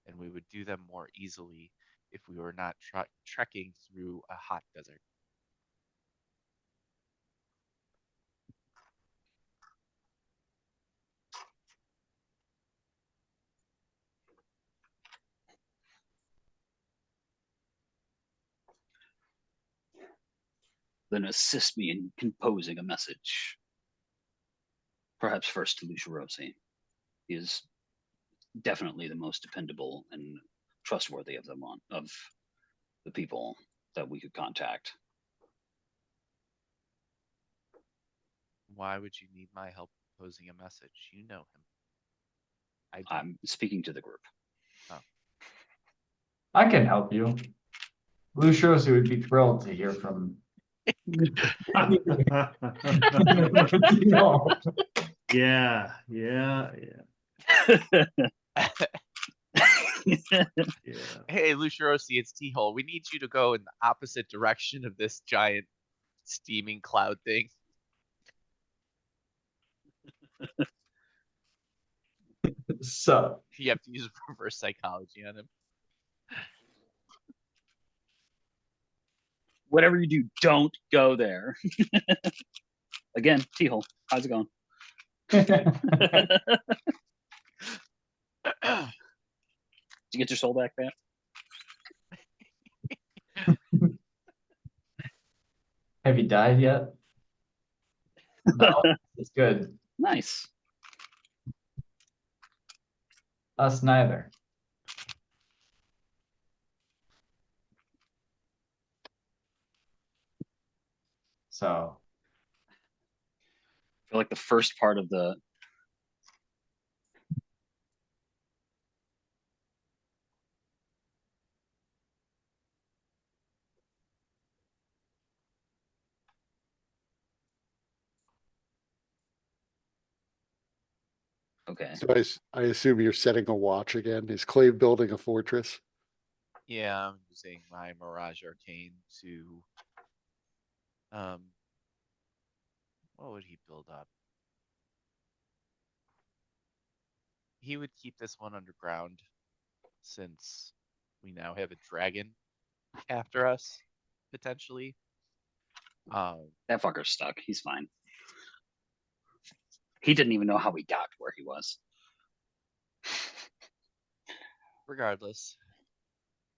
and we would do them more easily if we were not trekking through a hot desert. Then assist me in composing a message. Perhaps first to Lucia Rossi. He is definitely the most dependable and trustworthy of them of the people that we could contact. Why would you need my help composing a message? You know him. I don't. I'm speaking to the group. I can help you. Lucius would be thrilled to hear from. No. Yeah, yeah, yeah. Hey, Lucirosi, it's T-Hole. We need you to go in the opposite direction of this giant steaming cloud thing. So You have to use reverse psychology on him. Whatever you do, don't go there. Again, T-Hole, how's it going? Did you get your soul back, Pat? have you died yet? No, it's good. Nice. Us neither. So I feel like the first part of the okay. So I assume you're setting a watch again. Is Clave building a fortress? Yeah, I'm using my Mirage Arcane to what would he build up? He would keep this one underground since we now have a dragon after us, potentially. That fucker's stuck. He's fine. He didn't even know how he got to where he was. Regardless,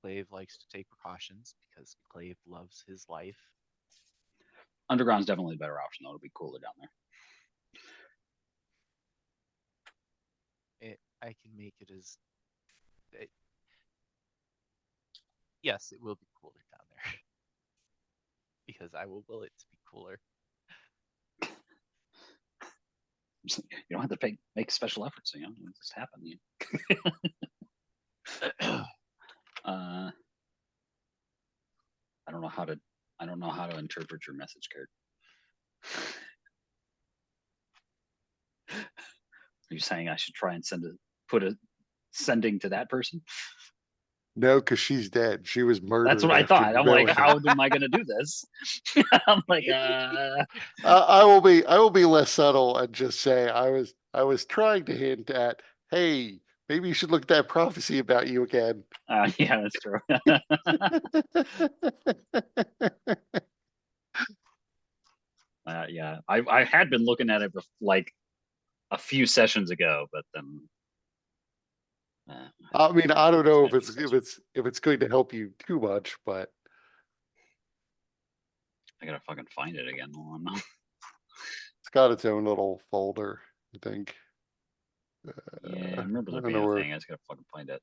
Clave likes to take precautions because Clave loves his life. Underground's definitely a better option, though. It'll be cooler down there. I can make it as yes, it will be cooler down there because I will it to be cooler. You don't have to make special efforts, you know, it just happen. I don't know how to interpret your message card. Are you saying I should try and put a sending to that person? No, because she's dead. She was murdered. That's what I after thought. I'm like, rebellion. how am I gonna do this? I'm like, I will be less subtle and just say I was trying to hint at, hey, maybe you should look at that prophecy about you again. yeah, that's true. Yeah, I had been looking at it like a few sessions ago, but then I mean, I don't know if Maybe it's going to help you too much, but I gotta fucking find it again. Hold on. It's got its own little folder, I think. Yeah, I remember I there don't being know a where- thing. I just gotta fucking find it.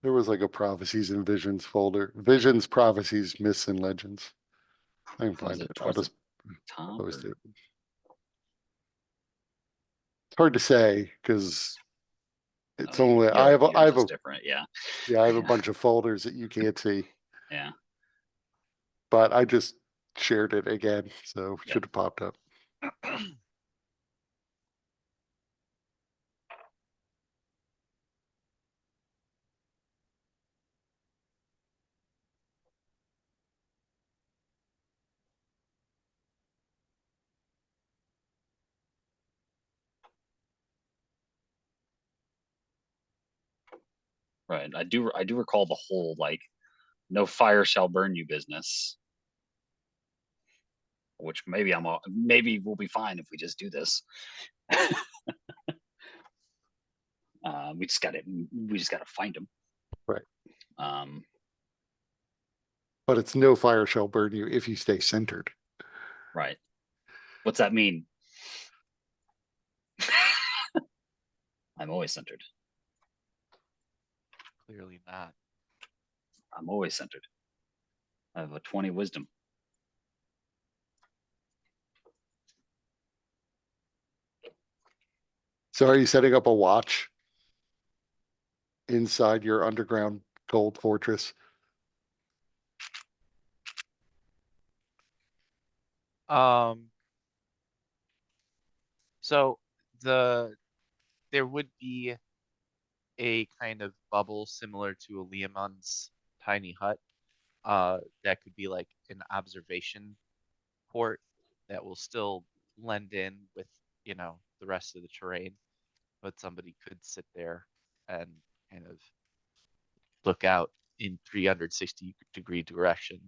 There was like a prophecies and visions folder. Visions, prophecies, myths, and legends. I can Was find it it. I'll towards the just top? post or- it. It's hard to say because it's Oh, only I have yours a is different. Yeah, yeah, I have a Yeah. bunch of folders that you can't see, yeah. but I just shared it again, so it Yep. should have popped up. Right. I do recall the whole like no fire shall burn you business. Which maybe we'll be fine if we just do this. We just gotta find him. Right. Um, But it's no fire shall burn you if you stay centered. right. What's that mean? I'm always centered. Clearly not. I'm always centered. I have a 20 wisdom. So are you setting up a watch inside your underground gold fortress? Um, so there would be a kind of bubble similar to a Leomon's tiny hut. That could be like an observation port that will still blend in with, the rest of the terrain, but somebody could sit there and kind of look out in 360-degree direction.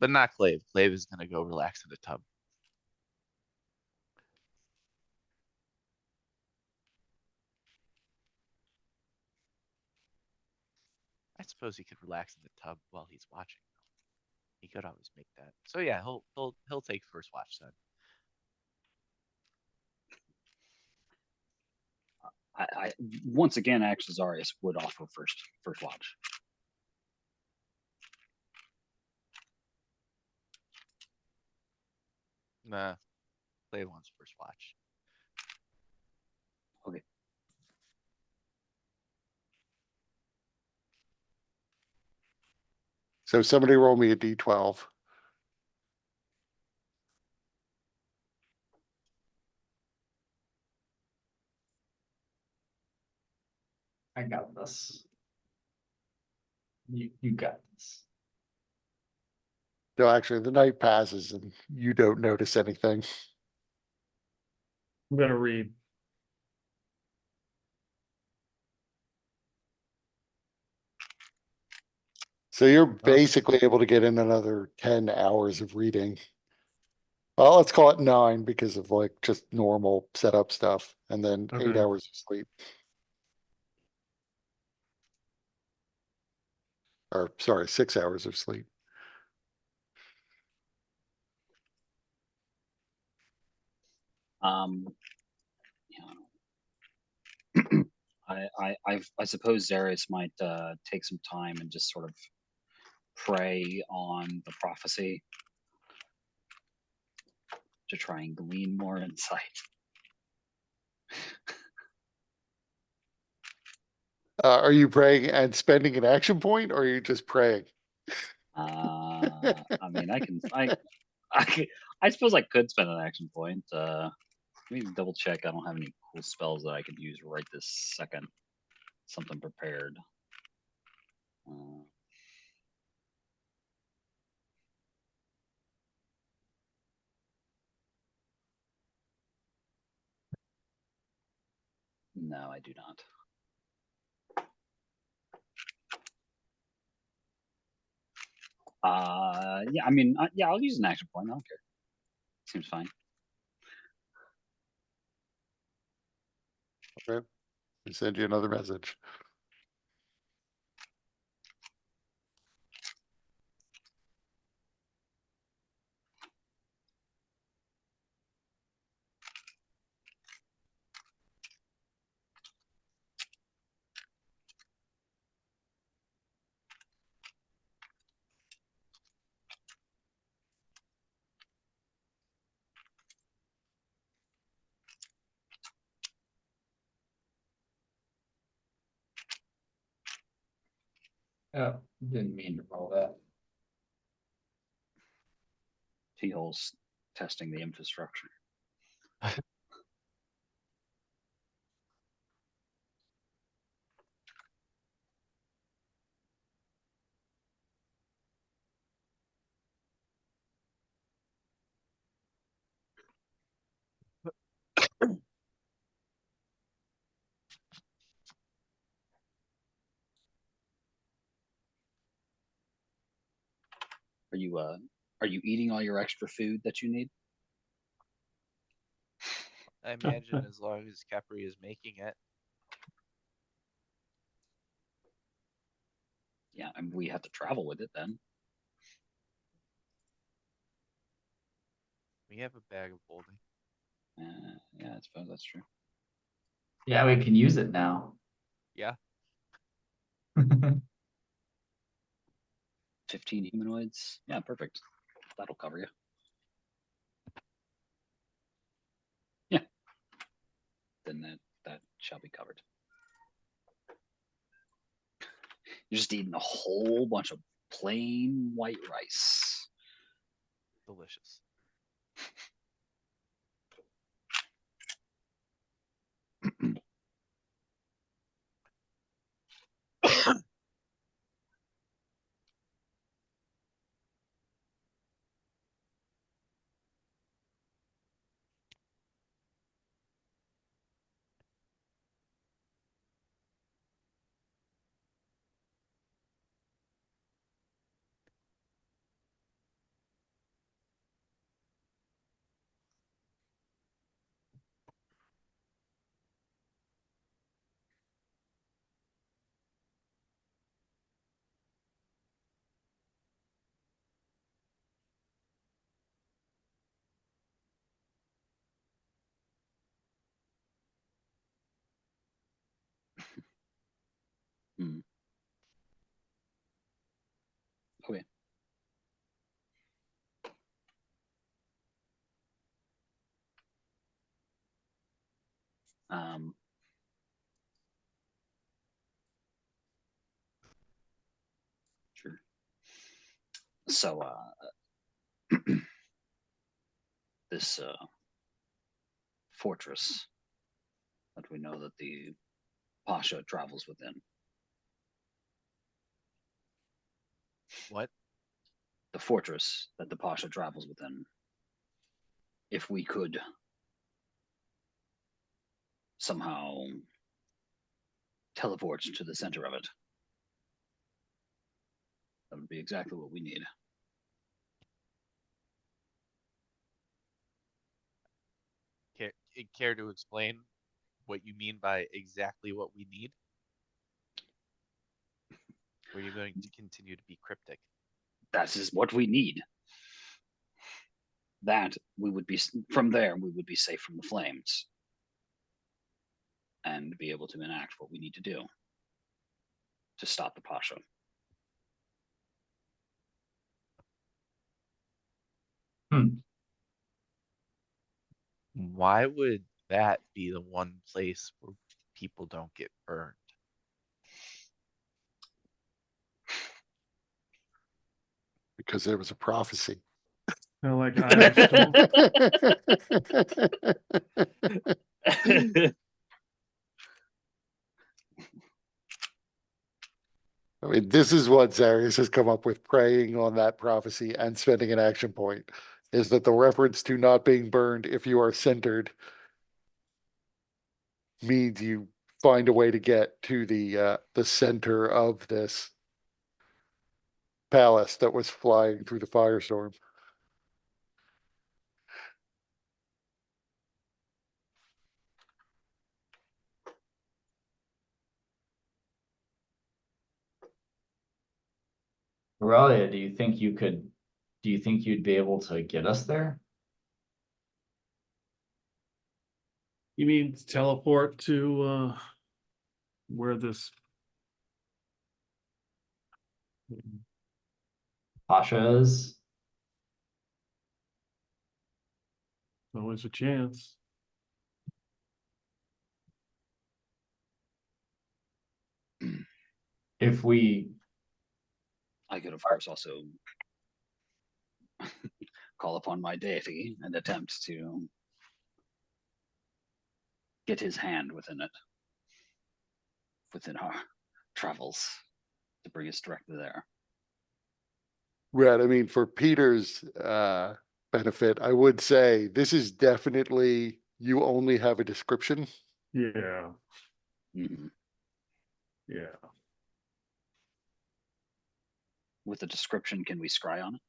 But not Clave. Clave is gonna go relax in the tub. I suppose he could relax in the tub while he's watching. He could always make that. So yeah, he'll take first watch then. I once again, Axazarius would offer first watch. Nah, Clave wants first watch. Okay. So somebody roll me a D12. I got this. You got this. No, actually, the night passes and you don't notice anything. I'm gonna read. So you're basically able to get in another 10 hours of reading. Well, let's call it 9 because of like just normal setup stuff, and then 8 Okay. hours of sleep. Or sorry, 6 hours of sleep. Yeah. I suppose Zarius might take some time and just sort of pray on the prophecy to try and glean more insight. Are you praying and spending an action point, or are you just praying? I mean, I suppose I could spend an action point. Let me double check. I don't have any cool spells that I could use right this second. Something prepared. No, I do not. Yeah, I mean, yeah, I'll use an action point. I don't care. Seems fine. Okay. I send you another message. Oh, didn't mean to roll that. T-holes testing the infrastructure. Are you eating all your extra food that you need? I imagine as long as Capri is making it. Yeah, and we have to travel with it then. We have a bag of holding. Yeah, I suppose that's true. Yeah, we can use it now. Yeah, 15 humanoids. Yeah, perfect. That'll cover you. Yeah. Then that shall be covered. You're just eating a whole bunch of plain white rice. delicious. Hmm. Okay. Um, sure. So this fortress that we know that the Pasha travels within. What? The fortress that the Pasha travels within. If we could somehow teleport to the center of it, that would be exactly what we need. Care to explain what you mean by exactly what we need? Or are you going to continue to be cryptic? That is what we need. That we would be from there. We would be safe from the flames, and be able to enact what we need to do to stop the Pasha. Why would that be the one place where people don't get burned? Because there was a prophecy. Like I stole. I mean, this is what Zarius has come up with, preying on that prophecy and spending an action point, is that the reference to not being burned if you are centered means you find a way to get to the center of this palace that was flying through the firestorm. Aurelia, do you think you'd be able to get us there? You mean teleport to where this Pasha is? always a chance. If we I could, of course, also call upon my deity and attempt to get his hand within it, within our travels, to bring us directly there. Right. I mean, for Peter's benefit, I would say this is definitely you only have a description. Yeah, Mhm. yeah. With the description, can we scry on it?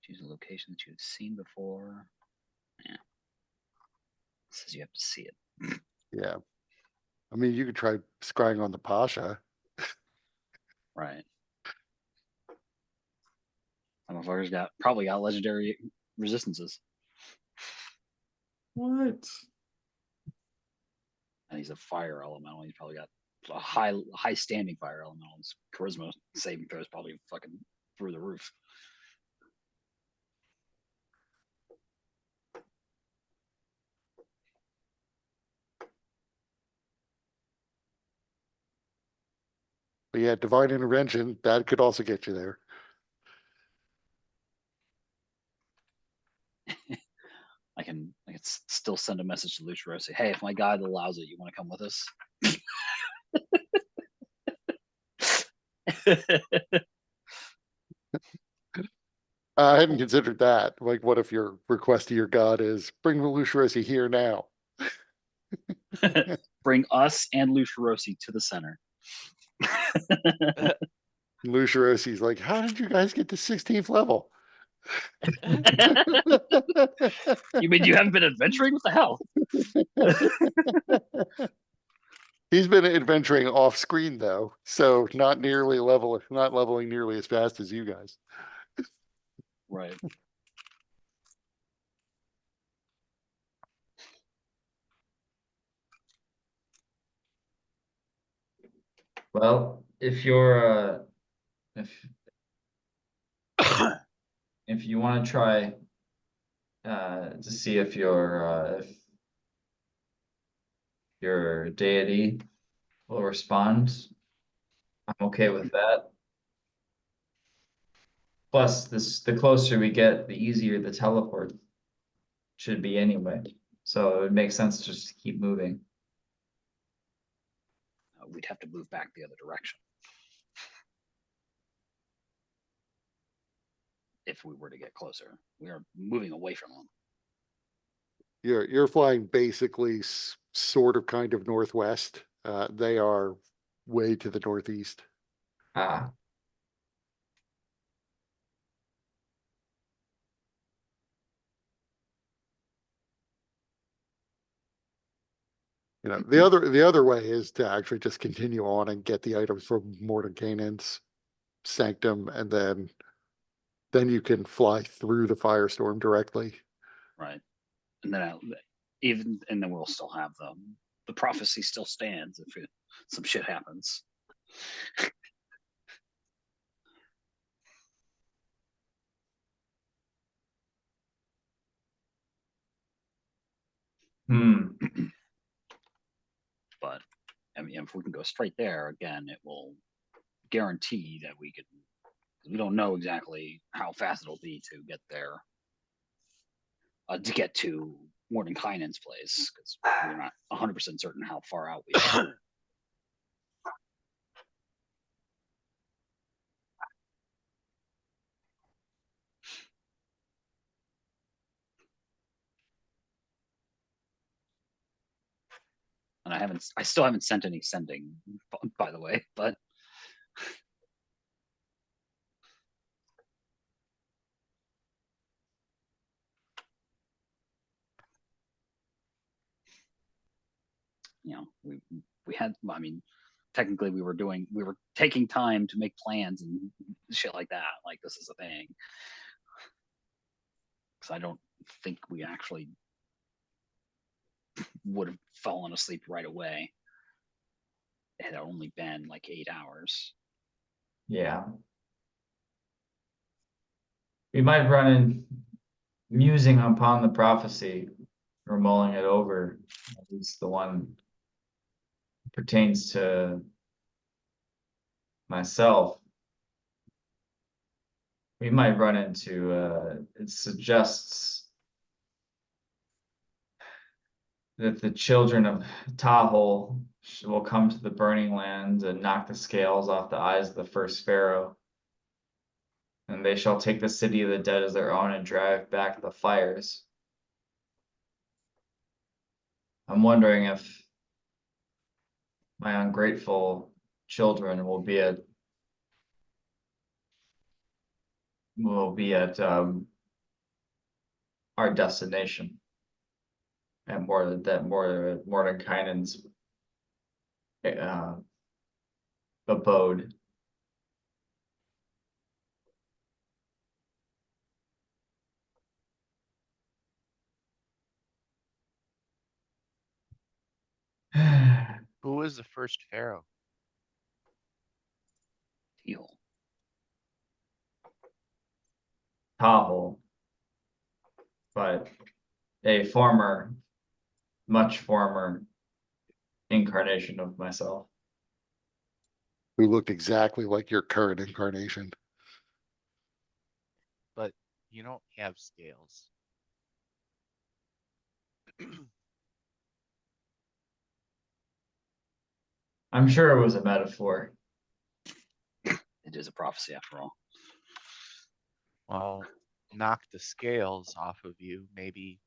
Choose a location that you've seen before. Yeah. Says you have to see it. Yeah. I mean, you could try scrying on the Pasha. Right. Some motherfuckers probably got legendary resistances. What? And he's a fire elemental. He's probably got a high standing fire elemental. His charisma saving throw is probably fucking through the roof. But yeah, divine intervention, that could also get you there. I can still send a message to Lucia say, hey, if my guide allows it, you want to come with us? I hadn't considered that. Like, what if your request to your god is bring Lucirosi here now? Bring us and Lucirosi to the center. Luciorosi's like, how did you guys get to 16th level? You mean you haven't been adventuring? What the hell? He's been adventuring off screen though, so not leveling nearly as fast as you guys. Right. Well, if you're if you want to try to see if your deity will respond, I'm okay with that. Plus, the closer we get, the easier the teleport should be anyway. So it would make sense just to keep moving. We'd have to move back the other direction if we were to get closer. We are moving away from them. You're flying basically sort of kind of northwest. They are way to the northeast. Ah, You know, the other way is to actually just continue on and get the items from Mordenkainen's sanctum, and then you can fly through the firestorm directly. Right. And then and then we'll still have the prophecy still stands if some shit happens. But I mean, if we can go straight there again, it will guarantee that we can. We don't know exactly how fast it'll be to get there, to get to Mordenkainen's place, because we're not 100% certain how far out we are. And I still haven't sent any sending, by the way, but you know, we had, I mean, technically we were taking time to make plans and shit like that. Like, this is a thing. Because I don't think we actually would have fallen asleep right away. It had only been like 8 hours. yeah. We might run in musing upon the prophecy or mulling it over, at least the one pertains to myself. We might run into, it suggests that the children of Tahoe will come to the burning lands and knock the scales off the eyes of the first pharaoh. And they shall take the city of the dead as their own and drive back the fires. I'm wondering if my ungrateful children will be at our destination. And more Mordenkainen's abode. Who was the first pharaoh? Deal. Tahoe. But a much former incarnation of myself. Who looked exactly like your current incarnation. But you don't have scales. I'm sure it was a metaphor. It is a prophecy after all. Well, knock the scales off of you. Maybe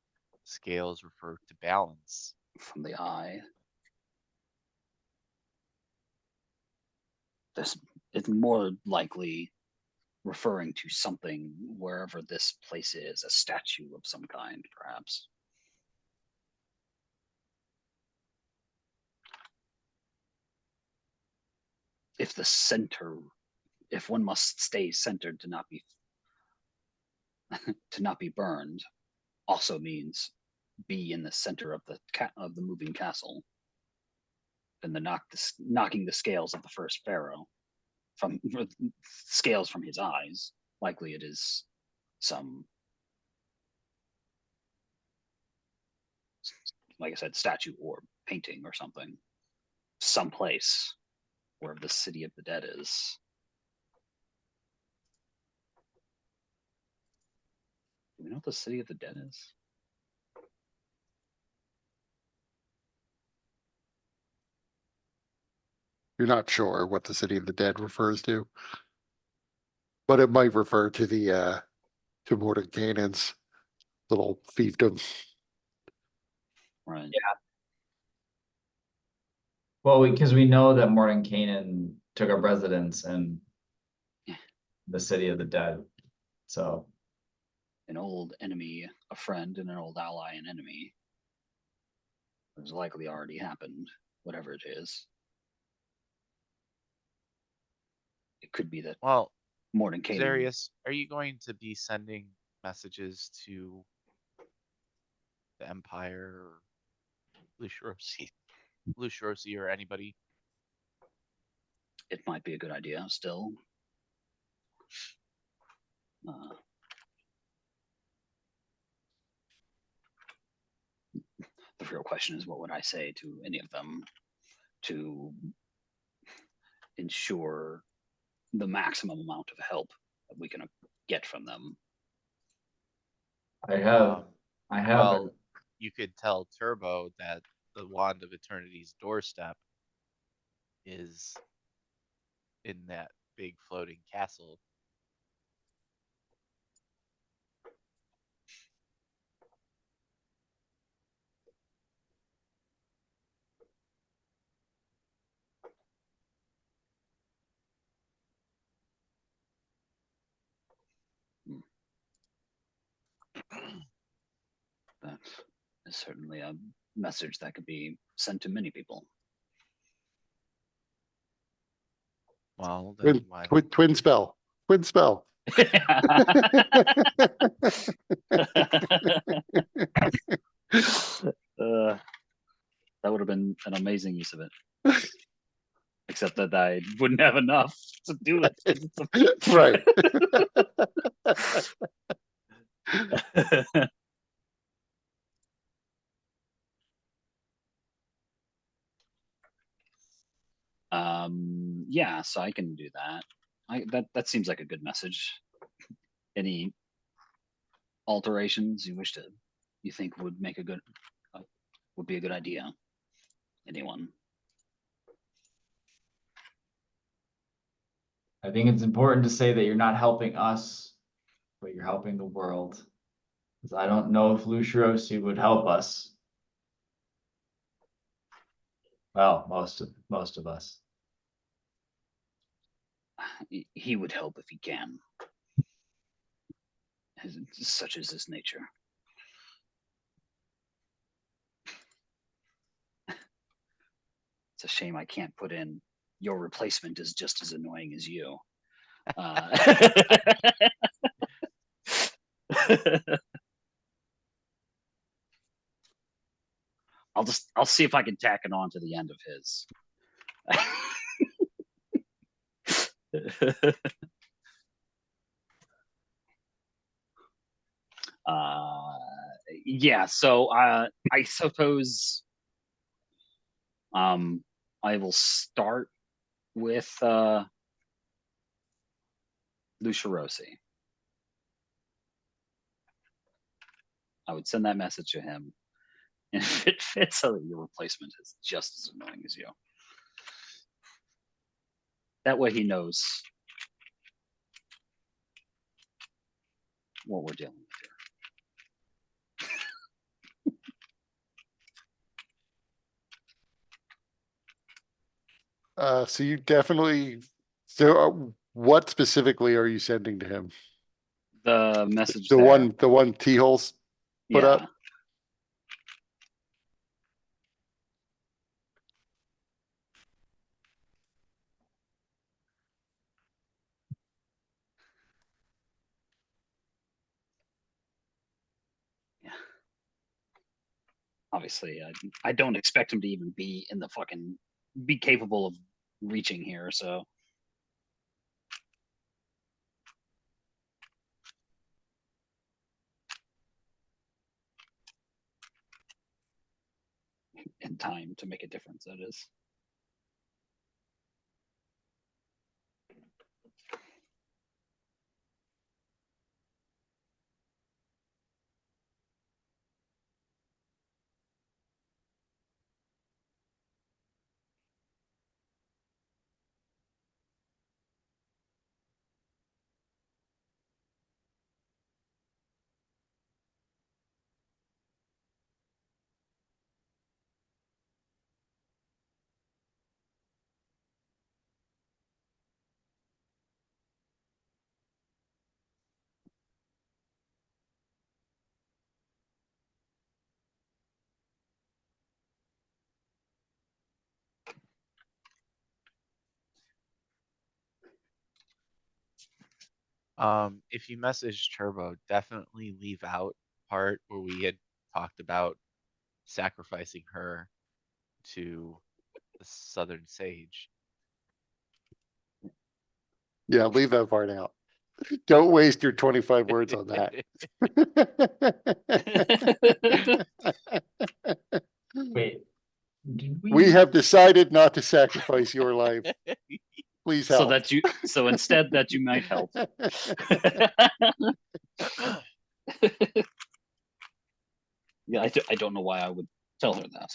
scales refer to balance. From the eye. This is more likely referring to something wherever this place is, a statue of some kind, perhaps. If the center, if one must stay centered to not be to not be burned, also means be in the center of the moving castle. Then knocking the scales of the first pharaoh from scales from his eyes. Likely it is some, like I said, statue or painting or something, someplace where the city of the dead is. Do we know what the city of the dead is? You're not sure what the city of the dead refers to. But it might refer to the to Mordenkainen's little fiefdom. Right. Well, because we know that Mordenkainen took up residence in the city of the dead. So An old enemy, a friend, and an old ally and enemy. It's likely already happened, whatever it is. It could be that Well, Mordenkainen. Zarius, are you going to be sending messages to the Empire or Lushrosi or anybody? It might be a good idea still. The real question is, what would I say to any of them to ensure the maximum amount of help that we can get from them? I have Well, you could tell Turbo that the Wand of Eternity's doorstep is in that big floating castle. That is certainly a message that could be sent to many people. Well, then why don't Twin spell. Twin spell. That would have been an amazing use of it. Except that I wouldn't have enough to do it. Right. Yeah, so I can do that. That seems like a good message. Any alterations you think would make would be a good idea? Anyone? I think it's important to say that you're not helping us, but you're helping the world. Because I don't know if Lucirosi would help us. Well, most of us. He would help if he can. Such is his nature. It's a shame I can't put in your replacement is just as annoying as you. I'll see if I can tack it on to the end of his. uh yeah, so I suppose I will start with Lucirosi. I would send that message to him. And if it fits, so that your replacement is just as annoying as you. That way he knows what we're dealing with here. So you definitely, so what specifically are you sending to him? The message The there. one T-holes put Yeah. up? Obviously, I don't expect him to even be in the fucking be capable of reaching here. So in time to make a difference, that is. If you message Turbo, definitely leave out part where we had talked about sacrificing her to the Southern Sage. Yeah, leave that part out. Don't waste your 25 words on that. Wait, did We have decided not to sacrifice your life. Please help. So instead that you might help. Yeah, I don't know why I would tell her that.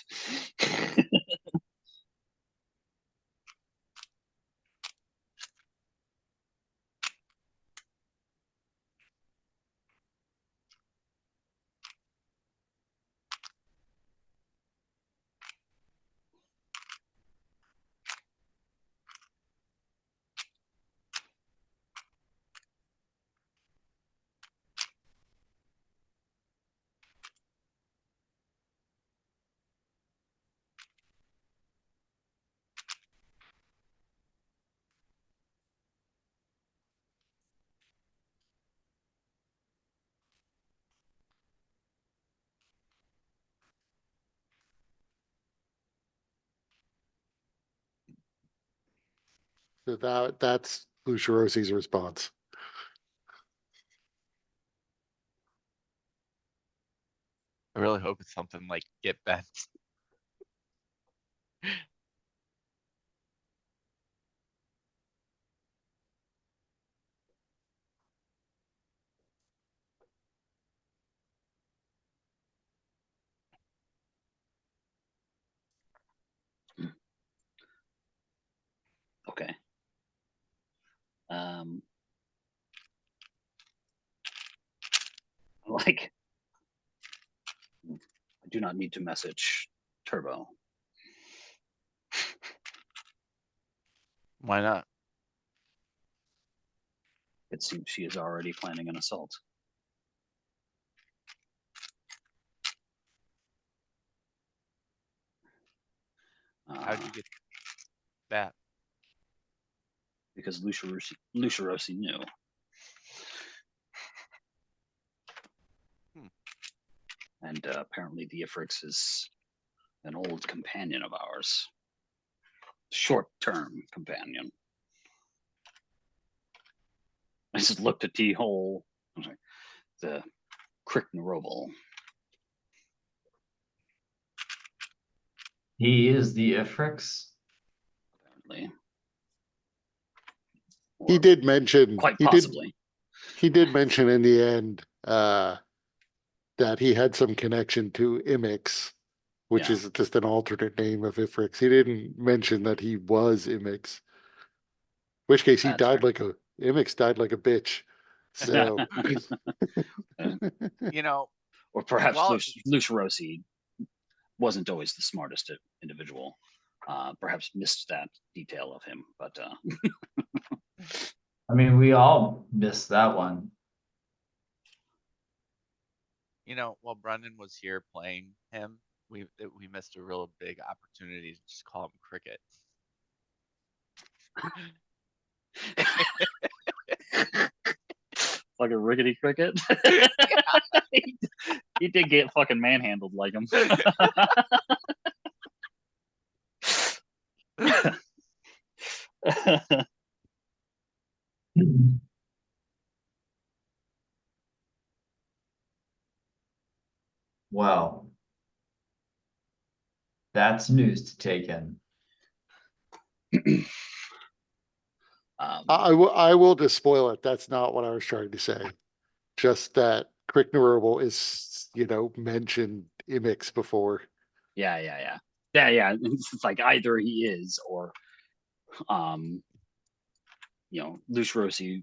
So that's Luciorosi's response. I really hope it's something like get bent. Okay. Um, like, I do not need to message Turbo. Why not? It seems she is already planning an assault. How'd you get that? Because Lucia Rossi knew. And apparently the Ifrix is an old companion of ours. Short-term companion. I just looked at the whole, I'm sorry, the Cricknaroval. He is the Ifrix. Apparently. He Or did mention, quite he possibly. did mention in the end, that he had some connection to Imix, which Yeah. is just an alternate name of Ifrix. He didn't mention that he was Imix. Which case he That's died fair. like a Imix died like a bitch. So You know, Or perhaps Well- Lucia Rossi wasn't always the smartest individual. Perhaps missed that detail of him, but I mean, we all missed that one. you know, while Brendan was here playing him, we missed a real big opportunity to just call him Cricket. like a rickety cricket. he did get fucking manhandled like him. Well, that's news to take in. I will just spoil it. That's not what I was trying to say. Just that Cricknerable is, mentioned Imix before. yeah. It's like either he is or, Lucia Rossi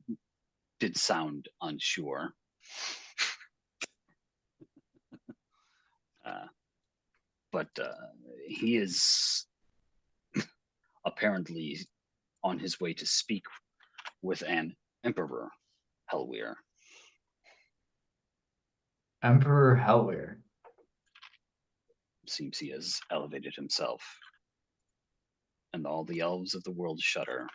did sound unsure. But he is apparently on his way to speak with an Emperor Hellweir. Emperor Hellweir. Seems he has elevated himself. And all the elves of the world shudder.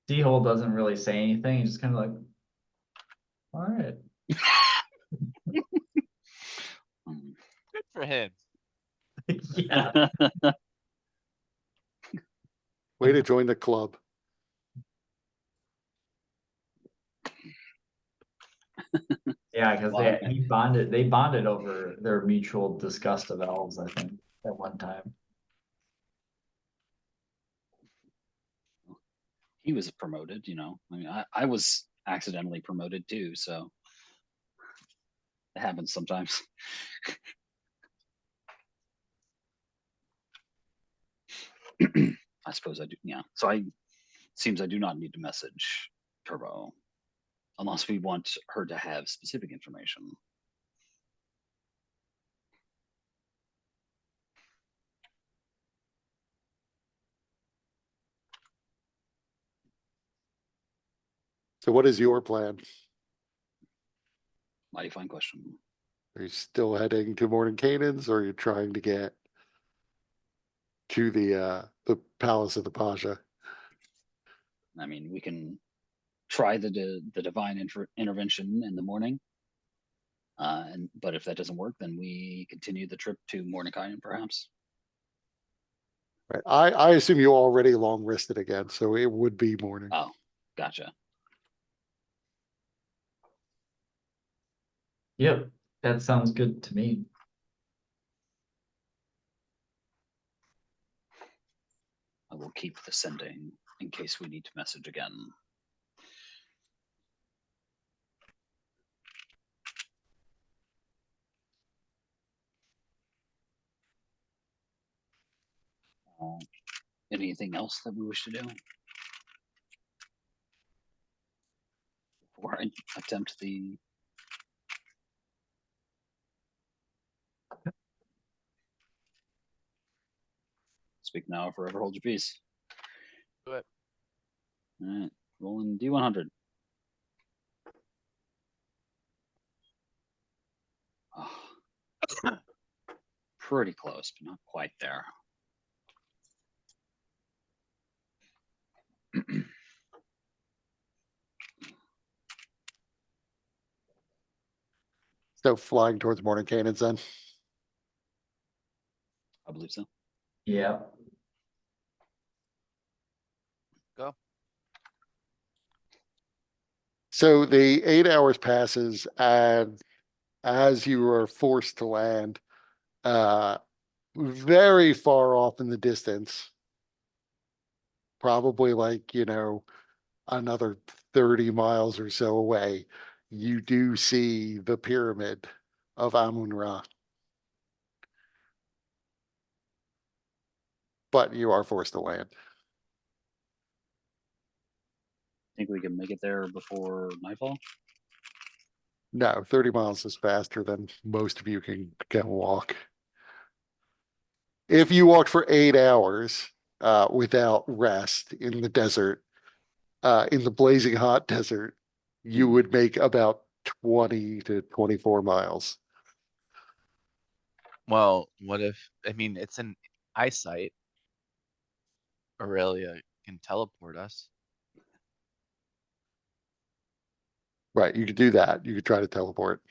D-hole doesn't really say anything. He's just kind of like, all right. Hmm. Good for him. Yeah. Way to join the club. Yeah, because Wow. they bonded over their mutual disgust of elves, I think, at one time. He was promoted, I mean, I was accidentally promoted too, so it happens sometimes. I suppose I do, yeah. So seems I do not need to message Turbo unless we want her to have specific information. So what is your plan? Mighty fine question. Are you still heading to Morning Canaans, or are you trying to get to the Palace of the Pasha? I mean, we can try the divine intervention in the morning. But if that doesn't work, then we continue the trip to Mordecai, perhaps. Right. I assume you already long rested again, so it would be morning. Oh, gotcha. Yep, that sounds good to me. I will keep the sending in case we need to message again. Anything else that we wish to do? Before I attempt the speak now or forever hold your peace. Do it. Alright, rolling D100. Oh. Pretty close, but not quite there. So flying towards morning cannons then. I believe so. Yeah. Go. So the 8 hours passes, and as you are forced to land, very far off in the distance, probably like, another 30 miles or so away, you do see the pyramid of Amun-Ra. But you are forced to land. Think we can make it there before nightfall? No, 30 miles is faster than most of you can walk. If you walked for 8 hours without rest in the desert, in the blazing hot desert, you would make about 20 to 24 miles. Well, what if, I mean, it's an eyesight. Aurelia can teleport us. Right, you could do that. You could try to teleport.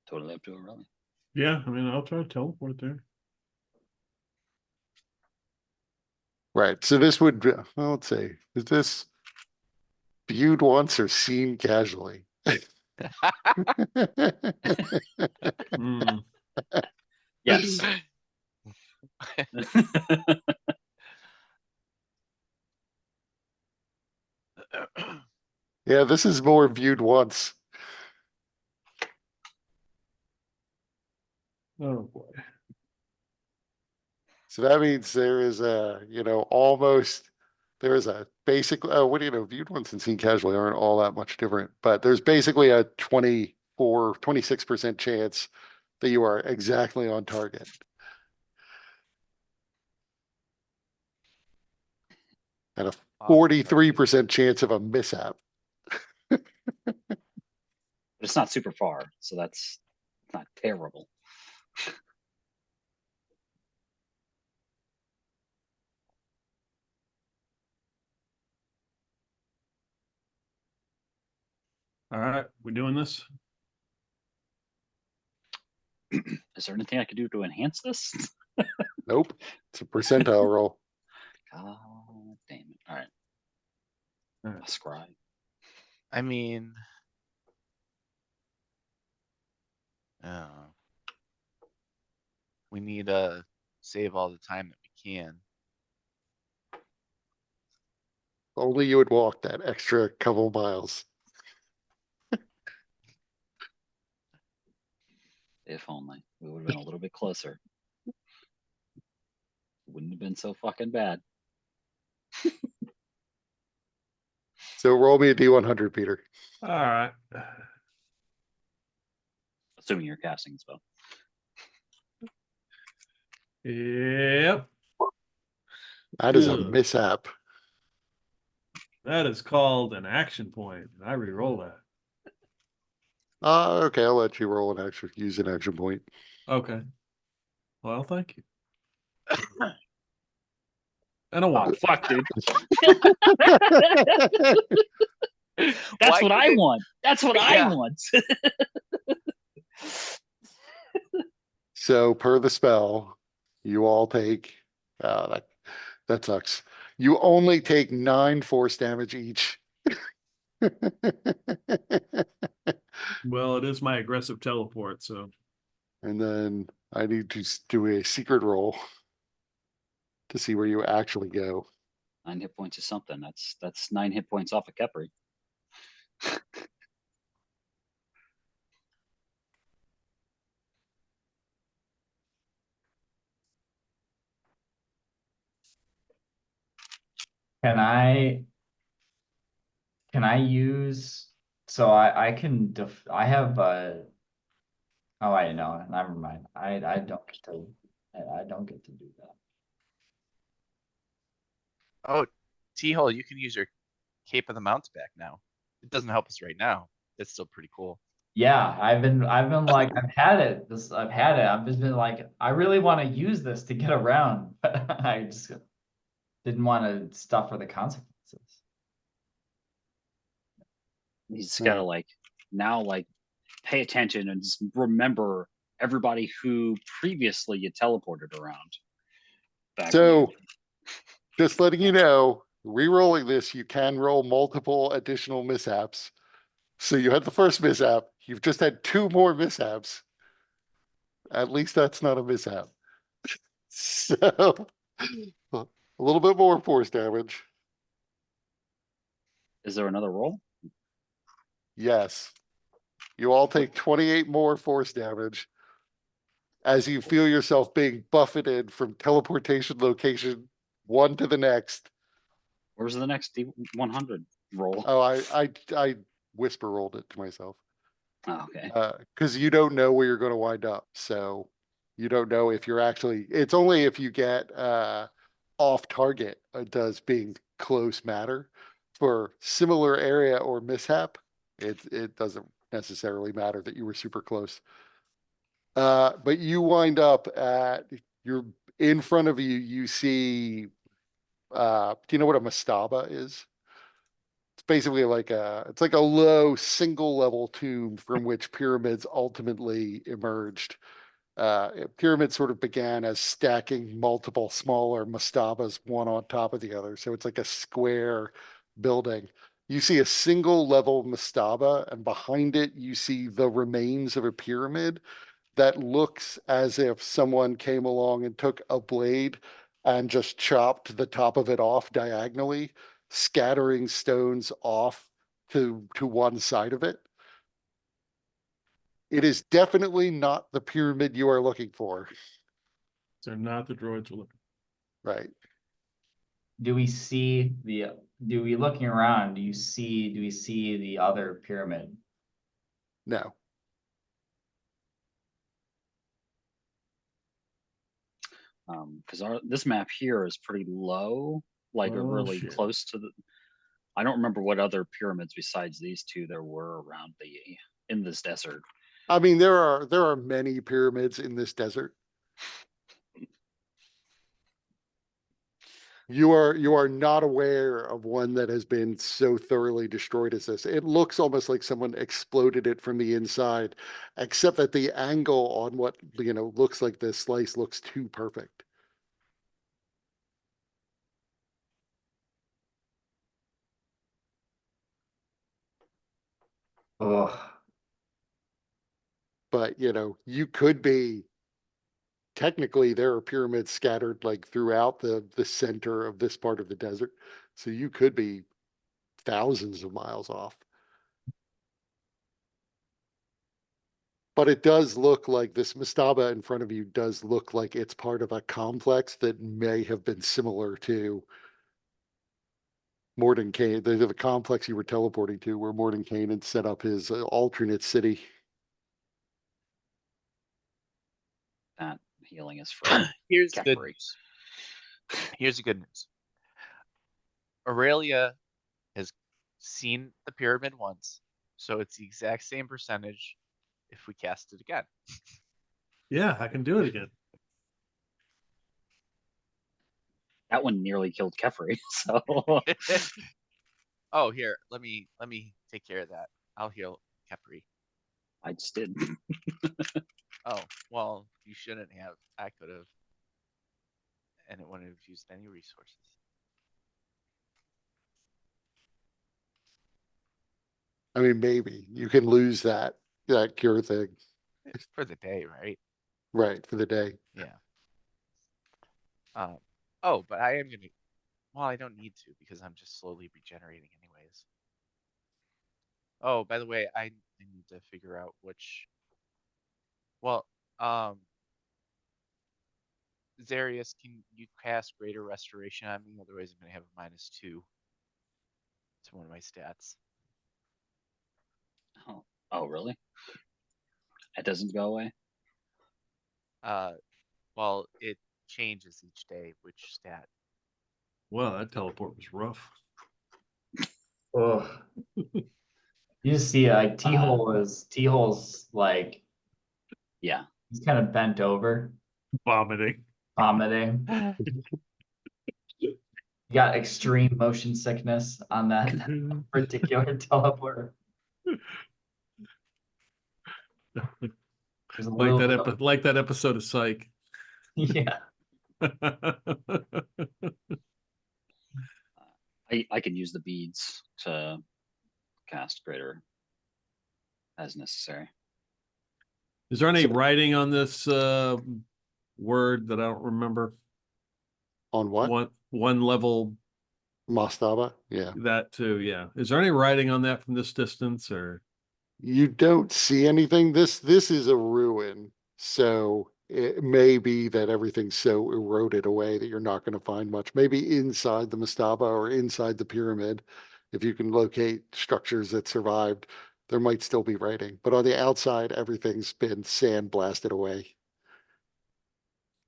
Totally up to it, really. Yeah, I mean, I'll try to teleport there. Right, so this would, well, let's see, is this viewed once or seen casually? Hmm. Yes. Yeah, this is more viewed once. Oh, boy. So that means there is a, almost, there is a basic, what do you know, viewed once and seen casually aren't all that much different, but there's basically a 26% chance that you are exactly on target. And a Off 43% chance of a mishap. But it's not super far, so that's not terrible. All right, we doing this? Is there anything I could do to enhance this? Nope, it's a percentile roll. God damn it. All right. Alright. A scribe. I mean. Oh. We need to save all the time that we can. Only you would walk that extra couple miles. If only. We would have been a little bit closer. Wouldn't have been so fucking bad. So roll me a D100, Peter. All right. Assuming you're casting a spell. Yep. That is a Ugh. mishap. That is called an action point. I re-roll that. Okay, I'll let you roll an extra, use an action point. Okay. Well, thank you. And a Oh, one. fuck, dude. That's Why what I couldn't- want. That's what I Yeah. want. So per the spell, You all take, that sucks. You only take 9 force damage each. Well, it is my aggressive teleport, so And then I need to do a secret roll to see where you actually go. 9 hit points is something. That's 9 hit points off of Kepri. Can I? Can I use? So I can I have oh, I know. Never mind. I don't get to. I don't get to do that. Oh, T-Hole, you can use your Cape of the Mountebank now. It doesn't help us right now. It's still pretty cool. Yeah, I've been like I've had it. I've had it. I've just been like I really want to use this to get around, but I just didn't want to suffer the consequences. You just Hmm. gotta like now like pay attention and just remember everybody who previously you teleported around. Back So, just letting you know, re-rolling this, you can roll multiple additional mishaps. So you had the first mishap. You've just had 2 more mishaps. At least that's not a mishap. So, a little bit more force damage. is there another roll? Yes. You all take 28 more force damage as you feel yourself being buffeted from teleportation location 1 to the next. Where's the next D100 roll? Oh, I whisper rolled it to myself. Oh, okay. Because you don't know where you're going to wind up. So you don't know if you're actually, it's only if you get off target does being close matter. For similar area or mishap, it doesn't necessarily matter that you were super close. But you wind up at, you're in front of you, you see, do you know what a mastaba is? It's basically it's like a low single level tomb from which pyramids ultimately emerged. Pyramids sort of began as stacking multiple smaller mastabas one on top of the other. So it's like a square building. You see a single level mastaba, and behind it, you see the remains of a pyramid that looks as if someone came along and took a blade and just chopped the top of it off diagonally, scattering stones off to one side of it. It is definitely not the pyramid you are looking for, they're not the droids we're looking. right? Do we see the? Do we looking around? Do we see the other pyramid? No. Because this map here is pretty low, like Oh, really shit. close to the. I don't remember what other pyramids besides these 2 there were around in this desert. I mean, there are many pyramids in this desert. You are not aware of one that has been so thoroughly destroyed as this. It looks almost like someone exploded it from the inside, except that the angle on what looks like this slice looks too perfect. Ugh. But you could be technically there are pyramids scattered like throughout the center of this part of the desert. So you could be thousands of miles off. But it does look like this mastaba in front of you does look like it's part of a complex that may have been similar to Mordenkainen, the complex you were teleporting to, where Mordenkainen set up his alternate city. That healing is for Here's the good Kepri. news. Here's the good news. Aurelia has seen the pyramid once, so it's the exact same percentage if we cast it again. Yeah, I can do it again. That one nearly killed Kepri. So Oh, here, let me take care of that. I'll heal Kepri. I just did. Oh, well, you shouldn't have. I could have. and it wouldn't have used any resources. I mean, maybe you can lose that cure thing, For the day, right? right, for the day. Yeah. Oh, but I am gonna, well, I don't need to because I'm just slowly regenerating anyways. Oh, by the way, I need to figure out which, well, Zarius, can you cast Greater Restoration on me? Otherwise, I'm gonna have a -2 to one of my stats. Oh, really? It doesn't go away? Well, it changes each day which stat. Well, that teleport was rough. Ugh. You just see like T-Hole's like Yeah. he's kind of bent over, Vomiting. vomiting. You got extreme motion sickness on that particular teleport. There's a Like little that bit of- like that episode of Psych. yeah. I can use the beads to cast greater as necessary. Is there any So- writing on this word that I don't remember? On what? One level, Mastaba? Yeah. that too, yeah. Is there any writing on that from this distance, or? You don't see anything. This is a ruin. So it may be that everything's so eroded away that you're not going to find much. Maybe inside the mastaba or inside the pyramid, if you can locate structures that survived, there might still be writing. But on the outside, everything's been sand blasted away.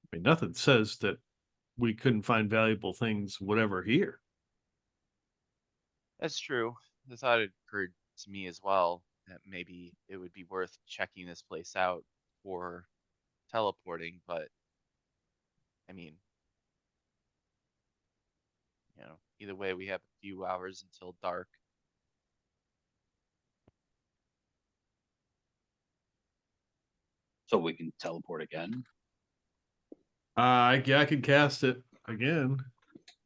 I mean, nothing says that we couldn't find valuable things, whatever, here. That's true. The thought had occurred to me as well that maybe it would be worth checking this place out for teleporting, but I mean, either way, we have a few hours until dark. So we can teleport again. I could cast it again,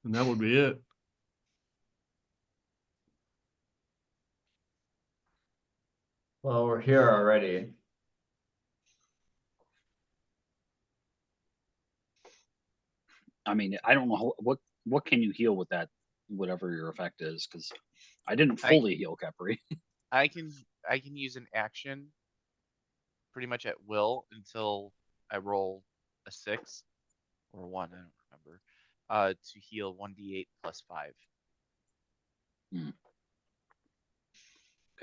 and that would be it. Well, we're here already. I mean, I don't know what can you heal with that, whatever your effect is, because I didn't fully heal Capri. I can use an action pretty much at will until I roll a 6 or 1, I don't remember. To heal 1d8 plus 5. Because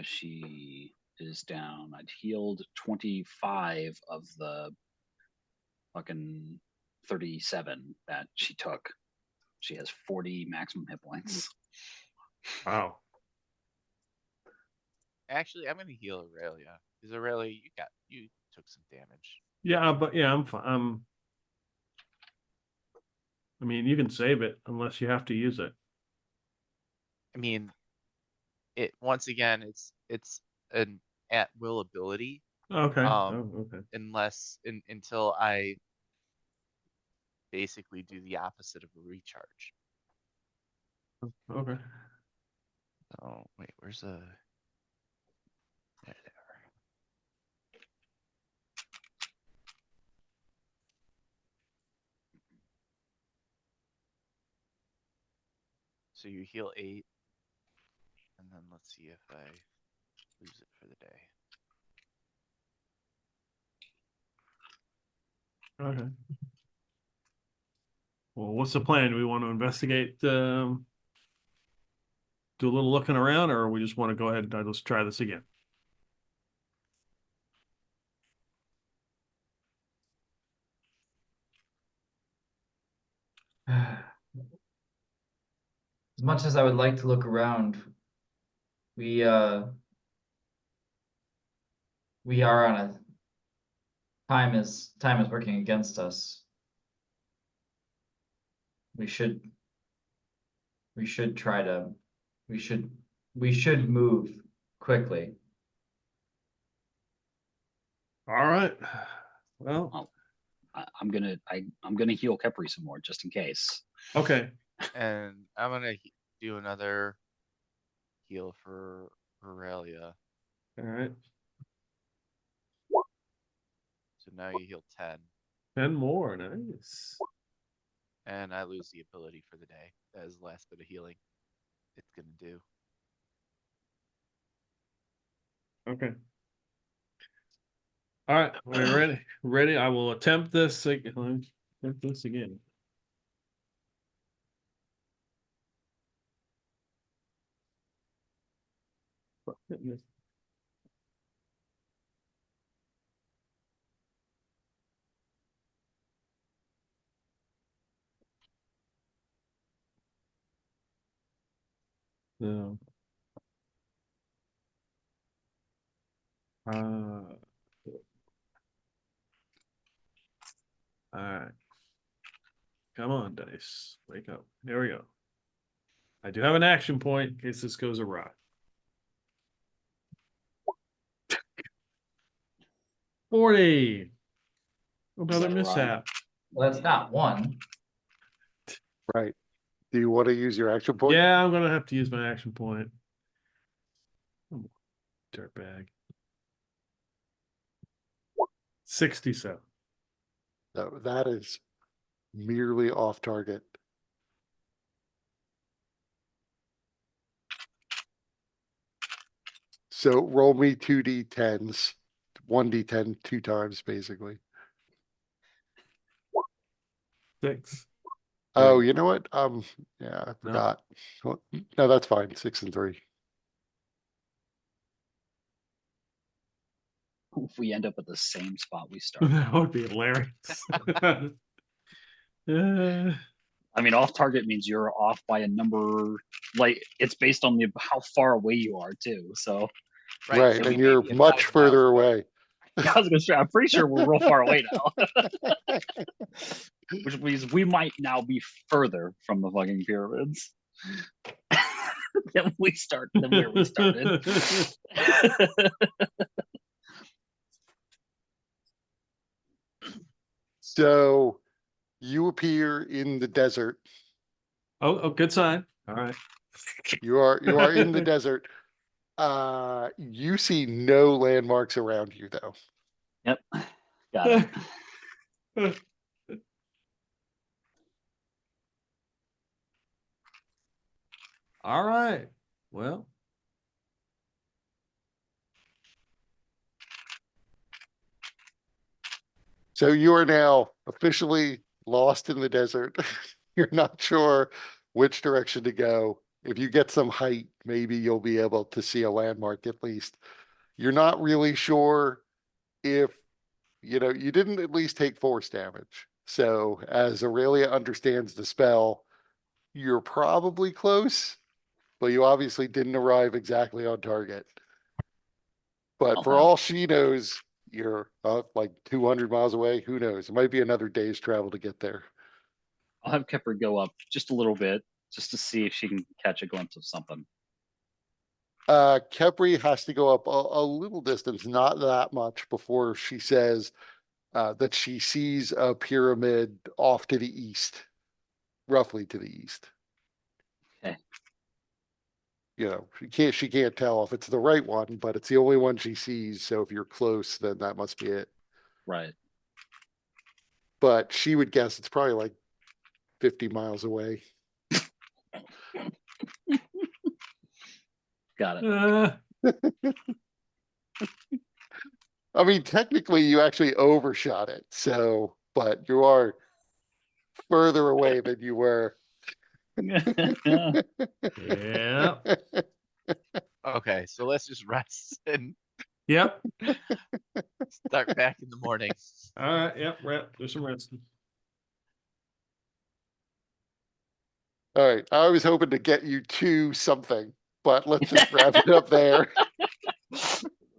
she is down. I'd healed 25 of the fucking 37 that she took. She has 40 maximum hit points. Wow. Actually, I'm gonna heal Aurelia. Because Aurelia, you took some damage. Yeah, but yeah, I'm fine. I mean, you can save it unless you have to use it. I mean, it once again, it's an at will ability. Okay. Um, Okay. until I basically do the opposite of a recharge. Okay. Oh wait, where's the? There they are. So you heal 8, and then let's see if I lose it for the day. Okay. Well, what's the plan? Do we want to investigate, do a little looking around, or we just want to go ahead and let's try this again? As much as I would like to look around, we are on a time is working against us. We should try to we should move quickly. All right. Well, I'm gonna heal Kepri some more just in case. Okay, And I'm gonna do another heal for Aurelia. all right, So now you heal 10. 10 more, nice. And I lose the ability for the day. That is the last bit of healing it's gonna do. Okay. All right, we're ready. Ready. I will attempt this. Attempt this again. No. All right. Come on, dice. Wake up. Here we go. I do have an action point in case this goes awry. 40. Another that mishap. Well, that's not one. Right. Do you want to use your action point? Yeah, I'm gonna have to use my action point. Oh, dirtbag. 67. No, that is merely off target. So roll me 2d10s, 1d10 2 times basically. 6. Oh, Three. you know what? Yeah, I No. forgot. Well, no, that's fine. 6 and 3. If we end up at the same spot we started. That would be hilarious. Yeah. I mean, off target means you're off by a number. Like it's based on how far away you are too. So Right, so we and may you're be 1,000 much miles further away. I was gonna say, I'm pretty sure we're real far away now. Which means we might now be further from the fucking pyramids than where we started. So you appear in the desert. Oh, good sign. All right. You are in the desert. You see no landmarks around you though. Yep, got it. All right. Well, So you are now officially lost in the desert. You're not sure which direction to go. If you get some height, maybe you'll be able to see a landmark at least. You're not really sure if, you didn't at least take force damage. So as Aurelia understands the spell, you're probably close, but you obviously didn't arrive exactly on target. But for Okay. all she knows, you're like 200 miles away. Who knows? It might be another day's travel to get there. I'll have Kepler go up just a little bit, just to see if she can catch a glimpse of something. Kepri has to go up a little distance, not that much, before she says that she sees a pyramid off to the east, roughly to the east. Okay. She can't tell if it's the right one, but it's the only one she sees. So if you're close, then that must be it. Right. But she would guess it's probably like 50 miles away. Got it. I mean, technically you actually overshot it. So, but you are further away than you were. yeah. Okay, so let's just rest and Yep. start back in the morning. All right. Yep. Do some resting. All right. I was hoping to get you to something, but let's just wrap it up there.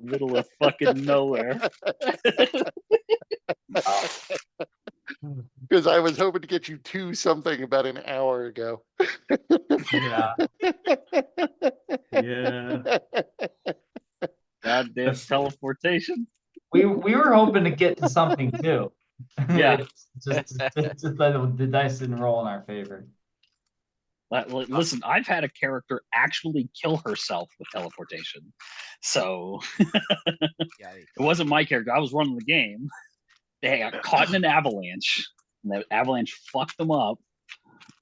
Middle of fucking nowhere. Because I was hoping to get you to something about an hour ago. Yeah. Yeah. Goddamn That's- teleportation. We were hoping to get to something too. Yeah. Just the dice didn't roll in our favor. Listen, I've had a character actually kill herself with teleportation. So Yikes. it wasn't my character. I was running the game. They got caught in an avalanche, and the avalanche fucked them up.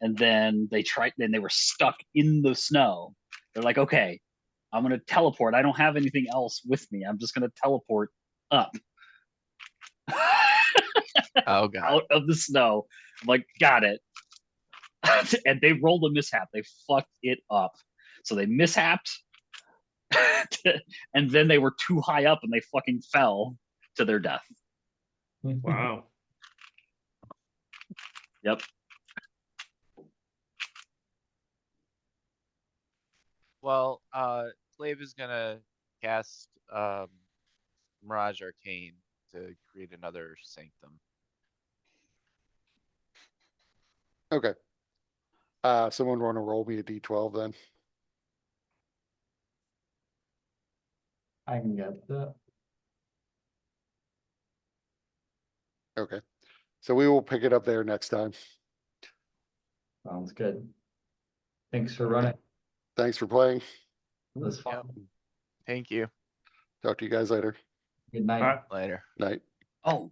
And then then they were stuck in the snow. They're like, okay, I'm gonna teleport. I don't have anything else with me. I'm just gonna teleport up Oh god. out of the snow. I'm like, got it. And they rolled a mishap. They fucked it up. So they mishapped. And then they were too high up and they fucking fell to their death. Wow. Yep. Well, Clave is gonna cast Mirage Arcane to create another sanctum. Okay. Someone want to roll me a D12 then? I can get that. Okay. So we will pick it up there next time. Sounds good. Thanks for running. Thanks for playing. This fun. Yep. Thank you. Talk to you guys later. Good night. All right. Later. Night. Oh,